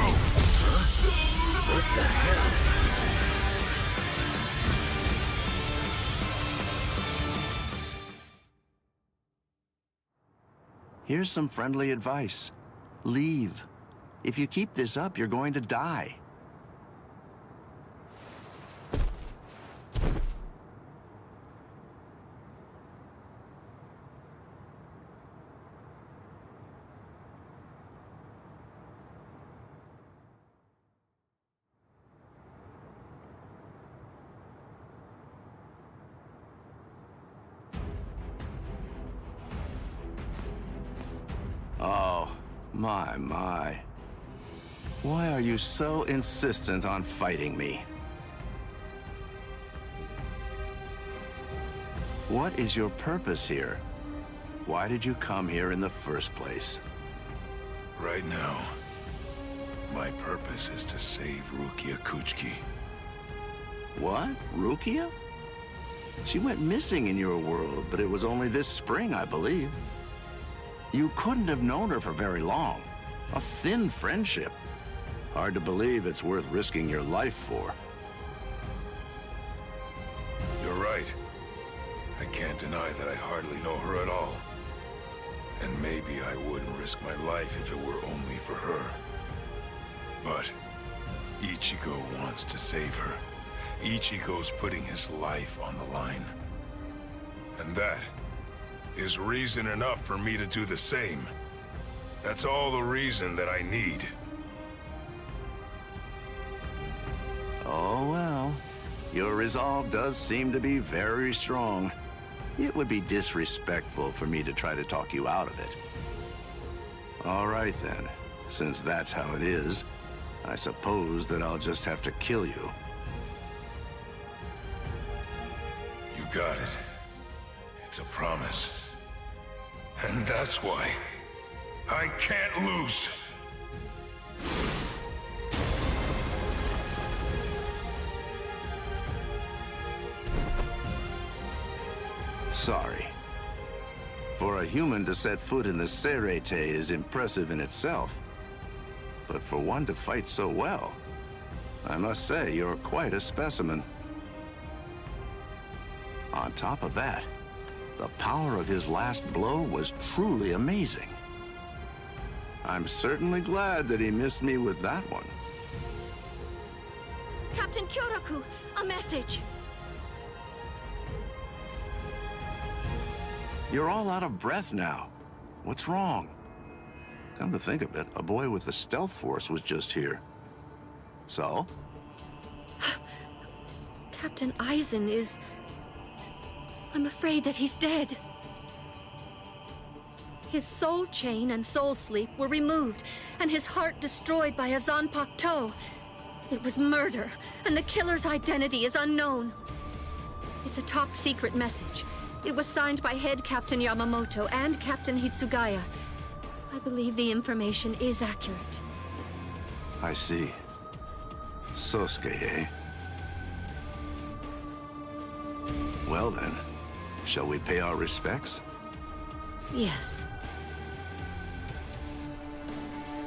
What the hell? Here's some friendly advice. Leave. If you keep this up, you're going to die. Oh, my. Why are you so insistent on fighting me? What is your purpose here? Why did you come here in the first place? Right now, my purpose is to save Rukia Kuchiki. What? Rukia? She went missing in your world, but it was only this spring, I believe. You couldn't have known her for very long. A thin friendship. Hard to believe it's worth risking your life for. You're right. I can't deny that I hardly know her at all. And maybe I wouldn't risk my life if it were only for her. But Ichigo wants to save her. Ichigo's putting his life on the line. And that is reason enough for me to do the same. That's all the reason that I need. Oh, well. Your resolve does seem to be very strong. It would be disrespectful for me to try to talk you out of it. All right, then. Since that's how it is, I suppose that I'll just have to kill you. You got it. It's a promise. And that's why I can't lose. Sorry. For a human to set foot in the Serete is impressive in itself. But for one to fight so well, I must say you're quite a specimen. On top of that, the power of his last blow was truly amazing. I'm certainly glad that he missed me with that one. Captain Kyoraku, a message. You're all out of breath now. What's wrong? Come to think of it, a boy with the stealth force was just here. So? Captain Eisen is... I'm afraid that he's dead. His soul chain and soul sleep were removed, and his heart destroyed by a Zanpakuto. It was murder, and the killer's identity is unknown. It's a top-secret message. It was signed by Head Captain Yamamoto and Captain Hitsugaya. I believe the information is accurate. I see. Sosuke, eh? Well then, shall we pay our respects? Yes.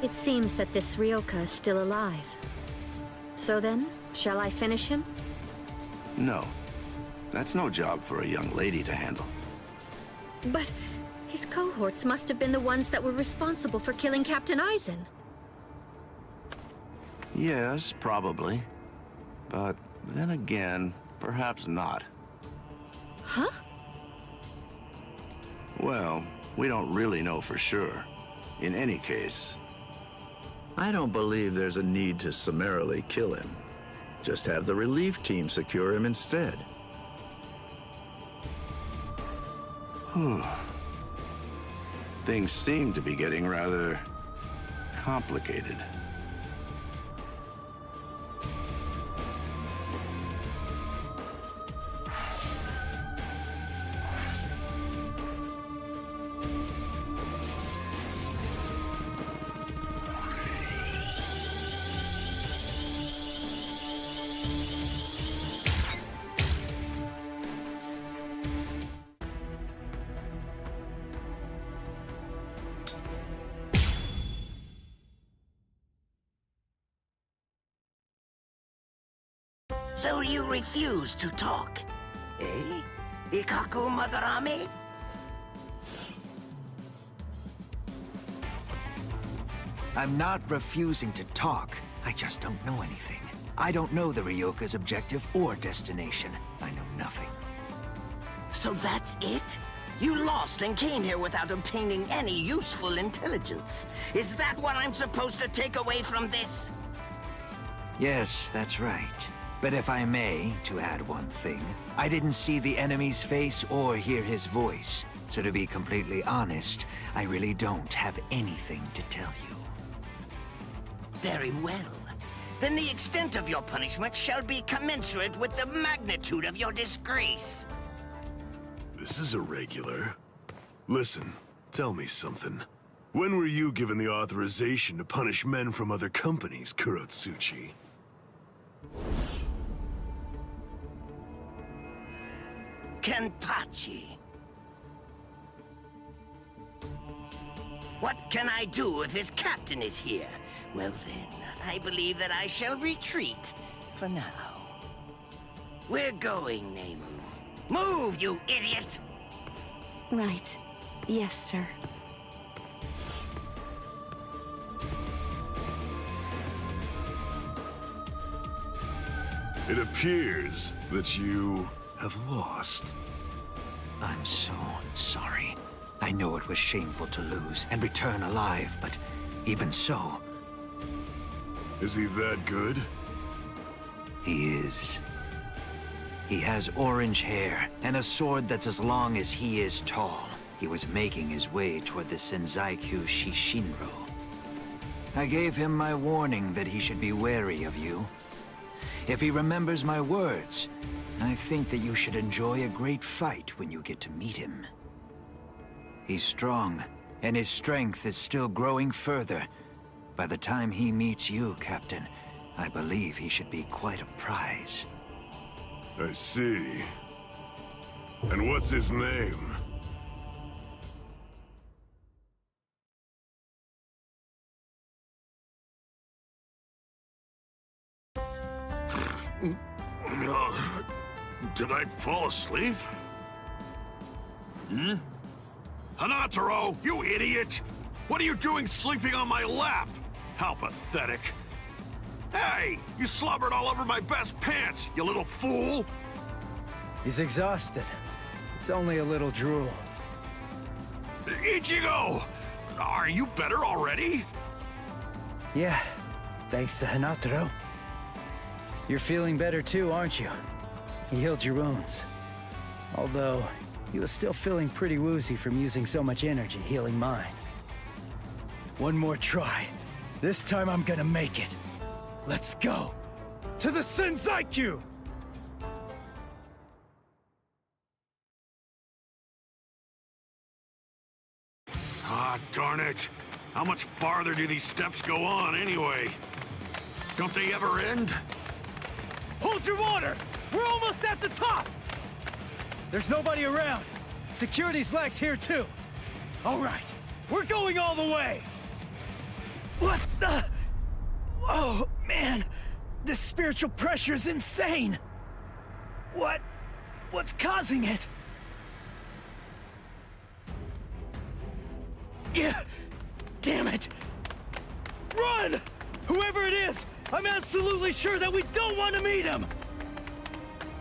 It seems that this Ryoka is still alive. So then, shall I finish him? No. That's no job for a young lady to handle. But his cohorts must have been the ones that were responsible for killing Captain Eisen. Yes, probably. But then again, perhaps not. Huh? Well, we don't really know for sure. In any case, I don't believe there's a need to summarily kill him. Just have the relief team secure him instead. Whew. Things seem to be getting rather complicated. So you refuse to talk, eh? Ikaku Madarame? I'm not refusing to talk. I just don't know anything. I don't know the Ryoka's objective or destination. I know nothing. So that's it? You lost and came here without obtaining any useful intelligence. Is that what I'm supposed to take away from this? Yes, that's right. But if I may, to add one thing, I didn't see the enemy's face or hear his voice. So to be completely honest, I really don't have anything to tell you. Very well. Then the extent of your punishment shall be commensurate with the magnitude of your disgrace. This is irregular. Listen, tell me something. When were you given the authorization to punish men from other companies, Kurotsuchi? Kenpachi. What can I do if his captain is here? Well then, I believe that I shall retreat for now. We're going, Nemu. Move, you idiot! Right. Yes, sir. It appears that you have lost. I'm so sorry. I know it was shameful to lose and return alive, but even so... Is he that good? He is. He has orange hair and a sword that's as long as he is tall. He was making his way toward the Senzaiku Shishinro. I gave him my warning that he should be wary of you. If he remembers my words, I think that you should enjoy a great fight when you get to meet him. He's strong, and his strength is still growing further. By the time he meets you, Captain, I believe he should be quite a prize. I see. And what's his name? Did I fall asleep? Hanataro, you idiot! What are you doing sleeping on my lap? How pathetic. Hey, you slobbered all over my best pants, you little fool! He's exhausted. It's only a little drool. Ichigo! Are you better already? Yeah, thanks to Hinataro. You're feeling better too, aren't you? He healed your wounds. Although, he was still feeling pretty woozy from using so much energy healing mine. One more try. This time I'm gonna make it. Let's go! To the Senzaiku! Ah, darn it. How much farther do these steps go on, anyway? Don't they ever end? Hold your water! We're almost at the top! There's nobody around. Security's lax here, too. All right, we're going all the way! What the... Oh, man. This spiritual pressure is insane! What's causing it? Yeah, damn it! Run! Whoever it is, I'm absolutely sure that we don't want to meet him!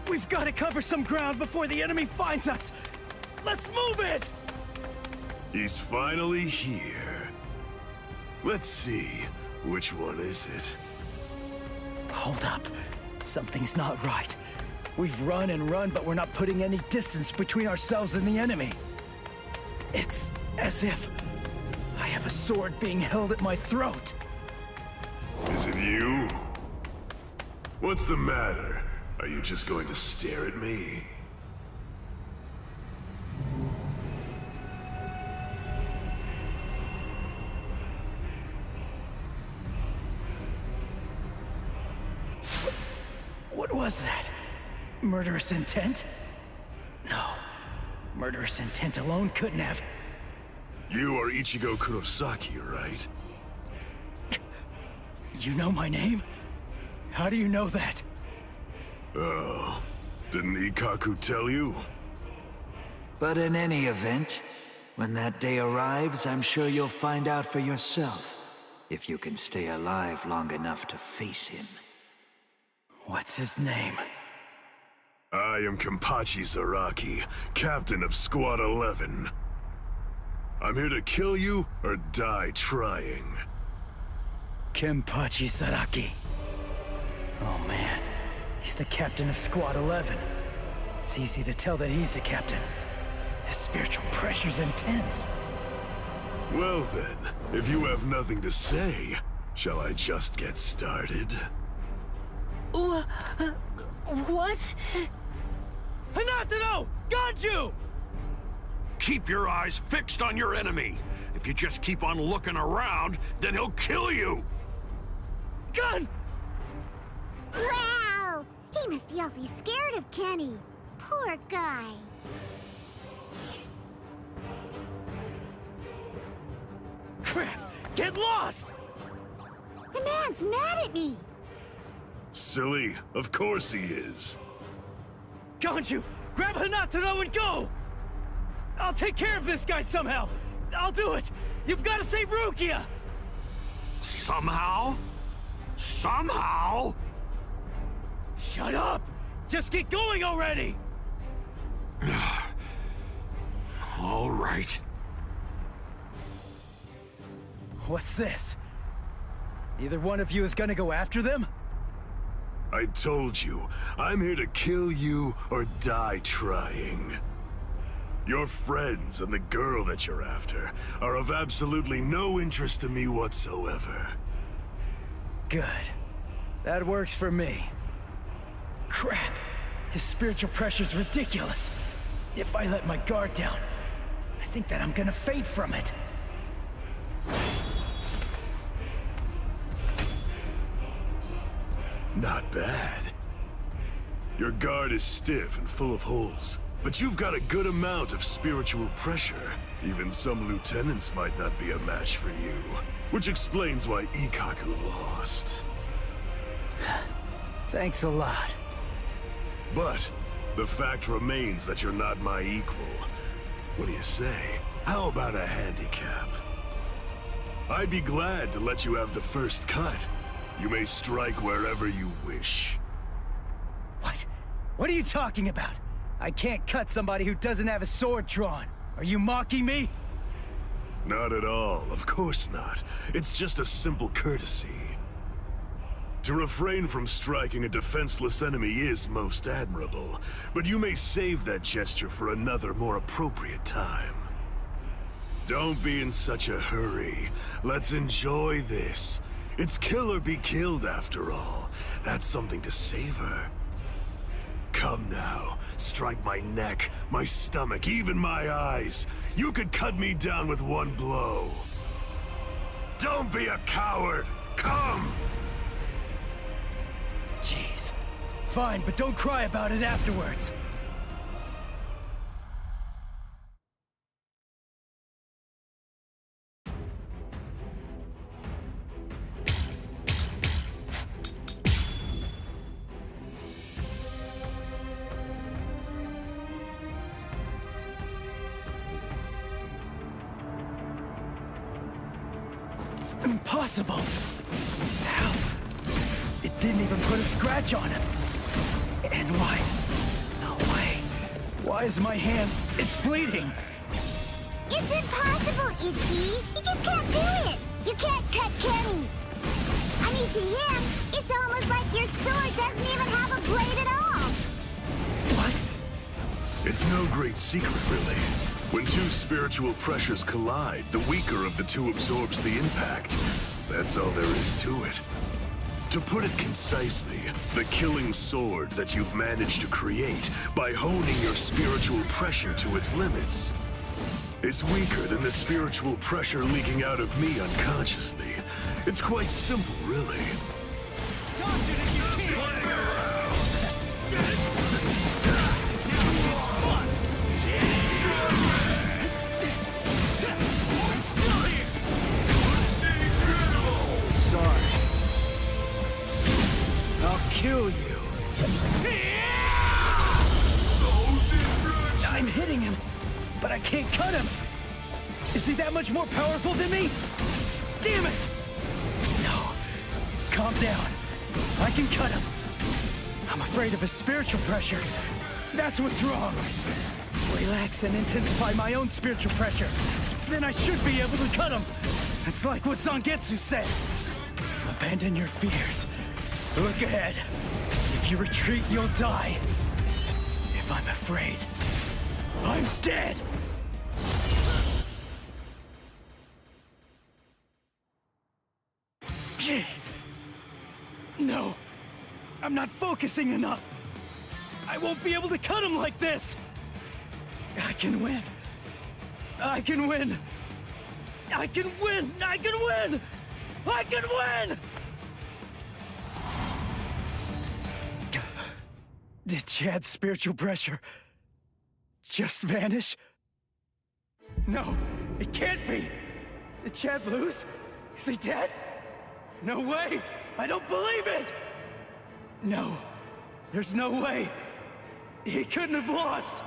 We've got to cover some ground before the enemy finds us! Let's move it! He's finally here. Let's see, which one is it? Hold up. Something's not right. We've run and run, but we're not putting any distance between ourselves and the enemy. It's as if I have a sword being held at my throat. Is it you? What's the matter? Are you just going to stare at me? What was that? Murderous intent? No. Murderous intent alone couldn't have... You are Ichigo Kurosaki, right? You know my name? How do you know that? Oh, didn't Ikaku tell you? But in any event, when that day arrives, I'm sure you'll find out for yourself, if you can stay alive long enough to face him. What's his name? I am Kenpachi Zaraki, captain of Squad 11. I'm here to kill you or die trying. Kenpachi Zaraki. Oh man, he's the captain of Squad 11. It's easy to tell that he's a captain. His spiritual pressure's intense. Well then, if you have nothing to say, shall I just get started? What? Hinataro! Ganju! Keep your eyes fixed on your enemy. If you just keep on looking around, then he'll kill you! Gun! Wow! He must be awfully scared of Kenny. Poor guy. Crap! Get lost! The man's mad at me! Silly, of course he is. Ganju, grab Hinataro and go! I'll take care of this guy somehow! I'll do it! You've got to save Rukia! Somehow? Somehow? Shut up! Just get going already! All right. What's this? Either one of you is gonna go after them? I told you, I'm here to kill you or die trying. Your friends and the girl that you're after are of absolutely no interest to me whatsoever. Good. That works for me. Crap! His spiritual pressure's ridiculous. If I let my guard down, I think that I'm gonna faint from it. Not bad. Your guard is stiff and full of holes, but you've got a good amount of spiritual pressure. Even some lieutenants might not be a match for you, which explains why Ikaku lost. Thanks a lot. But the fact remains that you're not my equal. What do you say? How about a handicap? I'd be glad to let you have the first cut. You may strike wherever you wish. What? What are you talking about? I can't cut somebody who doesn't have a sword drawn. Are you mocking me? Not at all, of course not. It's just a simple courtesy. To refrain from striking a defenseless enemy is most admirable, but you may save that gesture for another, more appropriate time. Don't be in such a hurry. Let's enjoy this. It's kill or be killed, after all. That's something to savor. Come now, strike my neck, my stomach, even my eyes. You could cut me down with one blow. Don't be a coward. Come! Jeez. Fine, but don't cry about it afterwards. Impossible! How? It didn't even put a scratch on him. And why? No way. Why is my hand... It's bleeding! It's impossible, Ichi! You just can't do it! You can't cut Kenny! I mean, to him, it's almost like your sword doesn't even have a blade at all! What? It's no great secret, really. When two spiritual pressures collide, the weaker of the two absorbs the impact. That's all there is to it. To put it concisely, the killing sword that you've managed to create by honing your spiritual pressure to its limits is weaker than the spiritual pressure leaking out of me unconsciously. It's quite simple, really. Sorry. I'll kill you. I'm hitting him, but I can't cut him. Is he that much more powerful than me? Damn it! No. Calm down. I can cut him. I'm afraid of his spiritual pressure. That's what's wrong. Relax and intensify my own spiritual pressure. Then I should be able to cut him. It's like what Zangetsu said. Abandon your fears. Look ahead. If you retreat, you'll die. If I'm afraid, I'm dead! No! I'm not focusing enough! I won't be able to cut him like this! I can win! I can win! I can win! I can win! I can win! Did Chad's spiritual pressure just vanish? No, it can't be! Did Chad lose? Is he dead? No way! I don't believe it! No, there's no way! He couldn't have lost!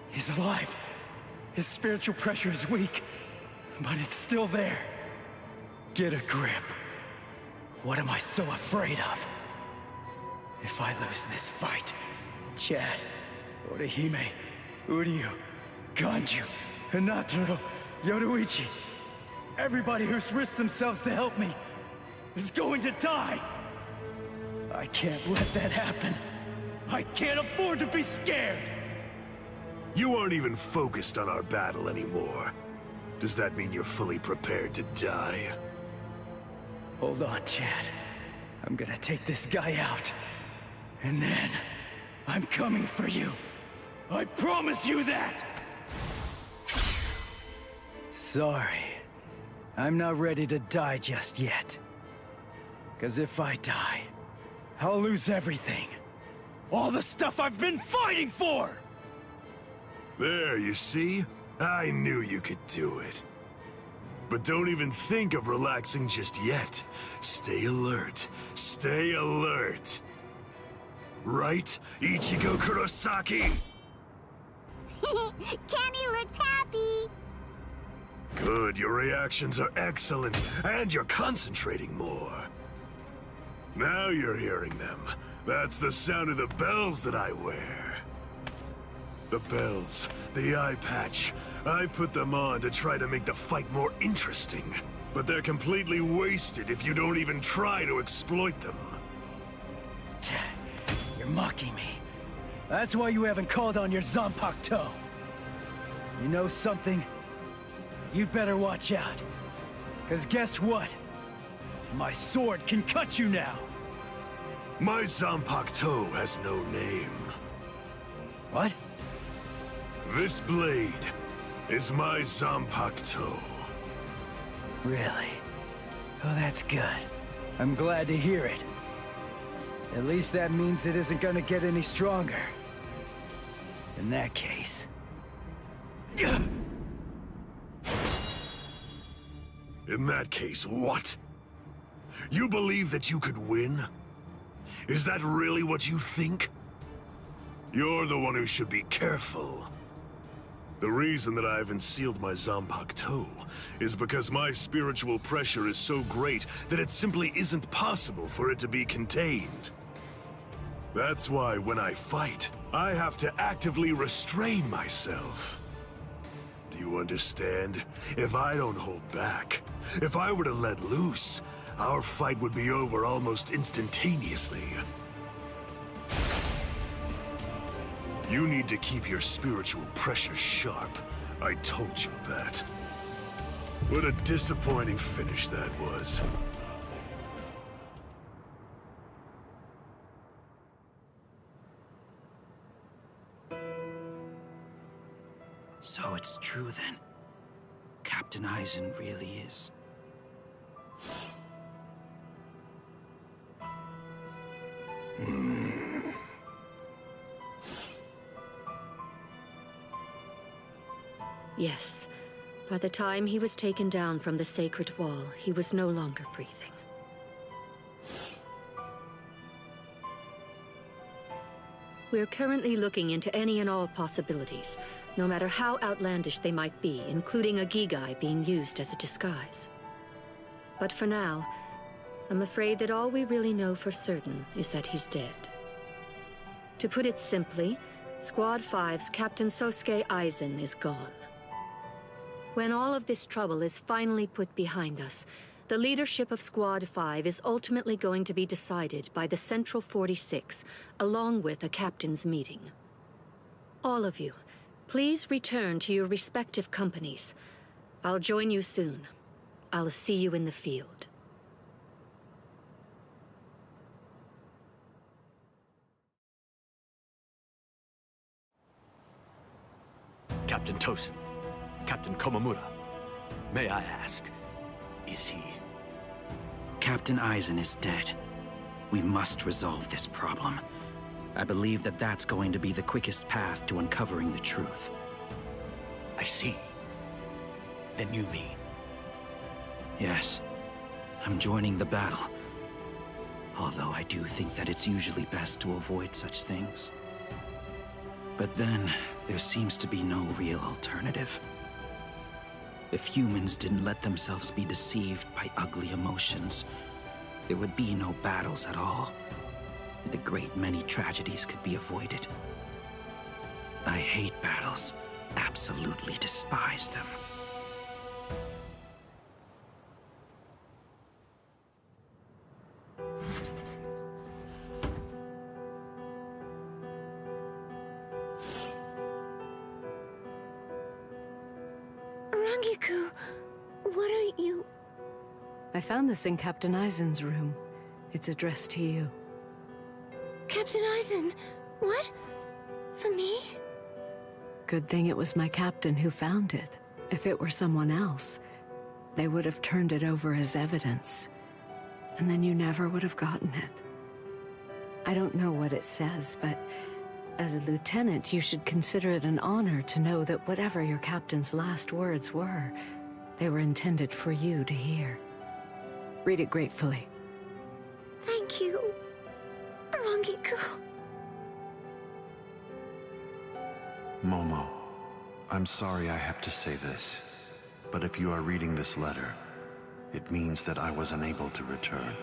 He's alive. His spiritual pressure is weak, but it's still there. Get a grip. What am I so afraid of? If I lose this fight, Chad, Orihime, Uryu, Ganju, Hinataro, Yoruichi, everybody who's risked themselves to help me is going to die! I can't let that happen. I can't afford to be scared! You aren't even focused on our battle anymore. Does that mean you're fully prepared to die? Hold on, Chad. I'm gonna take this guy out. And then, I'm coming for you. I promise you that! Sorry. I'm not ready to die just yet. 'Cause if I die, I'll lose everything. All the stuff I've been fighting for! There, you see? I knew you could do it. But don't even think of relaxing just yet. Stay alert. Stay alert. Right, Ichigo Kurosaki? Kenny looks happy! Good, your reactions are excellent, and you're concentrating more. Now you're hearing them. That's the sound of the bells that I wear. The bells, the eye patch. I put them on to try to make the fight more interesting. But they're completely wasted if you don't even try to exploit them. You're mocking me. That's why you haven't called on your Zanpakuto. Toe. You know something? You'd better watch out. 'Cause guess what? My sword can cut you now! My Zanpakuto has no name. What? This blade is my Zanpakuto. Really? Oh, that's good. I'm glad to hear it. At least that means it isn't gonna get any stronger. In that case... In that case, what? You believe that you could win? Is that really what you think? You're the one who should be careful. The reason that I haven't sealed my Zanpakuto is because my spiritual pressure is so great that it simply isn't possible for it to be contained. That's why when I fight, I have to actively restrain myself. Do you understand? If I don't hold back, if I were to let loose, our fight would be over almost instantaneously. You need to keep your spiritual pressure sharp. I told you that. What a disappointing finish that was. So it's true then. Captain Eisen really is. Yes. By the time he was taken down from the sacred wall, he was no longer breathing. We're currently looking into any and all possibilities, no matter how outlandish they might be, including a Gigai being used as a disguise. But for now, I'm afraid that all we really know for certain is that he's dead. To put it simply, Squad 5's Captain Sosuke Eisen is gone. When all of this trouble is finally put behind us, the leadership of Squad 5 is ultimately going to be decided by the Central 46, along with a captain's meeting. All of you, please return to your respective companies. I'll join you soon. I'll see you in the field. Captain Tosin, Captain Komamura, may I ask, is he... Captain Eisen is dead. We must resolve this problem. I believe that that's going to be the quickest path to uncovering the truth. I see. Then you mean... Yes. I'm joining the battle. Although I do think that it's usually best to avoid such things. But then, there seems to be no real alternative. If humans didn't let themselves be deceived by ugly emotions, there would be no battles at all, and a great many tragedies could be avoided. I hate battles, absolutely despise them. Rangiku, what are you... I found this in Captain Eisen's room. It's addressed to you. Captain Eisen, what? For me? Good thing it was my captain who found it. If it were someone else, they would have turned it over as evidence. And then you never would have gotten it. I don't know what it says, but as a lieutenant, you should consider it an honor to know that whatever your captain's last words were, they were intended for you to hear. Read it gratefully. Thank you, Rangiku. Momo, I'm sorry I have to say this, but if you are reading this letter, it means that I was unable to return.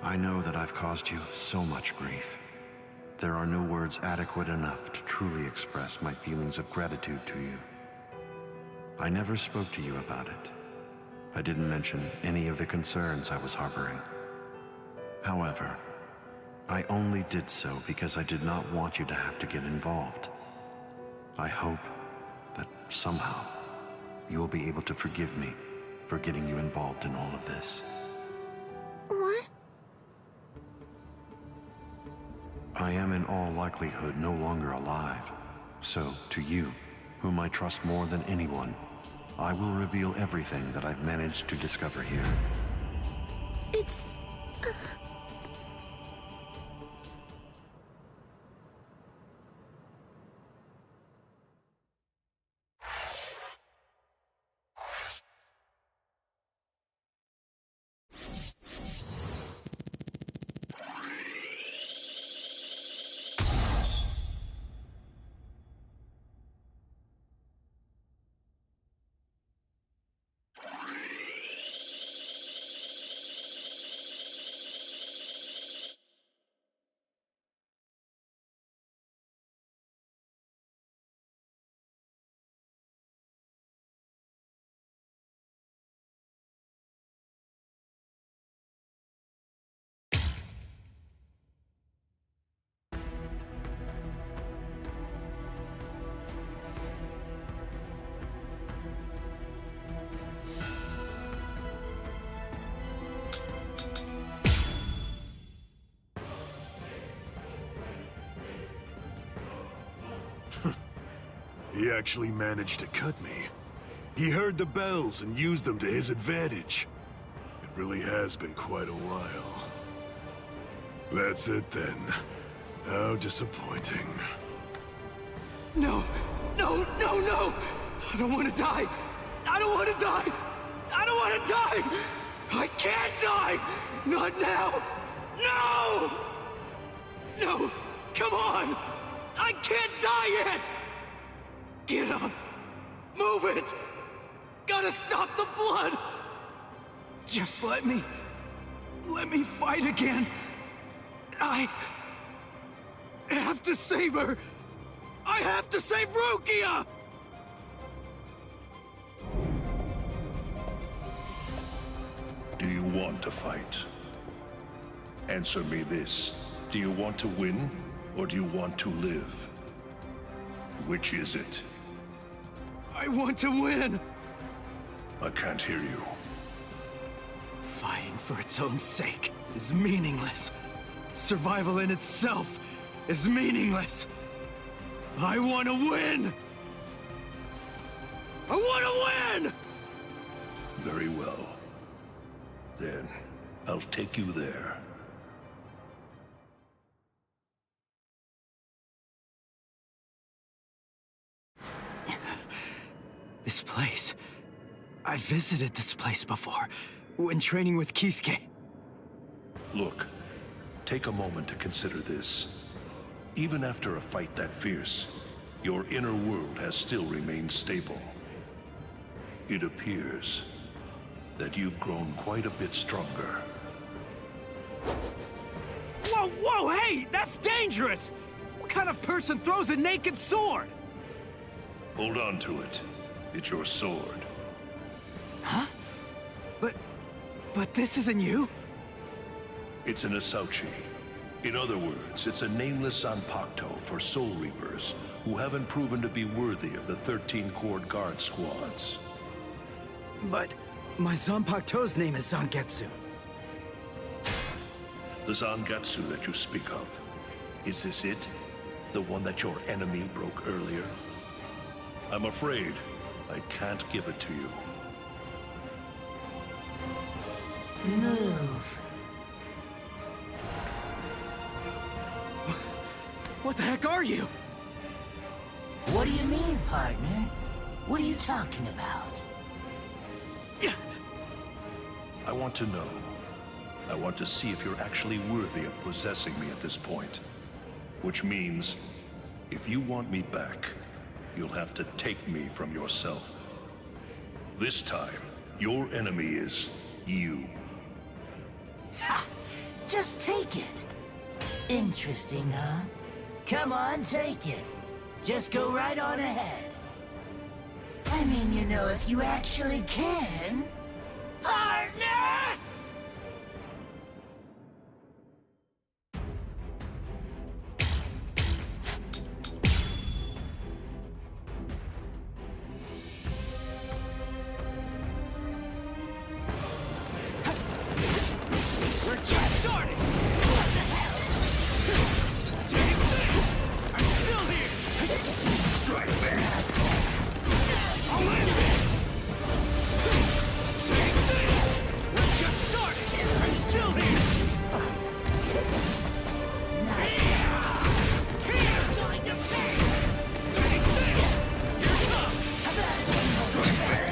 I know that I've caused you so much grief, there are no words adequate enough to truly express my feelings of gratitude to you. I never spoke to you about it. I didn't mention any of the concerns I was harboring. However, I only did so because I did not want you to have to get involved. I hope that somehow you will be able to forgive me for getting you involved in all of this. What? I am in all likelihood no longer alive. So, to you, whom I trust more than anyone, I will reveal everything that I've managed to discover here. It's... He actually managed to cut me. He heard the bells and used them to his advantage. It really has been quite a while. That's it then. How disappointing. No! No, no, no! I don't want to die! I don't want to die! I don't want to die! I can't die! Not now! No! No! Come on! I can't die yet! Get up! Move it! Gotta stop the blood! Just let me fight again. I have to save her! I have to save Rukia! Do you want to fight? Answer me this. Do you want to win, or do you want to live? Which is it? I want to win! I can't hear you. Fighting for its own sake is meaningless. Survival in itself is meaningless. I want to win! I want to win! Very well. Then, I'll take you there. This place... I visited this place before, when training with Kisuke. Look, take a moment to consider this. Even after a fight that fierce, your inner world has still remained stable. It appears that you've grown quite a bit stronger. Whoa, whoa, hey! That's dangerous! What kind of person throws a naked sword? Hold on to it. It's your sword. Huh? But this isn't you? It's an Asauchi. In other words, it's a nameless Zanpakuto for Soul Reapers who haven't proven to be worthy of the 13-Chord Guard squads. But my Zanpakuto's name is Zangetsu. The Zangetsu that you speak of, is this it? The one that your enemy broke earlier? I'm afraid I can't give it to you. Move. What the heck are you? What do you mean, partner? What are you talking about? I want to know. I want to see if you're actually worthy of possessing me at this point. Which means, if you want me back, you'll have to take me from yourself. This time, your enemy is you. Ha! Just take it. Interesting, huh? Come on, take it. Just go right on ahead. I mean, you know, if you actually can. Partner! We're just starting! What the hell? Take this! I'm still here! Strike back! I'll end this! Take this! We're just starting! I'm still here! Here's going to pay! Take this! Here comes! Strike back!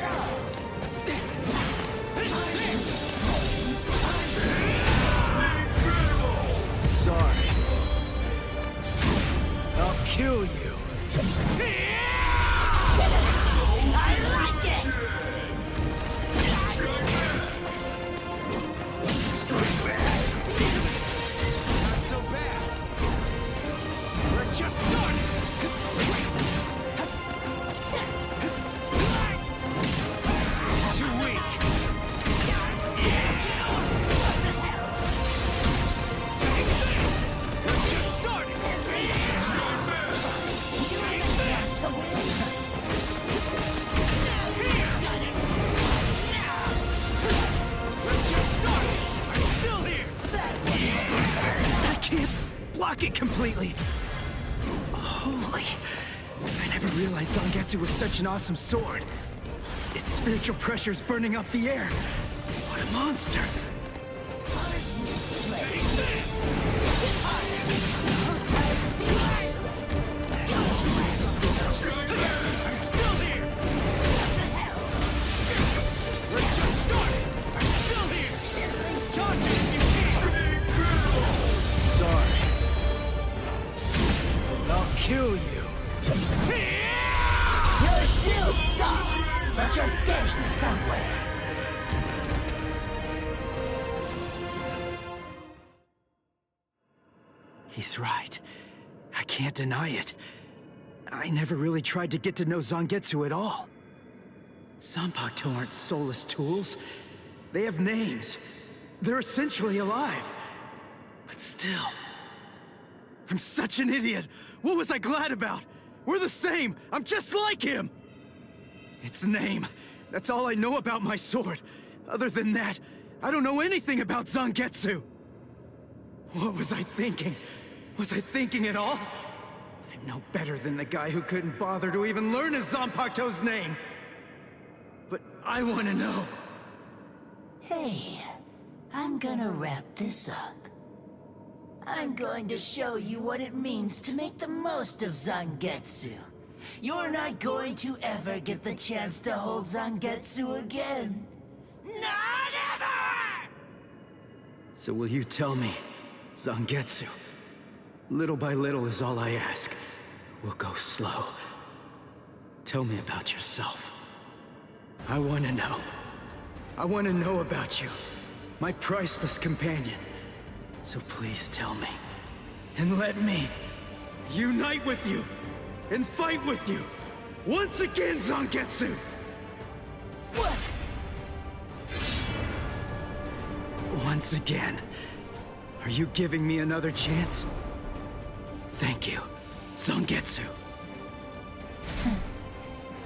Sorry. I'll kill you. I like it! Strike back. Not so bad. We're just starting. Too weak. Take this. We're just starting. Take this. We're just starting. I'm still here. I can't block it completely. Holy. I never realized Zangetsu was such an awesome sword. Its spiritual pressure is burning up the air. What a monster. Take this. I'm still here. We're just starting. I'm still here. Charge it if you can. Sorry. I'll kill you. You're still soft, but you're getting somewhere. He's right. I can't deny it. I never really tried to get to know Zangetsu at all. Zanpakuto aren't soulless tools. They have names. They're essentially alive. But still... I'm such an idiot! What was I glad about? We're the same! I'm just like him! Its name. That's all I know about my sword. Other than that, I don't know anything about Zangetsu! What was I thinking? Was I thinking at all? I'm no better than the guy who couldn't bother to even learn his Zanpakuto's name! But I want to know. Hey, I'm gonna wrap this up. I'm going to show you what it means to make the most of Zangetsu. You're not going to ever get the chance to hold Zangetsu again. Not ever! So will you tell me, Zangetsu? Little by little is all I ask. We'll go slow. Tell me about yourself. I want to know. I want to know about you. My priceless companion. So please tell me. And let me unite with you. And fight with you. Once again, Zangetsu! What? Once again. Are you giving me another chance? Thank you, Zangetsu.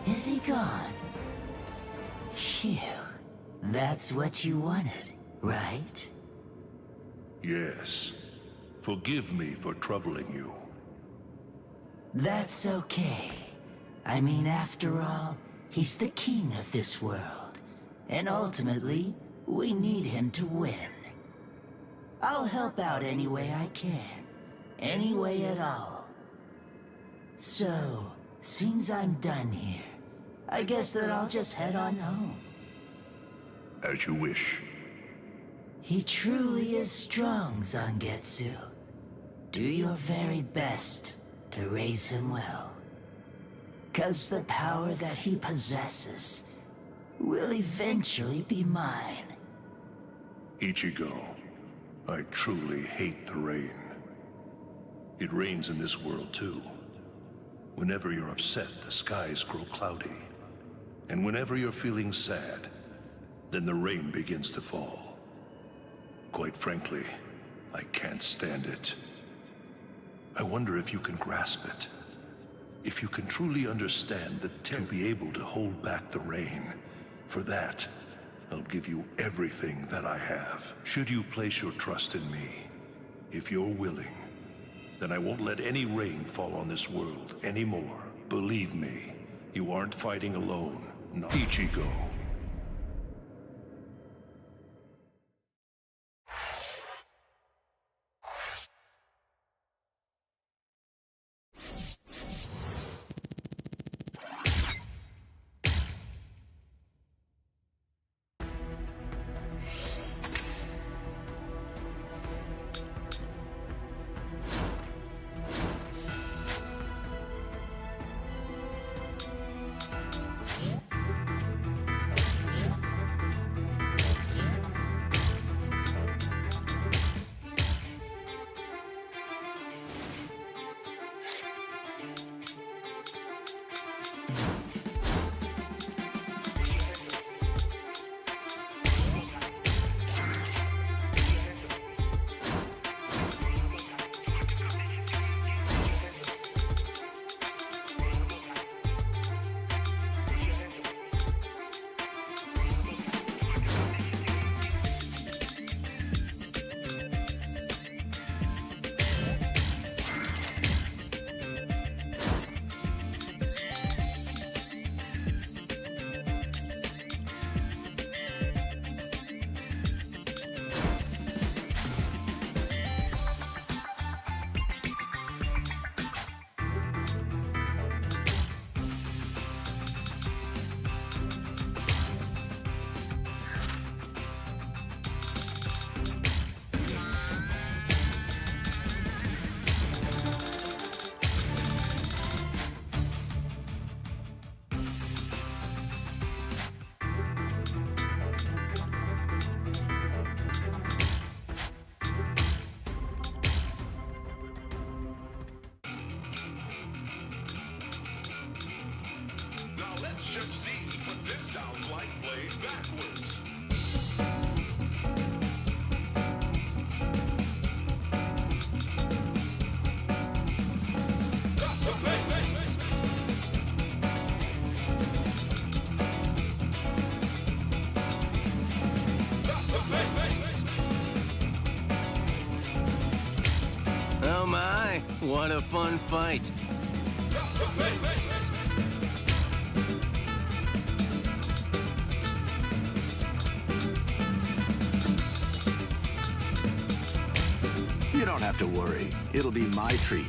Is he gone? Phew. That's what you wanted, right? Yes. Forgive me for troubling you. That's okay. I mean, after all, he's the king of this world. And ultimately, we need him to win. I'll help out any way I can. Any way at all. So, seems I'm done here. I guess that I'll just head on home. As you wish. He truly is strong, Zangetsu. Do your very best to raise him well. 'Cause the power that he possesses will eventually be mine. Ichigo, I truly hate the rain. It rains in this world too. Whenever you're upset, the skies grow cloudy. And whenever you're feeling sad, then the rain begins to fall. Quite frankly, I can't stand it. I wonder if you can grasp it. If you can truly understand the to be able to hold back the rain. For that, I'll give you everything that I have. Should you place your trust in me, if you're willing, then I won't let any rain fall on this world anymore. Believe me, you aren't fighting alone. Not Ichigo. Oh my, what a fun fight. You don't have to worry. It'll be my treat.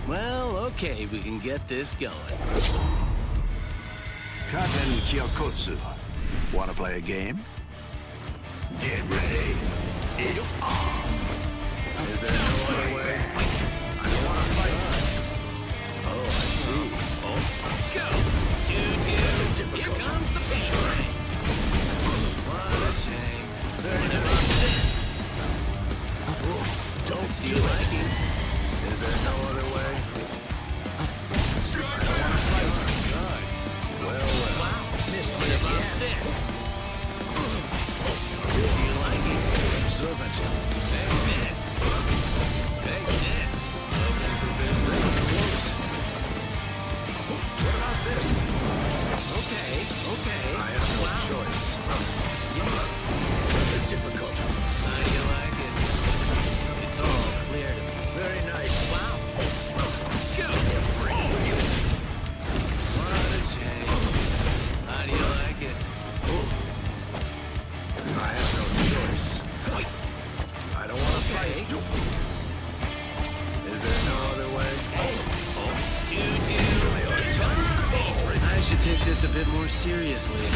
Well, okay, we can get this going. Katen Kyokotsu. Want to play a game? Get ready. It's on. Is there no other way? I don't want to fight. Oh, I see. Oh, go! Choo-choo! Here comes the pain train. What a shame. Heard about this. Don't do like Is there no other way? I don't want to fight. Well, wow. Missed it about this. Do you like it? Servant. Take this. Take this. Looking for business. Close. What about this? seriously.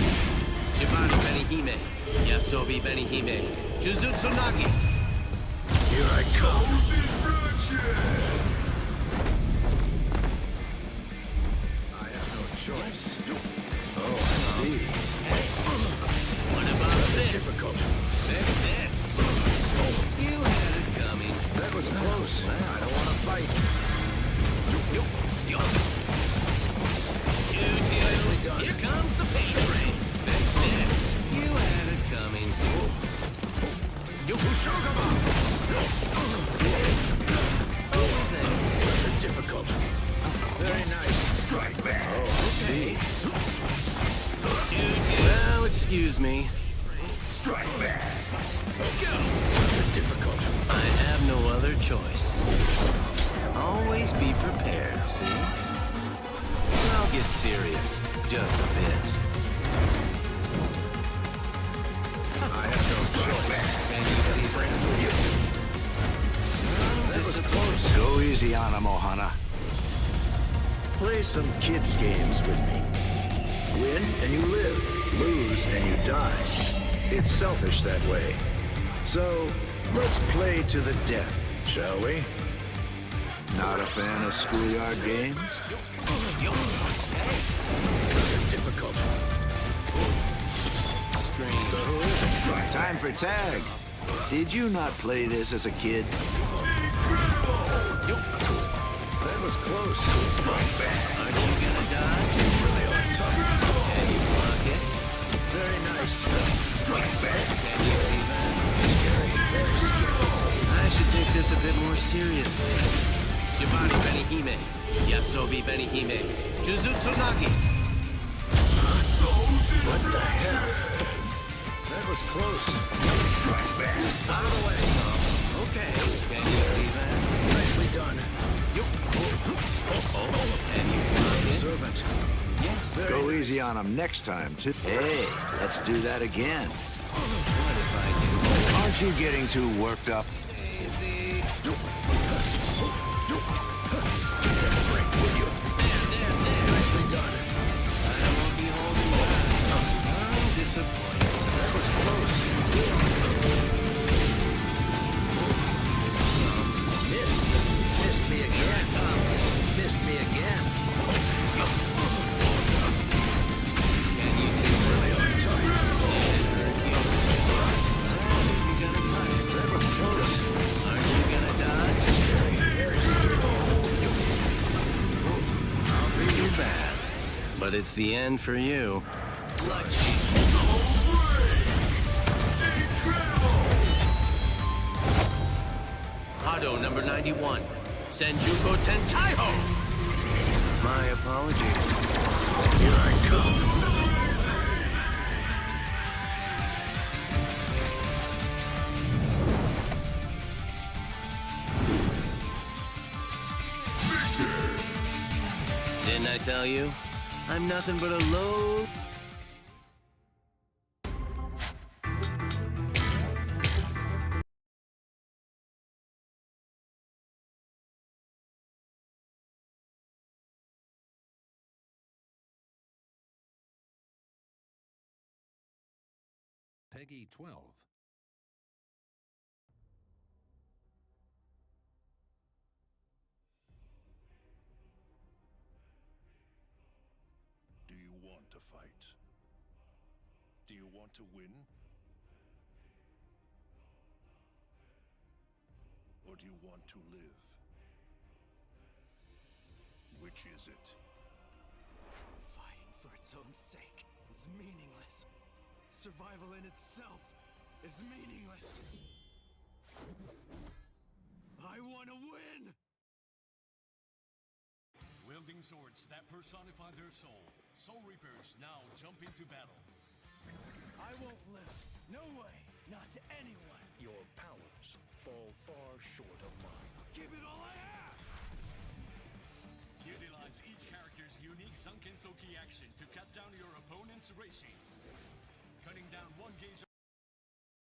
Shibari Benihime, Yasobi Benihime, Jujutsu Nagi. Here I come. I have no choice. Oh, I see. What about this? Difficult. This. You had it coming. That was close. I don't want to fight. Nicely done. Here comes the pain train. This. You had it coming. Rather difficult. Very nice. Strike back. Oh, I see. Well, excuse me. Strike back. Go. Rather difficult. I have no other choice. Always be prepared, see? I'll get serious. Just a bit. I have no choice. Can you see that? That was close. Go easy on him, Ohana. Play some kids' games with me. Win and you live. Lose and you die. It's selfish that way. So, let's play to the death, shall we? Not a fan of schoolyard games? Difficult. Scream. Time for tag. Did you not play this as a kid? That was close. Strike back. Aren't you gonna die? You really are tough. Can you block it? Very nice. Strike back. Can you see that? Scary. Very scary. I should take this a bit more seriously. Shibari Benihime, Yasobi Benihime, Jujutsu Nagi. What the hell? That was close. Strike back. Out of the way. Okay. Can you see that? Nicely done. Can you block it? Servant. Yes. Go easy on him next time, too. Hey, let's do that again. What if I do? Aren't you getting too worked up? Easy. Nicely done. I won't be holding back. I'm disappointed. That was close. Missed me again. Missed me again. Can you see where they are? Tough. You're gonna cut it. That was close. Aren't you gonna die? Scary. Very scary. I'll be too bad. But it's the end for you. Hado number 91. Senjuko Tentaiho! My apologies. Here I come. Didn't I tell you? I'm nothing but a low... Peggy 12. Do you want to fight? Do you want to win? Or do you want to live? Which is it? Fighting for its own sake is meaningless. Survival in itself is meaningless. I want to win! Wielding swords that personify their soul, Soul Reapers now jump into battle. I won't lose. No way. Not to anyone. Your powers fall far short of mine. Give it all I have! Utilize each character's unique Sunken Soki action to cut down your opponent's racing. Cutting down one gauge